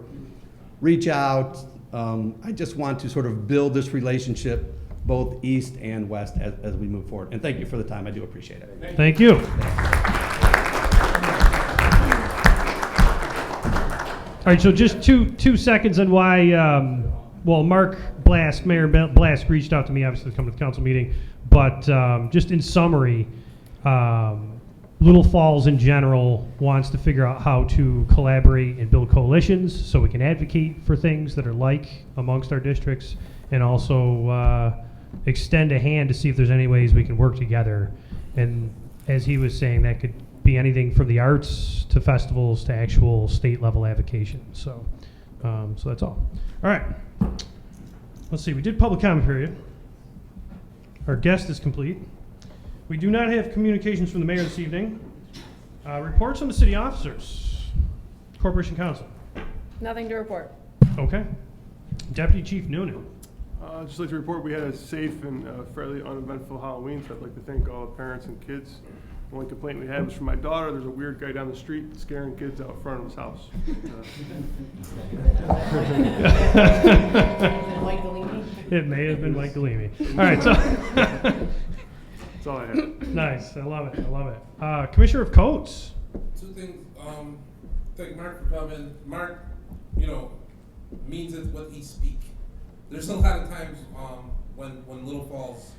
reach out. I just want to sort of build this relationship both east and west as we move forward. And thank you for the time. I do appreciate it. Thank you. All right, so just two seconds on why, well, Mayor Blask reached out to me, obviously, to come to the council meeting, but just in summary, Little Falls in general wants to figure out how to collaborate and build coalitions so we can advocate for things that are like amongst our districts, and also extend a hand to see if there's any ways we can work together. And as he was saying, that could be be anything from the arts to festivals to actual state level avocation. So, so that's all. All right. Let's see. We did public comment period. Our guest is complete. We do not have communications from the mayor this evening. Reports from the city officers. Corporation Counsel. Nothing to report. Okay. Deputy Chief Noonan. I'd just like to report we had a safe and fairly uneventful Halloween, so I'd like to thank all the parents and kids. The only complaint we had was from my daughter. There's a weird guy down the street scaring kids out front of his house. It may have been Mike Galimi. All right, so that's all I have. Nice, I love it. I love it. Commissioner of Codes. Two things. Thank Mark for coming. Mark, means it what he speak. There's a lot of times when Little Falls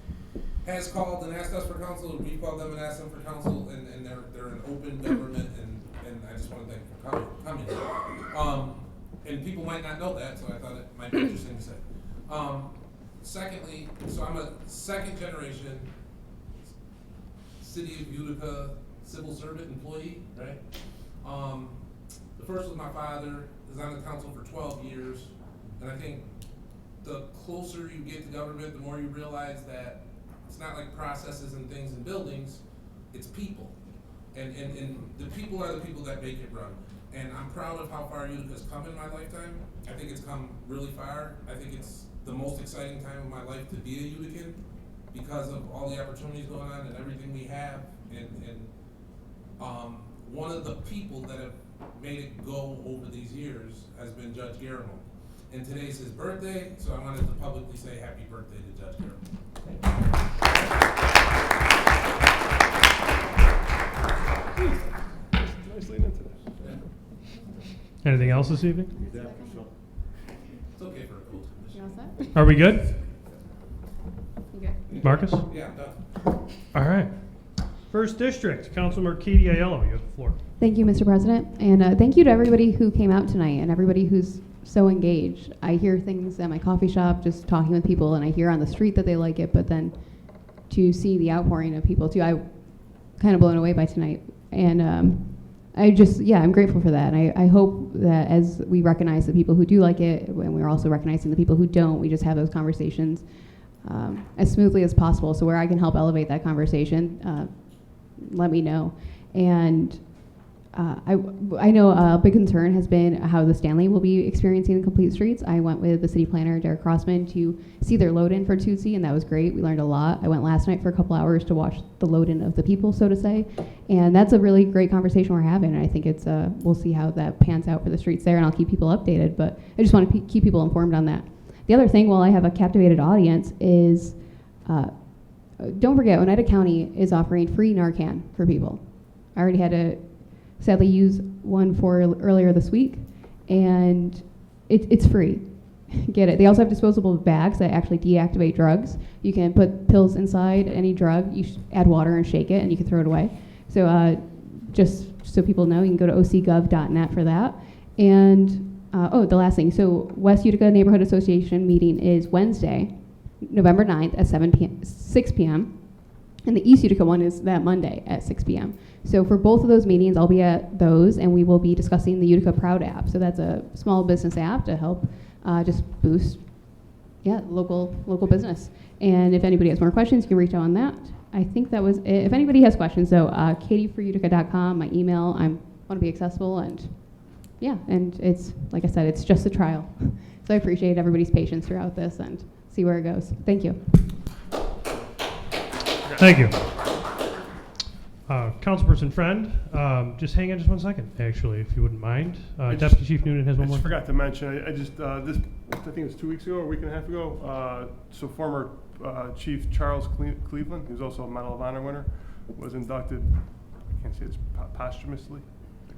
has called and asked us for counsel, and we've called them and asked them for counsel, and they're an open government, and I just want to thank you for coming. And people might not know that, so I thought it might be interesting to say. Secondly, so I'm a second generation City of Utica civil servant employee, right? The first was my father, is on the council for 12 years, and I think the closer you get to government, the more you realize that it's not like processes and things and buildings, it's people. And the people are the people that make it run. And I'm proud of how far Utica's come in my lifetime. I think it's come really far. I think it's the most exciting time of my life to be a Utican because of all the opportunities going on and everything we have. And one of the people that have made it go over these years has been Judge Garamo. And today's his birthday, so I wanted to publicly say happy birthday to Judge Garamo. Nice lean into this. Anything else this evening? It's okay for a cold commission. You all set? Are we good? You good? Marcus? Yeah, I'm done. All right. First District, Councilmember Katie Aiello, you have the floor. Thank you, Mr. President, and thank you to everybody who came out tonight and everybody who's so engaged. I hear things at my coffee shop, just talking with people, and I hear on the street that they like it, but then to see the outpouring of people too, I'm kind of blown away by tonight. And I'm grateful for that. And I hope that as we recognize the people who do like it, and we're also recognizing the people who don't, we just have those conversations as smoothly as possible. So where I can help elevate that conversation, let me know. And I know a big concern has been how the Stanley will be experiencing the complete streets. I went with the city planner, Derek Crossman, to see their load-in for Tootsie, and that was great. We learned a lot. I went last night for a couple hours to watch the load-in of the people, so to say, and that's a really great conversation we're having, and I think it's we'll see how that pans out for the streets there, and I'll keep people updated, but I just want to keep people informed on that. The other thing, while I have a captivated audience, is don't forget, Oneida County is offering free Narcan for people. I already had to sadly use one for earlier this week, and it's free. Get it. They also have disposable bags that actually deactivate drugs. You can put pills inside any drug, you add water and shake it, and you can throw it away. So just so people know, you can go to ocgov.net for that. And the last thing, so West Utica Neighborhood Association meeting is Wednesday, November 9th at 6 p.m. And the East Utica one is that Monday at 6 p.m. So for both of those meetings, I'll be at those, and we will be discussing the Utica Proud app. So that's a small business app to help just boost, local business. And if anybody has more questions, you can reach out on that. I think that was it. If anybody has questions, though, katieforutica.com, my email. I want to be accessible, and and it's, like I said, it's just a trial. So I appreciate everybody's patience throughout this and see where it goes. Thank you. Thank you. Councilperson Friend, just hang on just 1 second, actually, if you wouldn't mind. Deputy Chief Noonan has one more. I just forgot to mention, I think it was 2 weeks ago or a week and a half ago, so former Chief Charles Cleveland, who's also a Medal of Honor winner, was inducted, I can't say this, posthumously?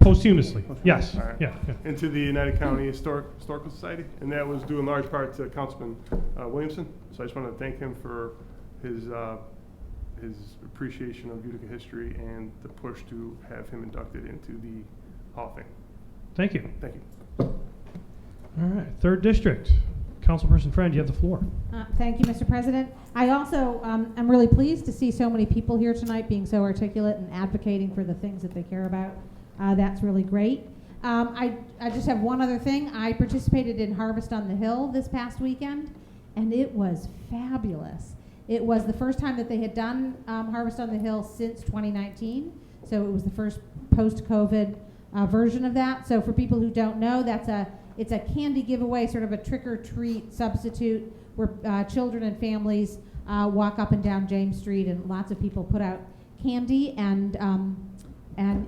Posthumously, yes. All right. Yeah. Into the United County Historical Society, and that was due in large part to Councilman Williamson. So I just want to thank him for his appreciation of Utica history and the push to have him inducted into the Hall of Fame. Thank you. Thank you. All right, 3rd District, Councilperson Friend, you have the floor. Thank you, Mr. President. I also am really pleased to see so many people here tonight being so articulate and advocating for the things that they care about. That's really great. I just have one other thing. I participated in Harvest on the Hill this past weekend, and it was fabulous. It was the first time that they had done Harvest on the Hill since 2019, so it was the first post-COVID version of that. So for people who don't know, it's a candy giveaway, sort of a trick-or-treat substitute where children and families walk up and down James Street, and lots of people put out candy. And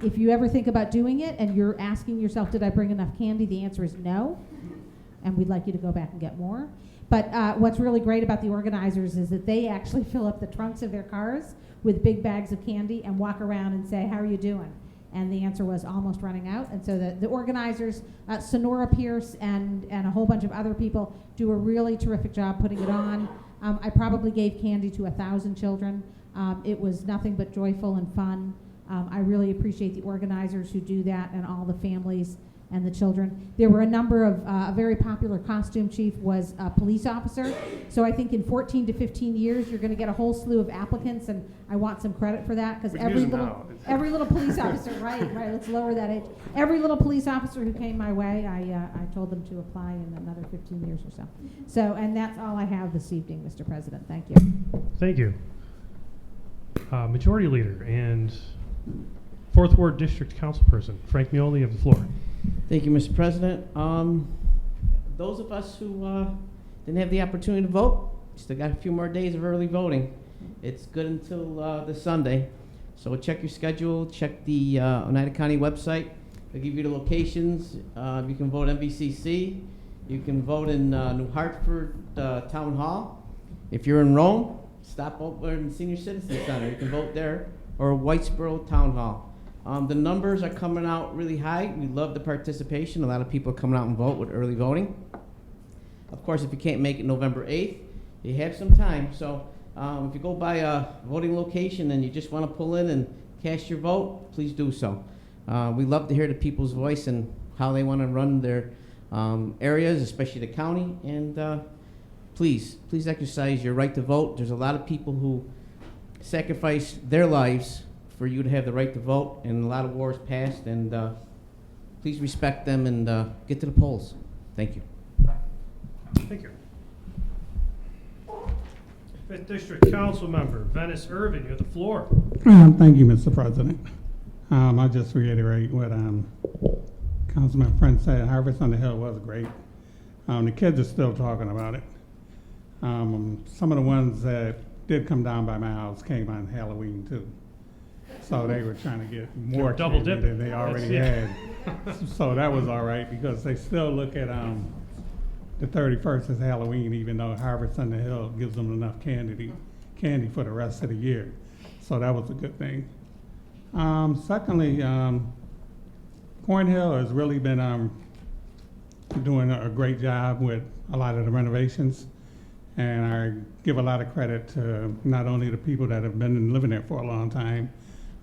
if you ever think about doing it and you're asking yourself, did I bring enough candy? The answer is no, and we'd like you to go back and get more. But what's really great about the organizers is that they actually fill up the trunks of their cars with big bags of candy and walk around and say, how are you doing? And the answer was almost running out. And so the organizers, Sonora Pierce and a whole bunch of other people, do a really terrific job putting it on. I probably gave candy to 1,000 children. It was nothing but joyful and fun. I really appreciate the organizers who do that and all the families and the children. There were a number of, a very popular costume chief was a police officer. So I think in 14 to 15 years, you're gonna get a whole slew of applicants, and I want some credit for that, because every little police officer, right, let's lower that age. Every little police officer who came my way, I told them to apply in another 15 years or so. So, and that's all I have this evening, Mr. President. Thank you. Thank you. Majority Leader and 4th Ward District Councilperson, Frank Mioli, of the floor. Thank you, Mr. President. Those of us who didn't have the opportunity to vote, still got a few more days of early voting. It's good until this Sunday. So check your schedule, check the Oneida County website. They'll give you the locations. You can vote MVCC. You can vote in New Hartford Town Hall. If you're in Rome, stop over in the Senior Citizen Center. You can vote there, or Whitesboro Town Hall. The numbers are coming out really high. We love the participation. A lot of people are coming out and vote with early voting. Of course, if you can't make it November 8th, you have some time. So if you go by a voting location and you just want to pull in and cast your vote, please do so. We love to hear the people's voice and how they want to run their areas, especially the county. And please exercise your right to vote. There's a lot of people who sacrifice their lives for you to have the right to vote, and a lot of wars passed, and please respect them and get to the polls. Thank you. Thank you. 5th District Council Member Venice Irvin, you have the floor. Thank you, Mr. President. I'll just reiterate what Councilman Friend said. Harvest on the Hill was great. The kids are still talking about it. Some of the ones that did come down by my house came on Halloween too. So they were trying to get more double candy dipping. than they already had. So that was all right, because they still look at the 31st as Halloween, even though Harvest on the Hill gives them enough candy for the rest of the year. So that was a good thing. Secondly, Cornhill has really been doing a great job with a lot of the renovations. And I give a lot of credit to not only the people that have been living there for a long time,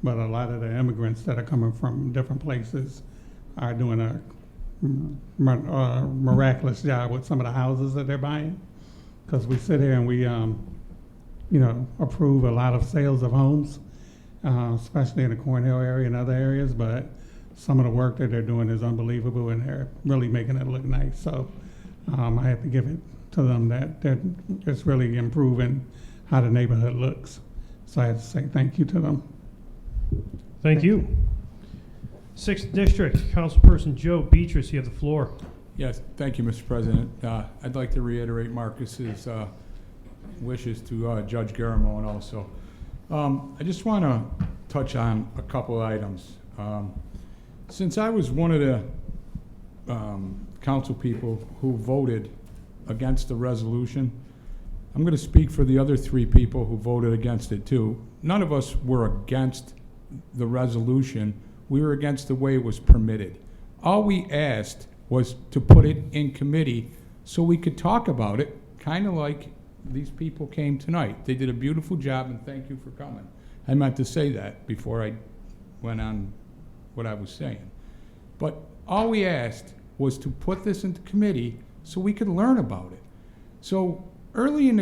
but a lot of the immigrants that are coming from different places are doing a miraculous job with some of the houses that they're buying. Because we sit here and we, approve a lot of sales of homes, especially in the Cornhill area and other areas. But some of the work that they're doing is unbelievable, and they're really making it look nice. So I have to give it to them that they're just really improving how the neighborhood looks. So I have to say thank you to them. Thank you. 6th District Councilperson Joe Beatrice, you have the floor. Yes, thank you, Mr. President. I'd like to reiterate Marcus's wishes to Judge Garamone also. I just want to touch on a couple items. Since I was one of the council people who voted against the resolution, I'm going to speak for the other 3 people who voted against it too. None of us were against the resolution. We were against the way it was permitted. All we asked was to put it in committee so we could talk about it, kind of like these people came tonight. They did a beautiful job, and thank you for coming. I meant to say that before I went on what I was saying. But all we asked was to put this into committee so we could learn about it. So early in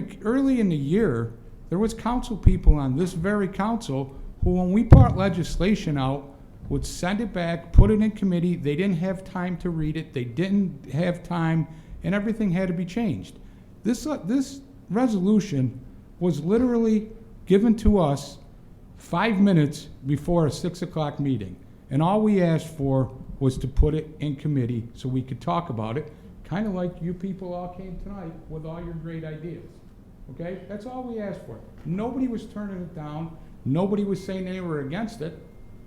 the year, there was council people on this very council who, when we brought legislation out, would send it back, put it in committee. They didn't have time to read it. They didn't have time, and everything had to be changed. This resolution was literally given to us 5 minutes before a 6 o'clock meeting. And all we asked for was to put it in committee so we could talk about it, kind of like you people all came tonight with all your great ideas. Okay? That's all we asked for. Nobody was turning it down. Nobody was saying they were against it.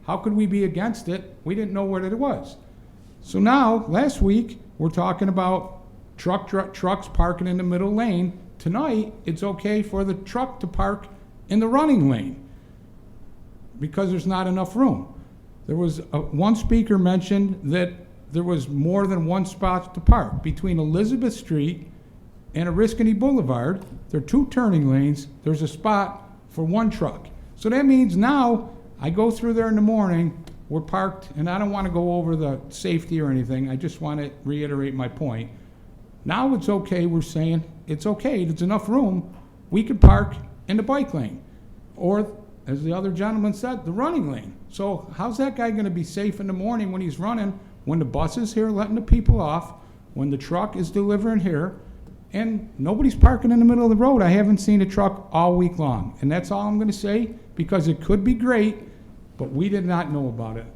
How could we be against it? We didn't know what it was. So now, last week, we're talking about trucks parking in the middle lane. Tonight, it's okay for the truck to park in the running lane because there's not enough room. There was one speaker mentioned that there was more than one spot to park. Between Elizabeth Street and Oriskany Boulevard, there are 2 turning lanes. There's a spot for 1 truck. So that means now I go through there in the morning, we're parked, and I don't want to go over the safety or anything. I just want to reiterate my point. Now it's okay, we're saying it's okay, there's enough room, we can park in the bike lane. Or, as the other gentleman said, the running lane. So how's that guy going to be safe in the morning when he's running, when the bus is here letting the people off, when the truck is delivering here, and nobody's parking in the middle of the road? I haven't seen a truck all week long. And that's all I'm going to say, because it could be great, but we did not know about it.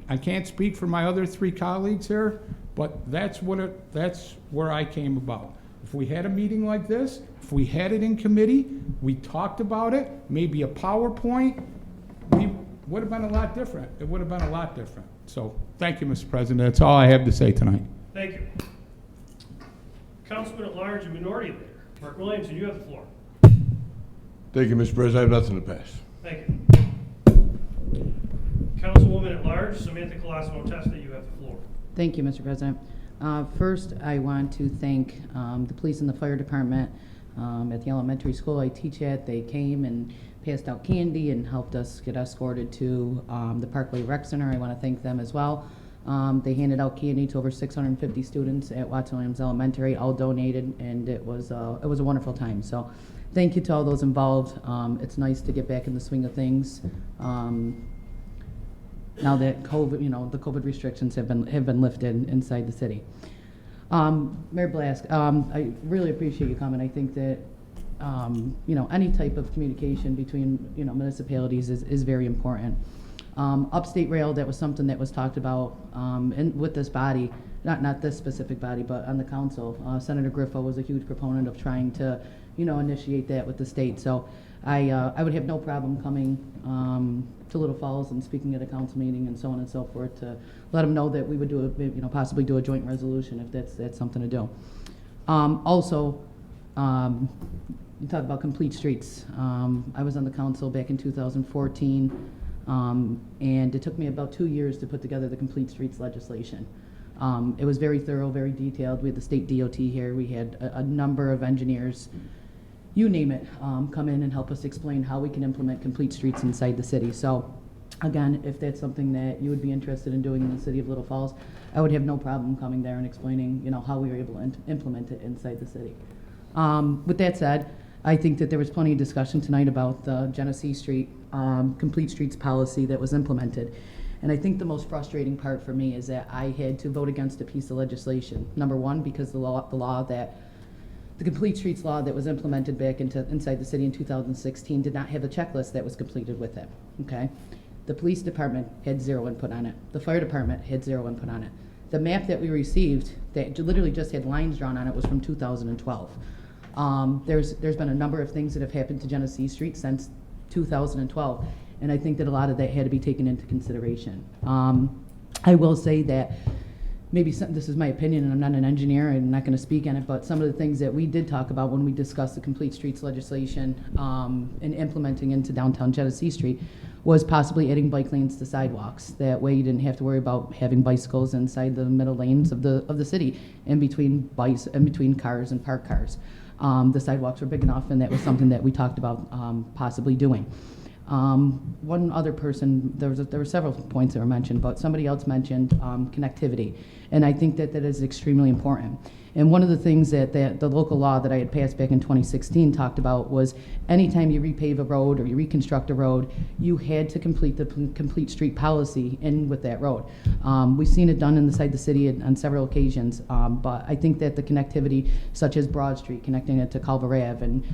I can't speak for my other 3 colleagues here, but that's where I came about. If we had a meeting like this, if we had it in committee, we talked about it, maybe a PowerPoint, we would have been a lot different. It would have been a lot different. So thank you, Mr. President. That's all I have to say tonight. Thank you. Councilman at Large and Minority Leader, Mark Williamson, you have the floor. Thank you, Mr. President. I have nothing to pass. Thank you. Councilwoman at Large, Samantha Colosimo-Testa, you have the floor. Thank you, Mr. President. First, I want to thank the police and the fire department at the elementary school I teach at. They came and passed out candy and helped us get escorted to the Parkway Rec Center. I want to thank them as well. They handed out candy to over 650 students at Watson Williams Elementary, all donated, and it was a wonderful time. So thank you to all those involved. It's nice to get back in the swing of things. Now that COVID, the COVID restrictions have been lifted inside the city. Mayor Blask, I really appreciate you coming. I think that any type of communication between municipalities is very important. Upstate Rail, that was something that was talked about with this body, not this specific body, but on the council. Senator Griffo was a huge proponent of trying to initiate that with the state. So I would have no problem coming to Little Falls and speaking at a council meeting and so on and so forth to let them know that we would possibly do a joint resolution if that's something to do. Also, you talk about complete streets. I was on the council back in 2014, and it took me about 2 years to put together the complete streets legislation. It was very thorough, very detailed. We had the state DOT here. We had a number of engineers, you name it, come in and help us explain how we can implement complete streets inside the city. So again, if that's something that you would be interested in doing in the city of Little Falls, I would have no problem coming there and explaining how we were able to implement it inside the city. With that said, I think that there was plenty of discussion tonight about the Genesee Street complete streets policy that was implemented. And I think the most frustrating part for me is that I had to vote against a piece of legislation. Number one, because the complete streets law that was implemented back inside the city in 2016 did not have a checklist that was completed with it. Okay, the police department had 0 input on it. The fire department had 0 input on it. The map that we received that literally just had lines drawn on it was from 2012. There's been a number of things that have happened to Genesee Street since 2012, and I think that a lot of that had to be taken into consideration. I will say that this is my opinion, and I'm not an engineer, and I'm not going to speak on it, but some of the things that we did talk about when we discussed the complete streets legislation and implementing into downtown Genesee Street was possibly adding bike lanes to sidewalks. That way you didn't have to worry about having bicycles inside the middle lanes of the city, in between cars and parked cars. The sidewalks were big enough, and that was something that we talked about possibly doing. One other person, there were several points that were mentioned, but somebody else mentioned connectivity, and I think that that is extremely important. And one of the things that the local law that I had passed back in 2016 talked about was anytime you repave a road or you reconstruct a road, you had to complete the complete street policy in with that road. We've seen it done inside the city on several occasions, but I think that the connectivity, such as Broad Street, connecting it to Culver Ave, and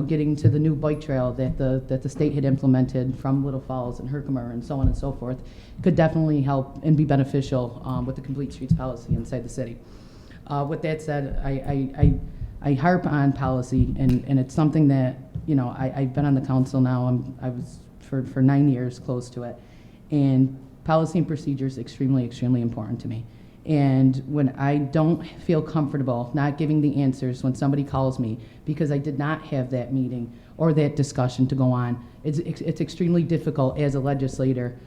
getting to the new bike trail that the state had implemented from Little Falls and Herkimer and so on and so forth, could definitely help and be beneficial with the complete streets policy inside the city. With that said, I harp on policy, and it's something that, I've been on the council now. I was for 9 years close to it. And policy and procedure is extremely, extremely important to me. And when I don't feel comfortable not giving the answers when somebody calls me because I did not have that meeting or that discussion to go on, it's extremely difficult as a legislator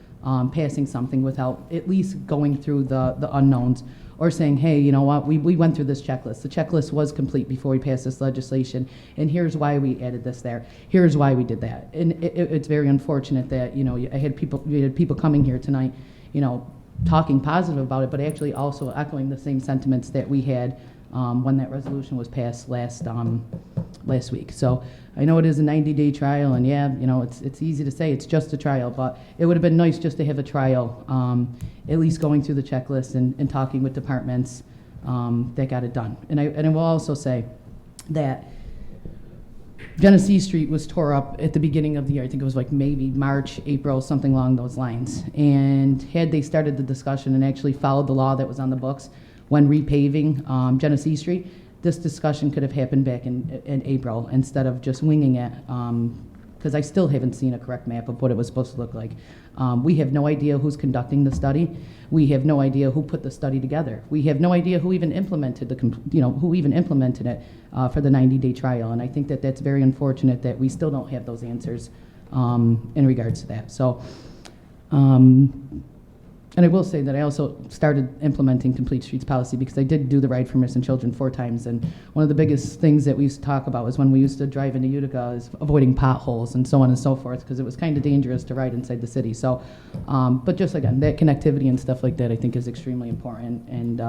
passing something without at least going through the unknowns, or saying, hey, you know what, we went through this checklist. The checklist was complete before we passed this legislation, and here's why we added this there. Here's why we did that. And it's very unfortunate that, we had people coming here tonight, talking positive about it, but actually also echoing the same sentiments that we had when that resolution was passed last week. So I know it is a 90-day trial, and yeah, it's easy to say it's just a trial, but it would have been nice just to have a trial, at least going through the checklist and talking with departments that got it done. And I will also say that Genesee Street was tore up at the beginning of the year. I think it was like maybe March, April, something along those lines. And had they started the discussion and actually followed the law that was on the books when repaving Genesee Street, this discussion could have happened back in April instead of just winging it, because I still haven't seen a correct map of what it was supposed to look like. We have no idea who's conducting the study. We have no idea who put the study together. We have no idea who even implemented it for the 90-day trial. And I think that that's very unfortunate that we still don't have those answers in regards to that. So. And I will say that I also started implementing complete streets policy because I did do the Ride for Missing Children 4 times. And one of the biggest things that we used to talk about was when we used to drive into Utica is avoiding potholes and so on and so forth, because it was kind of dangerous to ride inside the city. So, but just again, that connectivity and stuff like that I think is extremely important. And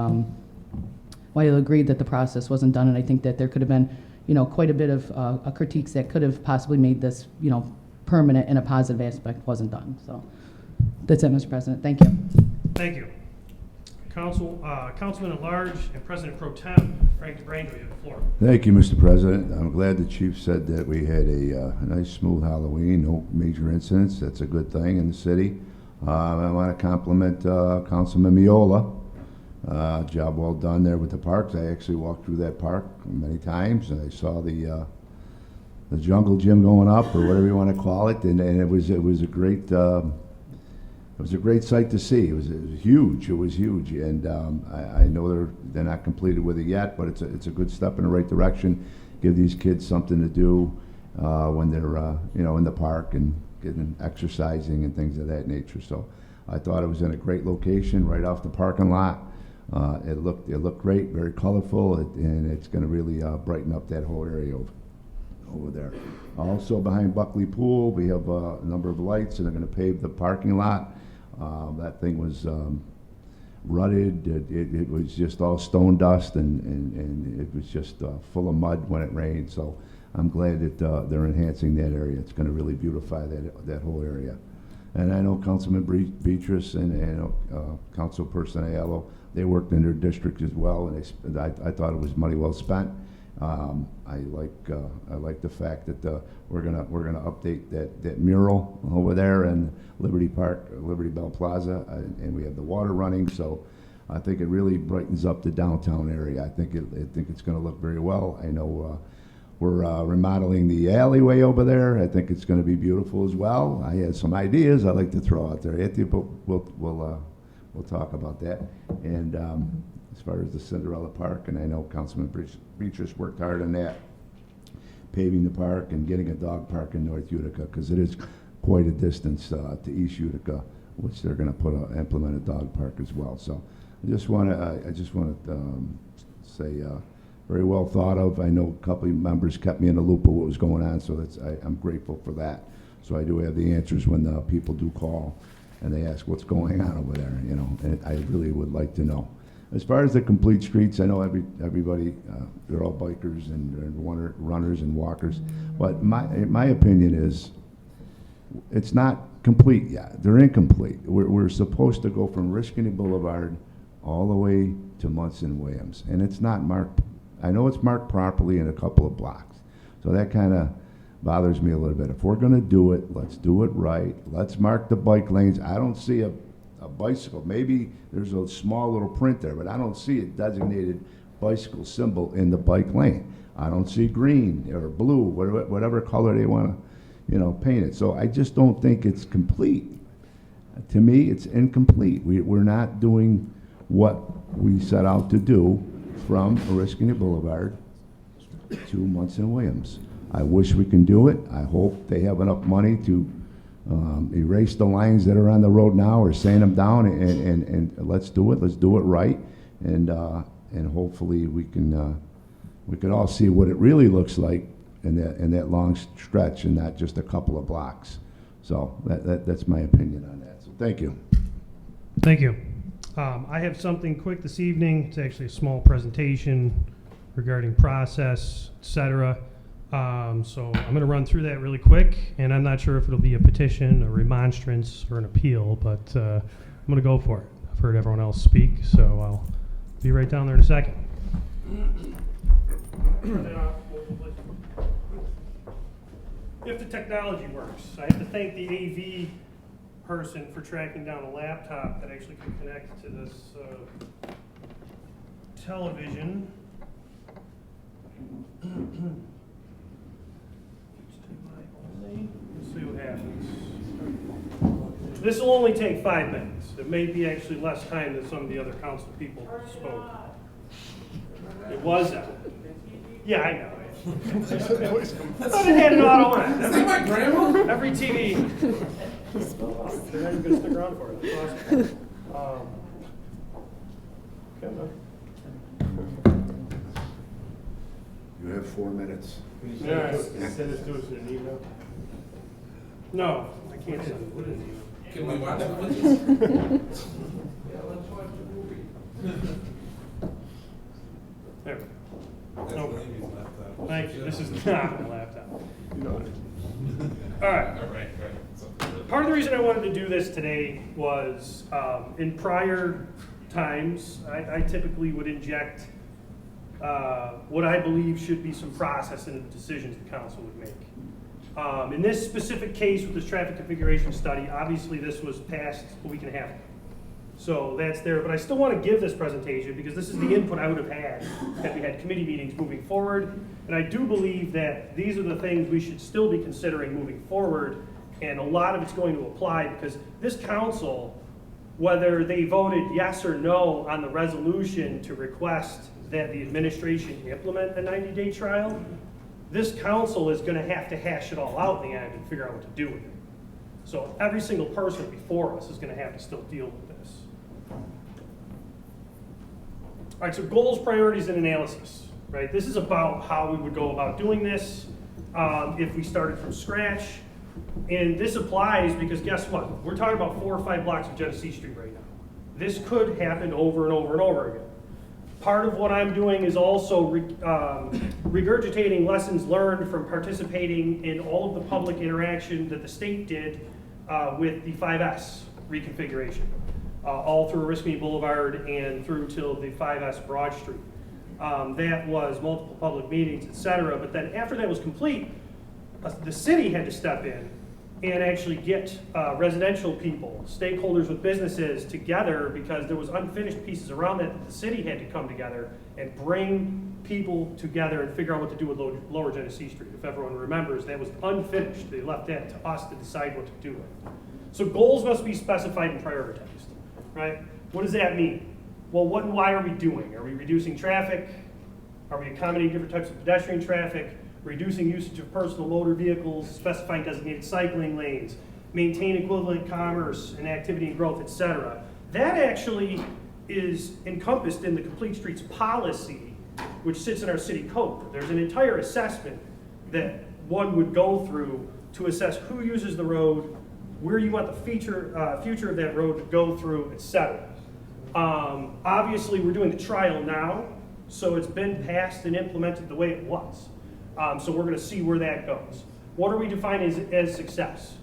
while I agree that the process wasn't done, and I think that there could have been, quite a bit of critiques that could have possibly made this, permanent in a positive aspect, wasn't done. So. That's it, Mr. President. Thank you. Thank you. Councilman at Large and President Pro Tem Frank DeBrango, you have the floor. Thank you, Mr. President. I'm glad the chief said that we had a nice, smooth Halloween, no major incidents. That's a good thing in the city. I want to compliment Councilman Miola. Job well done there with the parks. I actually walked through that park many times, and I saw the jungle gym going up, or whatever you want to call it, and it was a great. It was a great sight to see. It was huge. It was huge, and I know they're not completed with it yet, but it's a good step in the right direction. Give these kids something to do when they're in the park and getting exercising and things of that nature. So I thought it was in a great location, right off the parking lot. It looked great, very colorful, and it's going to really brighten up that whole area over there. Also behind Buckley Pool, we have a number of lights, and they're going to pave the parking lot. That thing was rutted. It was just all stone dust, and it was just full of mud when it rained. So I'm glad that they're enhancing that area. It's going to really beautify that whole area. And I know Councilman Beatrice and Councilperson Aiello, they worked in their district as well, and I thought it was money well spent. I like the fact that we're gonna update that mural over there in Liberty Park, Liberty Bell Plaza, and we have the water running. So I think it really brightens up the downtown area. I think it's going to look very well. I know we're remodeling the alleyway over there. I think it's going to be beautiful as well. I had some ideas I'd like to throw out there, Anthony, but we'll talk about that. And as far as the Cinderella Park, and I know Councilman Beatrice worked hard on that, paving the park and getting a dog park in North Utica, because it is quite a distance to East Utica, which they're going to implement a dog park as well. So I just want to say very well thought of. I know a couple of members kept me in the loop of what was going on, so I'm grateful for that. So I do have the answers when the people do call and they ask what's going on over there, you know, and I really would like to know. As far as the complete streets, I know everybody, they're all bikers and runners and walkers, but my opinion is, it's not complete yet. They're incomplete. We're supposed to go from Riscony Boulevard all the way to Munson Williams, and it's not marked. I know it's marked properly in a couple of blocks, so that kind of bothers me a little bit. If we're going to do it, let's do it right. Let's mark the bike lanes. I don't see a bicycle. Maybe there's a small little print there, but I don't see a designated bicycle symbol in the bike lane. I don't see green or blue, whatever color they want to, you know, paint it. So I just don't think it's complete. To me, it's incomplete. We're not doing what we set out to do from Oriskany Boulevard to Munson Williams. I wish we can do it. I hope they have enough money to erase the lines that are on the road now or sand them down, and let's do it. Let's do it right, and hopefully we can all see what it really looks like in that long stretch and not just a couple of blocks. So that's my opinion on that. So thank you. Thank you. I have something quick this evening. It's actually a small presentation regarding process, etc. So I'm going to run through that really quick, and I'm not sure if it'll be a petition, a remonstrance, or an appeal, but I'm going to go for it. I've heard everyone else speak, so I'll be right down there in a second. If the technology works, I have to thank the AV person for tracking down a laptop that actually can connect to this television. Let's see what happens. This will only take 5 minutes. It may be actually less time than some of the other council people spoke. It was out. Yeah, I know. I thought it had an auto on it. Is that my grandma? Every TV. They're not even going to stick around for it. That's awesome. You have 4 minutes. Yeah. Send it to us in an email. No, I can't send it. What is it? Can we watch it with Yeah, let's watch the movie. There. That's No. Amy's laptop. Thank you. This is not my laptop. All right. Right. Part of the reason I wanted to do this today was in prior times, I typically would inject what I believe should be some process into the decisions the council would make. In this specific case with this traffic configuration study, obviously this was passed a week and a half ago. So that's there, but I still want to give this presentation because this is the input I would have had we had committee meetings moving forward. And I do believe that these are the things we should still be considering moving forward. And a lot of it's going to apply because this council, whether they voted yes or no on the resolution to request that the administration implement a 90-day trial, this council is going to have to hash it all out in the end and figure out what to do with it. So every single person before us is going to have to still deal with this. All right, so goals, priorities, and analysis, right? This is about how we would go about doing this if we started from scratch. And this applies because guess what? We're talking about 4 or 5 blocks of Genesee Street right now. This could happen over and over and over again. Part of what I'm doing is also regurgitating lessons learned from participating in all of the public interaction that the state did with the 5S reconfiguration, all through Oriskany Boulevard and through till the 5S Broad Street. That was multiple public meetings, et cetera. But then after that was complete, the city had to step in and actually get residential people, stakeholders with businesses together because there was unfinished pieces around that the city had to come together and bring people together and figure out what to do with Lower Genesee Street. If everyone remembers, that was unfinished. They left that to us to decide what to do with. So goals must be specified and prioritized, right? What does that mean? Well, what and why are we doing? Are we reducing traffic? Are we accommodating different types of pedestrian traffic? Reducing usage of personal motor vehicles, specifying designated cycling lanes, maintain equivalent commerce and activity and growth, etc. That actually is encompassed in the Complete Streets policy, which sits in our city code. There's an entire assessment that one would go through to assess who uses the road, where you want the future of that road to go through, etc. Obviously, we're doing the trial now, so it's been passed and implemented the way it was. So we're going to see where that goes. What are we defining as success?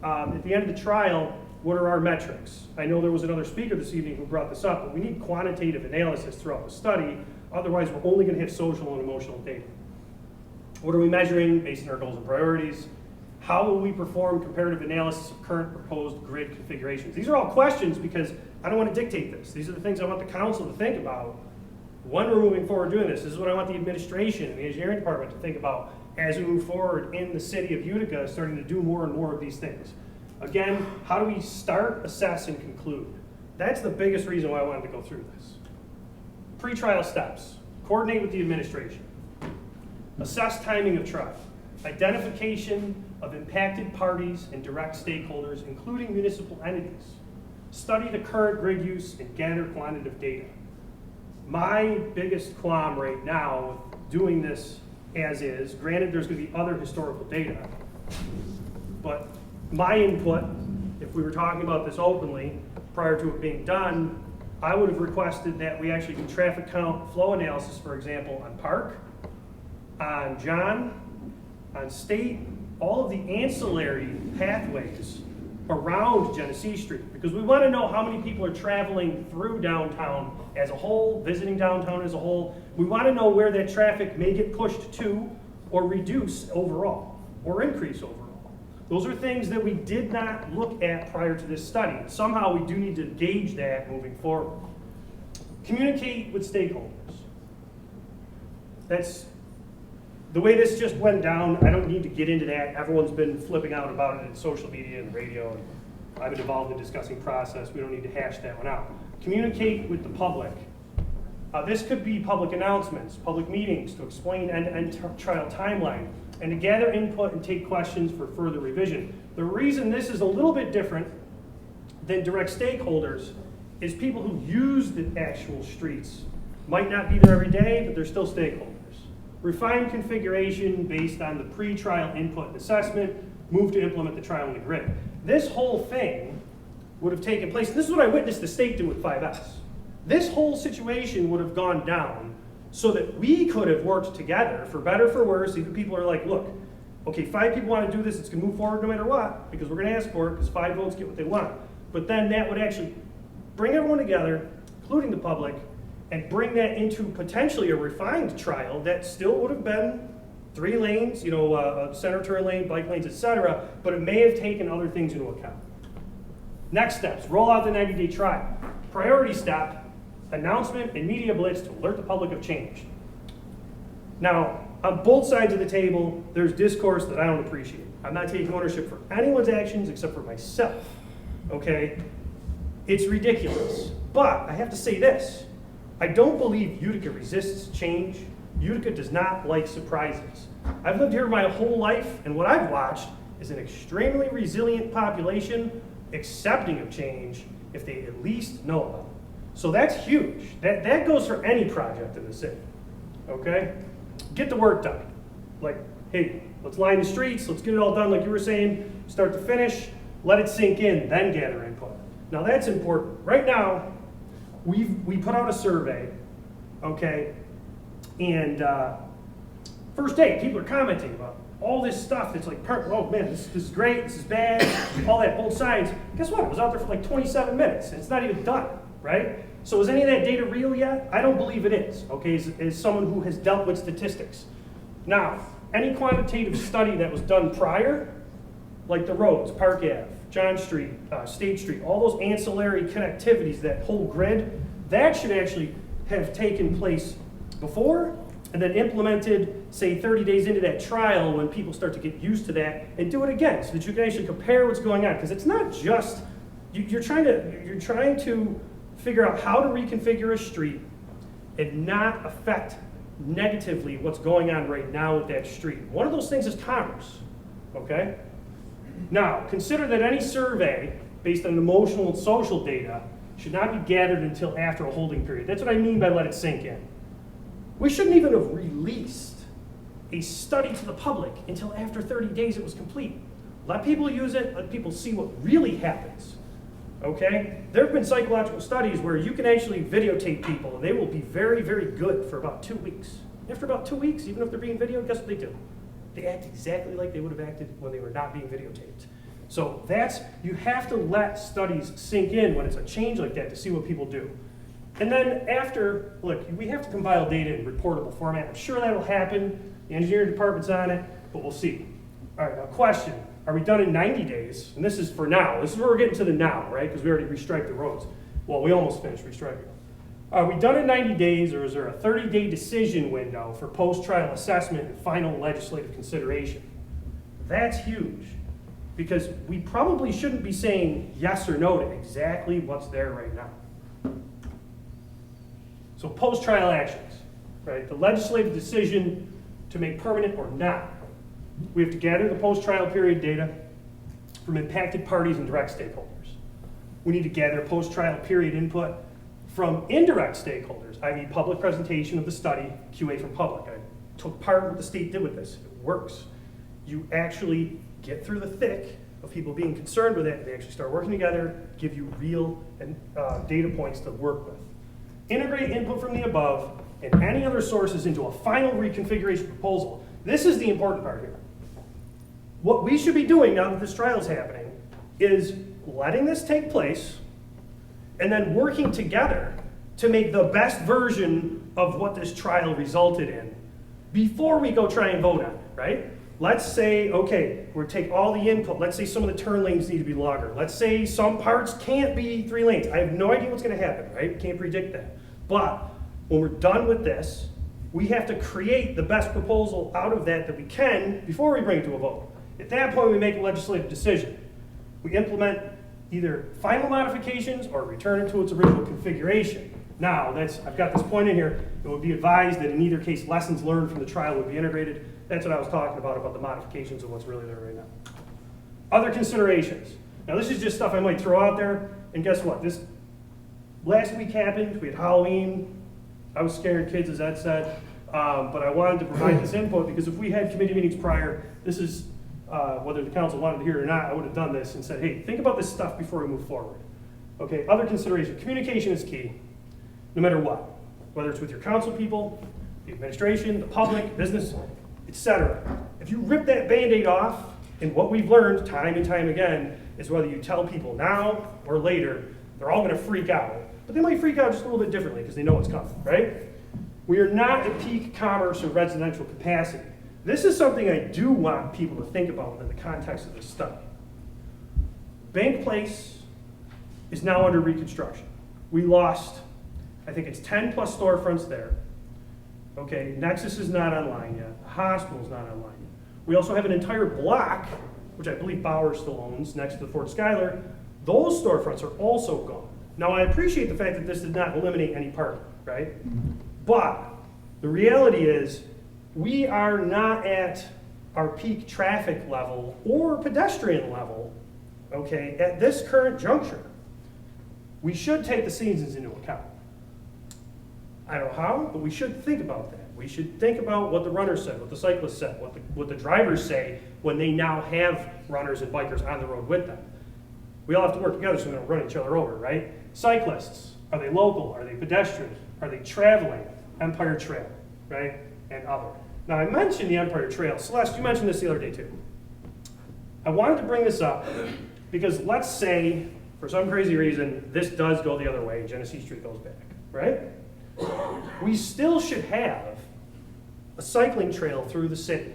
At the end of the trial, what are our metrics? I know there was another speaker this evening who brought this up, but we need quantitative analysis throughout the study. Otherwise, we're only going to have social and emotional data. What are we measuring based on our goals and priorities? How will we perform comparative analysis of current proposed grid configurations? These are all questions because I don't want to dictate this. These are the things I want the council to think about when we're moving forward doing this. This is what I want the administration and the engineering department to think about as we move forward in the city of Utica, starting to do more and more of these things. Again, how do we start, assess, and conclude? That's the biggest reason why I wanted to go through this. Pre-trial steps. Coordinate with the administration. Assess timing of trial. Identification of impacted parties and direct stakeholders, including municipal entities. Study the current grid use and gather quantitative data. My biggest qualm right now with doing this as is, granted there's going to be other historical data, but my input, if we were talking about this openly prior to it being done, I would have requested that we actually do traffic count flow analysis, for example, on Park, on John, on State, all of the ancillary pathways around Genesee Street, because we want to know how many people are traveling through downtown as a whole, visiting downtown as a whole. We want to know where that traffic may get pushed to or reduce overall or increase overall. Those are things that we did not look at prior to this study. Somehow we do need to gauge that moving forward. Communicate with stakeholders. That's the way this just went down. I don't need to get into that. Everyone's been flipping out about it in social media and radio. And I've been involved in the discussing process. We don't need to hash that one out. Communicate with the public. This could be public announcements, public meetings to explain end-to-end trial timeline, and to gather input and take questions for further revision. The reason this is a little bit different than direct stakeholders is people who use the actual streets might not be there every day, but they're still stakeholders. Refine configuration based on the pre-trial input and assessment, move to implement the trial in the grid. This whole thing would have taken place. This is what I witnessed the state do with 5S. This whole situation would have gone down so that we could have worked together, for better, for worse. Even people are like, look, okay, 5 people want to do this, it's going to move forward no matter what, because we're going to ask for it, because 5 votes get what they want. But then that would actually bring everyone together, including the public, and bring that into potentially a refined trial that still would have been 3 lanes, you know, a center turn lane, bike lanes, etc., but it may have taken other things into account. Next steps, roll out the 90-day trial. Priority step, announcement and media blitz to alert the public of change. Now, on both sides of the table, there's discourse that I don't appreciate. I'm not taking ownership for anyone's actions except for myself, okay? It's ridiculous. But I have to say this. I don't believe Utica resists change. Utica does not like surprises. I've lived here my whole life, and what I've watched is an extremely resilient population accepting of change if they at least know about it. So that's huge. That goes for any project in the city, okay? Get the work done. Like, hey, let's line the streets, let's get it all done like you were saying, start to finish, let it sink in, then gather input. Now that's important. Right now, we put out a survey, okay, and first day, people are commenting about all this stuff that's like, oh man, this is great, this is bad, all that, both sides. Guess what? It was out there for like 27 minutes, and it's not even done, right? So is any of that data real yet? I don't believe it is, okay, as someone who has dealt with statistics. Now, any quantitative study that was done prior, like the roads, Park Ave, John Street, State Street, all those ancillary connectivities, that whole grid, that should actually have taken place before and then implemented, say, 30 days into that trial when people start to get used to that, and do it again so that you can actually compare what's going on. Because it's not just, you're trying to figure out how to reconfigure a street and not affect negatively what's going on right now with that street. One of those things is commerce, okay? Now, consider that any survey based on emotional and social data should not be gathered until after a holding period. That's what I mean by let it sink in. We shouldn't even have released a study to the public until after 30 days it was complete. Let people use it, let people see what really happens. Okay? There have been psychological studies where you can actually videotape people and they will be very, very good for about 2 weeks. After about 2 weeks, even if they're being videoed, guess what they do? They act exactly like they would have acted when they were not being videotaped. So you have to let studies sink in when it's a change like that to see what people do. And then after, look, we have to compile data in reportable format. I'm sure that'll happen. The engineering department's on it, but we'll see. All right, now question. Are we done in 90 days? And this is for now. This is where we're getting to the now, right? Because we already restriped the roads. Well, we almost finished restriping them. Are we done in 90 days, or is there a 30-day decision window for post-trial assessment and final legislative consideration? That's huge, because we probably shouldn't be saying yes or no to exactly what's there right now. So post-trial actions, right? The legislative decision to make permanent or not. We have to gather the post-trial period data from impacted parties and direct stakeholders. We need to gather post-trial period input from indirect stakeholders, i.e. public presentation of the study, QA from public. I took part in what the state did with this. It works. You actually get through the thick of people being concerned with it, and they actually start working together, give you real data points to work with. Integrate input from the above and any other sources into a final reconfiguration proposal. This is the important part here. What we should be doing now that this trial is happening is letting this take place and then working together to make the best version of what this trial resulted in before we go try and vote on it, right? Let's say, okay, we'll take all the input. Let's say some of the turn lanes need to be longer. Let's say some parts can't be 3 lanes. I have no idea what's going to happen, right? Can't predict that. But when we're done with this, we have to create the best proposal out of that we can before we bring it to a vote. At that point, we make a legislative decision. We implement either final modifications or return it to its original configuration. Now, I've got this point in here. It would be advised that in either case, lessons learned from the trial would be integrated. That's what I was talking about the modifications of what's really there right now. Other considerations. Now, this is just stuff I might throw out there. And guess what? This last week happened. We had Halloween. I was scared kids, as Ed said. But I wanted to provide this input because if we had committee meetings prior, this is, whether the council wanted to hear it or not, I would have done this and said, hey, think about this stuff before we move forward. Okay, other consideration. Communication is key, no matter what. Whether it's with your council people, the administration, the public, business, etc. If you rip that Band-Aid off, and what we've learned time and time again is whether you tell people now or later, they're all going to freak out. But they might freak out just a little bit differently because they know what's coming, right? We are not at peak commerce or residential capacity. This is something I do want people to think about within the context of this study. Bank Place is now under reconstruction. We lost, I think it's 10 plus storefronts there. Okay, Nexus is not online yet. Hospital's not online yet. We also have an entire block, which I believe Bauer still owns, next to the Fort Schuyler. Those storefronts are also gone. Now, I appreciate the fact that this did not eliminate any parking, right? But the reality is we are not at our peak traffic level or pedestrian level, okay, at this current juncture. We should take the seasons into account. I don't know how, but we should think about that. We should think about what the runners said, what the cyclists said, what the drivers say when they now have runners and bikers on the road with them. We all have to work together so we don't run each other over, right? Cyclists, are they local? Are they pedestrian? Are they traveling? Empire Trail, right? And other. Now, I mentioned the Empire Trail. Celeste, you mentioned this the other day too. I wanted to bring this up because let's say, for some crazy reason, this does go the other way and Genesee Street goes back, right? We still should have a cycling trail through the city.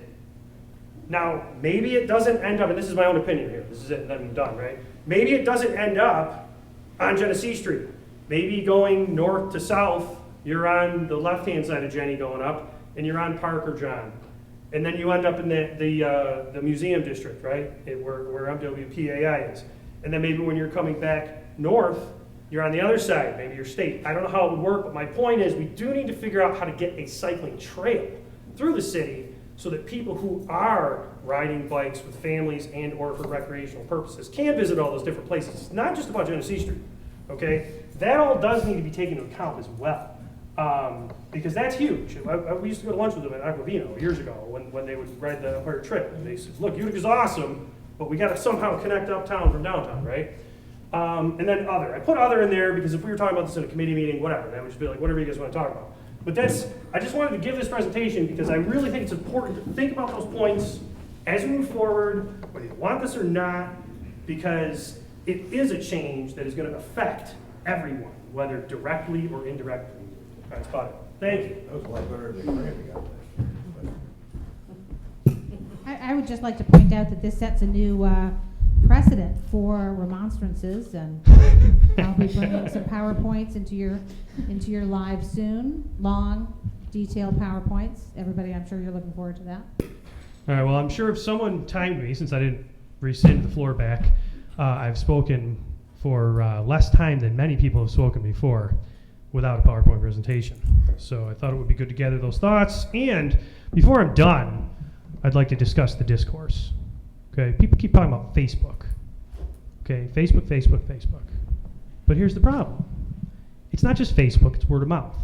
Now, maybe it doesn't end up, and this is my own opinion here, this is it, and then I'm done, right? Maybe it doesn't end up on Genesee Street. Maybe going north to south, you're on the left-hand side of Jenny going up, and you're on Park or John. And then you end up in the museum district, right? Where MWPAI is. And then maybe when you're coming back north, you're on the other side, maybe your state. I don't know how it would work, but my point is we do need to figure out how to get a cycling trail through the city so that people who are riding bikes with families and or for recreational purposes can visit all those different places. It's not just about Genesee Street, okay? That all does need to be taken into account as well. Because that's huge. We used to go to lunch with them at Aquavino years ago when they would ride the Empire Trip. And they said, look, Utica's awesome, but we got to somehow connect uptown from downtown, right? And then other. I put other in there because if we were talking about this in a committee meeting, whatever, that would just be like, whatever you guys want to talk about. But I just wanted to give this presentation because I really think it's important to think about those points as we move forward, whether you want this or not, because it is a change that is going to affect everyone, whether directly or indirectly. That's about it. Thank you. That was a lot better than the grant we got last year. I would just like to point out that this sets a new precedent for remonstrances, and I'll be bringing some PowerPoints into your live soon. Long, detailed PowerPoints. Everybody, I'm sure you're looking forward to that. All right, well, I'm sure if someone timed me, since I didn't rescind the floor back, I've spoken for less time than many people have spoken before without a PowerPoint presentation. So I thought it would be good to gather those thoughts. And before I'm done, I'd like to discuss the discourse. Okay, people keep talking about Facebook. Okay, Facebook. But here's the problem. It's not just Facebook, it's word of mouth.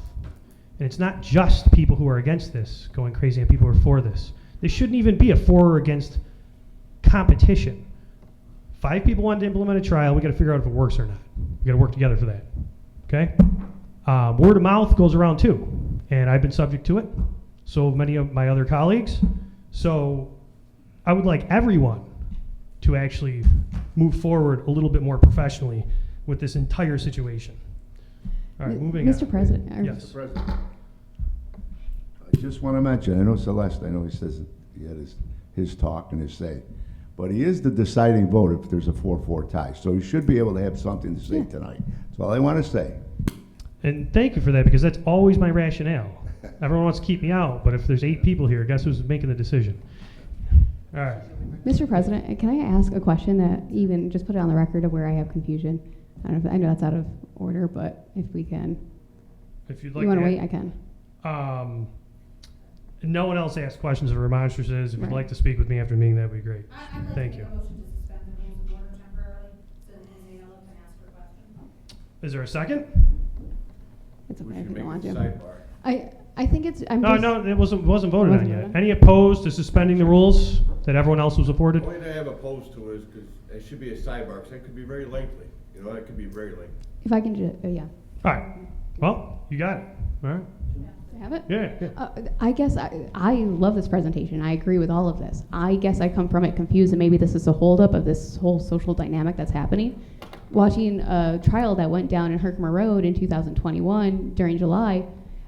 And it's not just people who are against this going crazy and people who are for this. This shouldn't even be a for or against competition. 5 people wanted to implement a trial. We got to figure out if it works or not. We got to work together for that. Okay? Word of mouth goes around too, and I've been subject to it. So have many of my other colleagues. So I would like everyone to actually move forward a little bit more professionally with this entire situation. All right, moving on. Mr. President. Yes. Mr. President. I just want to mention, I know Celeste, I know he says he had his talk and his say, but he is the deciding vote if there's a 4-4 tie. So he should be able to have something to say tonight. That's all I want to say. And thank you for that, because that's always my rationale. Everyone wants to keep me out, but if there's 8 people here, guess who's making the decision? All right. Mr. President, can I ask a question that even just put it on the record of where I have confusion? I know that's out of order, but if we can. If you'd like you want to to wait, I can. No one else asked questions or remonstrances. If you'd like to speak with me after the meeting, that would be great. Thank you. Is there a second? It's okay if you don't want to. I think it's. No, it wasn't voted on Wasn't yet. voted? Any opposed to suspending the rules that everyone else was afforded? The only thing I have opposed to is because it should be a sidebar, because that could be very lengthy. You know, that could be very lengthy. If I can just, yeah. All right. Well, you got it. All right. Have it? Yeah. I guess I love this presentation. I agree with all of this. I guess I come from it confused, and maybe this is a holdup of this whole social dynamic that's happening. Watching a trial that went down in Herkimer Road in 2021 during July,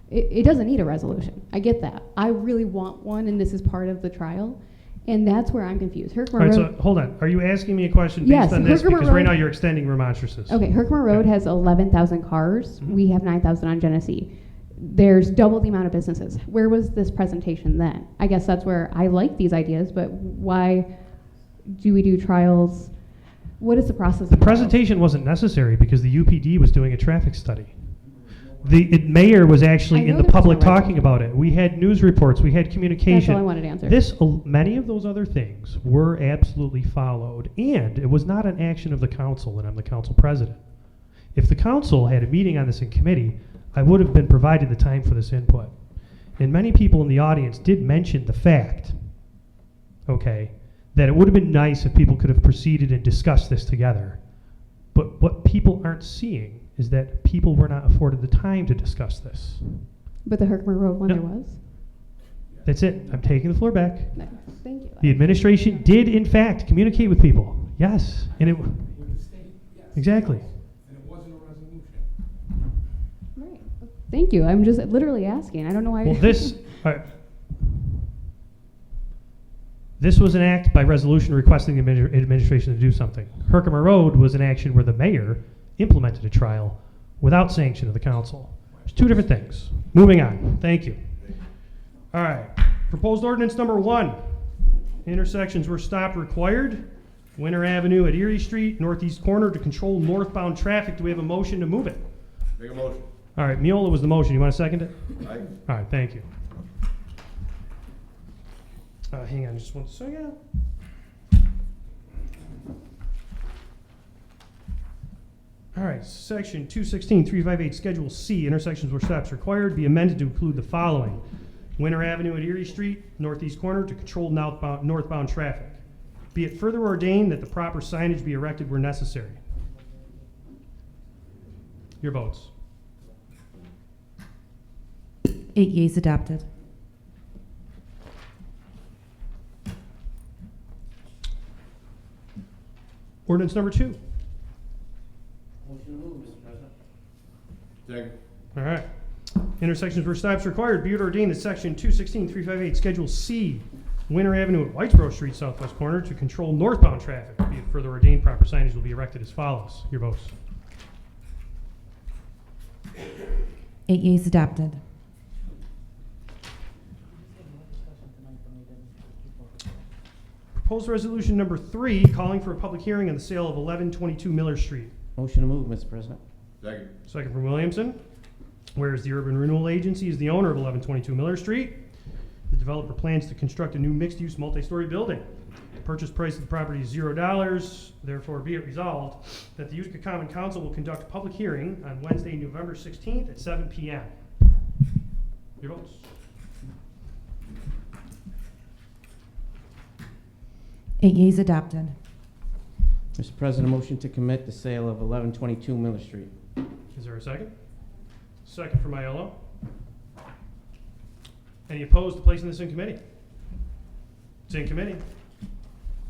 it doesn't need a resolution. I get that. I really want one, and this is part of the trial, and that's where I'm confused. Herkimer All right, Road. so hold on. Are you asking me a question based Yes, on this? Herkimer Because right Road- now you're extending remonstrances. Okay, Herkimer Road has 11,000 cars. We have 9,000 on Genesee. There's double the amount of businesses. Where was this presentation then? I guess that's where I like these ideas, but why do we do trials? What is the process? The presentation wasn't necessary because the UPD was doing a traffic study. The mayor was actually in the public talking about it. We had news reports. We had communication. That's all I wanted to answer. Many of those other things were absolutely followed, and it was not an action of the council, and I'm the council president. If the council had a meeting on this in committee, I would have been provided the time for this input. And many people in the audience did mention the fact, okay, that it would have been nice if people could have proceeded and discussed this together. But what people aren't seeing is that people were not afforded the time to discuss this. But the Herkimer Road one, No. there was? That's it. I'm taking the floor back. No, thank you. The administration did, in fact, communicate with people. Yes. And it. Exactly. And it wasn't a resolution. Right. Thank you. I'm just literally asking. I don't know why. Well, this. This was an act by resolution requesting the administration to do something. Herkimer Road was an action where the mayor implemented a trial without sanction of the council. There's 2 different things. Moving on. Thank you. All right. Proposed ordinance number 1. Intersections where stop required. Winter Avenue at Erie Street, northeast corner to control northbound traffic. Do we have a motion to move it? Make a motion. All right. Miola was the motion. You want to second it? Aye. All right. Thank you. Hang on just 1 second. All right, section 216, 358, Schedule C, intersections where stops required, be amended to include the following. Winter Avenue at Erie Street, northeast corner, to control northbound traffic. Be it further ordained that the proper signage be erected where necessary. Your votes. 8 yeas adopted. Ordinance number 2. Motion to move, Mr. President. Second. All right. Intersections where stops required, be it ordained that section 216, 358, Schedule C, Winter Avenue at Whitesboro Street, southwest corner, to control northbound traffic. Be it further ordained, proper signage will be erected as follows. Your votes. 8 yeas adopted. Proposed resolution number 3, calling for a public hearing on the sale of 1122 Miller Street. Motion to move, Mr. President. Second. Second from Williamson. Whereas the Urban Renewal Agency is the owner of 1122 Miller Street, the developer plans to construct a new mixed-use multi-story building. The purchase price of the property is $0. Therefore, be it resolved that the Utica Common Council will conduct a public hearing on Wednesday, November 16th at 7 p.m. Your votes. 8 yeas adopted. Mr. President, motion to commit the sale of 1122 Miller Street. Is there a second? Second from Aiello. Any opposed to placing this in committee? It's in committee.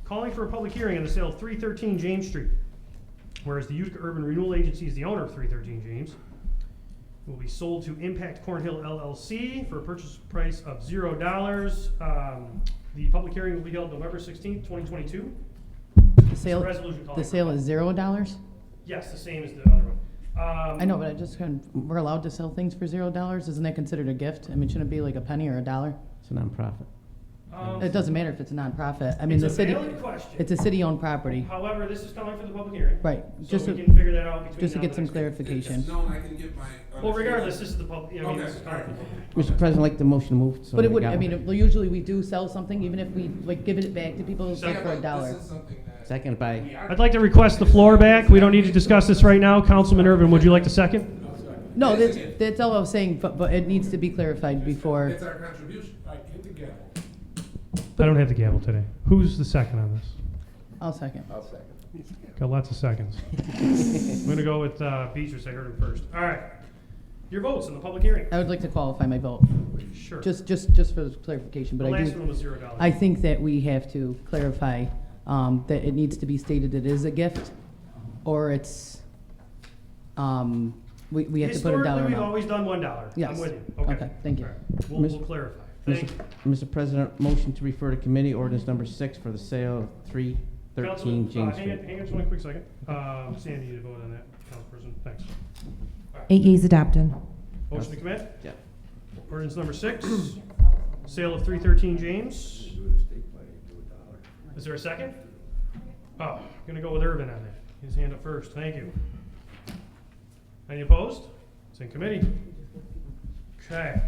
Calling for a public hearing on the sale of 313 James Street. Whereas the Utica Urban Renewal Agency is the owner of 313 James, it will be sold to Impact Cornhill LLC for a purchase price of $0. The public hearing will be held November 16th, 2022. The sale, Resolution calling the for sale a is $0? Yes, the same as the other one. I know, but I just couldn't, we're allowed to sell things for $0? Isn't that considered a gift? I mean, shouldn't it be like a penny or a dollar? It's a nonprofit. It doesn't matter if it's a nonprofit. I mean, It's the a city, valid question. it's a city-owned property. However, this is calling for the public hearing. Right, So just we to, can figure that out between just to now get and some next week. clarification. No, I can get my. Well, regardless, this is the public, I mean, this is Okay, calling for the all right. public. Mr. President, I'd like the motion to move. So But it we would, got I one. mean, usually we do sell something, even if we, like, give it back to people, it's like for a dollar. Second by. I'd like to request the floor back. We don't need to discuss this right now. Councilman Irvin, would you like to second? No, that's all I was saying, but it needs to be clarified before. It's our contribution. All right, hit the gavel. I don't have the gavel today. Who's the second on this? I'll second. I'll second. Got lots of seconds. I'm gonna go with Beatrice. I heard him first. All right. Your votes in the public hearing. I would like to qualify my vote. Sure. Just for clarification, but The I last do. one was $0. I think that we have to clarify that it needs to be stated it is a gift, or it's, we have to put a dollar Historically, we've amount. always done $1. Yes. I'm with you. Okay. Okay, thank you. All right. We'll clarify. Thank you. Mr. President, motion to refer to committee ordinance number 6 for the sale of 313 Councilman, James hang on, Street. hang on just one quick second. Sandy, you to vote on that, Councilperson. Thanks. 8 yeas adopted. Motion to commit? Yeah. Ordinance number 6, sale of 313 James. Is there a second? Oh, I'm gonna go with Irvin on that. His hand up first. Thank you. Any opposed? It's in committee. Okay.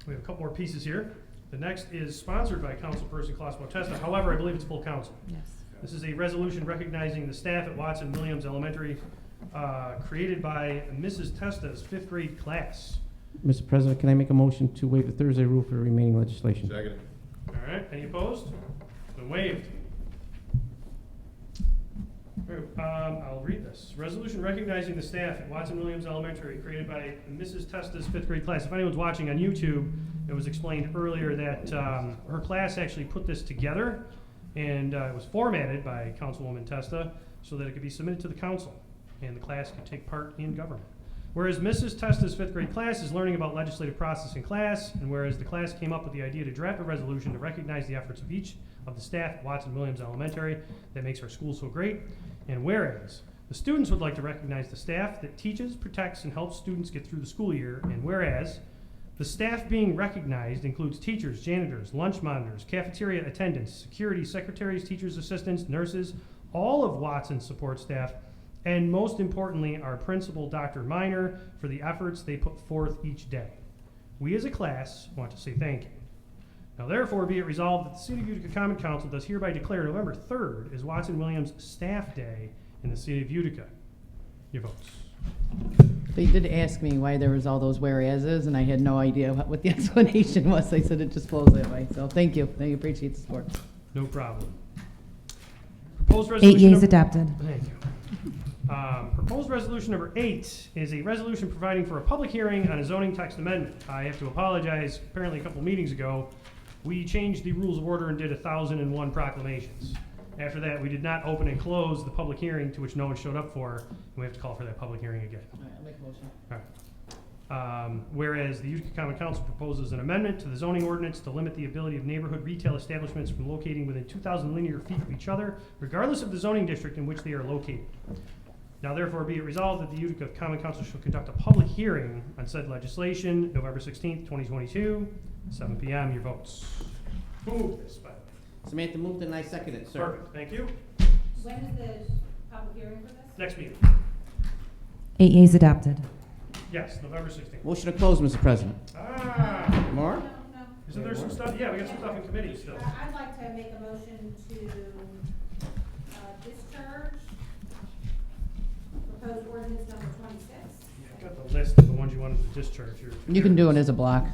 We have a couple more pieces here. The next is sponsored by Councilperson Claudio Testa. However, I believe it's full council. Yes. This is a resolution recognizing the staff at Watson Williams Elementary, created by Mrs. Testa's 5th grade class. Mr. President, can I make a motion to waive the Thursday rule for the remaining legislation? Second. All right, any opposed? It's been waived. I'll read this. Resolution recognizing the staff at Watson Williams Elementary, created by Mrs. Testa's 5th grade class. If anyone's watching on YouTube, it was explained earlier that her class actually put this together, and it was formatted by Councilwoman Testa so that it could be submitted to the council, and the class could take part in government. Whereas Mrs. Testa's 5th grade class is learning about legislative process in class, and whereas the class came up with the idea to draft a resolution to recognize the efforts of each of the staff at Watson Williams Elementary that makes our school so great, and whereas the students would like to recognize the staff that teaches, protects, and helps students get through the school year, and whereas the staff being recognized includes teachers, janitors, lunch monitors, cafeteria attendants, security, secretaries, teachers' assistants, nurses, all of Watson's support staff, and most importantly, our principal, Dr. Miner, for the efforts they put forth each day. We as a class want to say thank you. Now therefore be it resolved that the City of Utica Common Council does hereby declare November 3rd as Watson Williams Staff Day in the city of Utica. Your votes. They did ask me why there was all those whereases, and I had no idea what the explanation was. I said it just flows that way. So thank you. I appreciate the support. No problem. Proposed 8 resolution. yeas number- adopted. Thank you. Proposed resolution number 8 is a resolution providing for a public hearing on a zoning text amendment. I have to apologize. Apparently, a couple meetings ago, we changed the rules of order and did 1,001 proclamations. After that, we did not open and close the public hearing, to which no one showed up for, and we have to call for that public hearing again. All right, I'll make a motion. All right. Whereas the Utica Common Council proposes an amendment to the zoning ordinance to limit the ability of neighborhood retail establishments from locating within 2,000 linear feet of each other, regardless of the zoning district in which they are located. Now therefore be it resolved that the Utica Common Council shall conduct a public hearing on said legislation, November 16th, 2022, 7 p.m. Your votes. Who moved this, by the way? Samantha moved and I second it, sir. Perfect, thank you. When is the public hearing for this? Next meeting. 8 yeas adopted. Yes, November 16th. Motion to close, Mr. President. More? No. Isn't there some stuff? Yeah, we got some stuff in committee still. I'd like to make a motion to discharge proposed ordinance number 26. I've got the list of the ones you wanted to discharge here. You can do it as a block.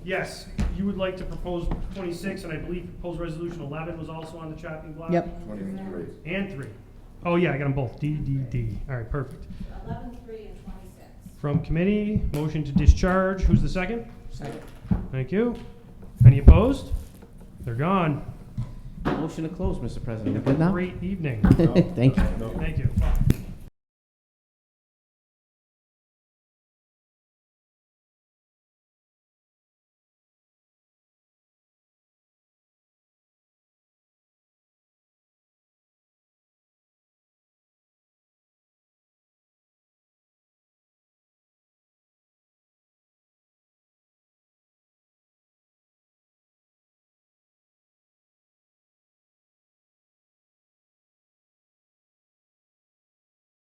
Yes, you would like to propose 26, and I believe proposed resolution 11 was also on the chopping block? Yep. 23. And 3. Oh, yeah, I got them both. D, D, D. All right, perfect. 11, 3, and 26. From committee, motion to discharge. Who's the second? Second. Thank you. Any opposed? They're gone. Motion to close, Mr. President. Have a Good now? great evening. Thank you. Thank you.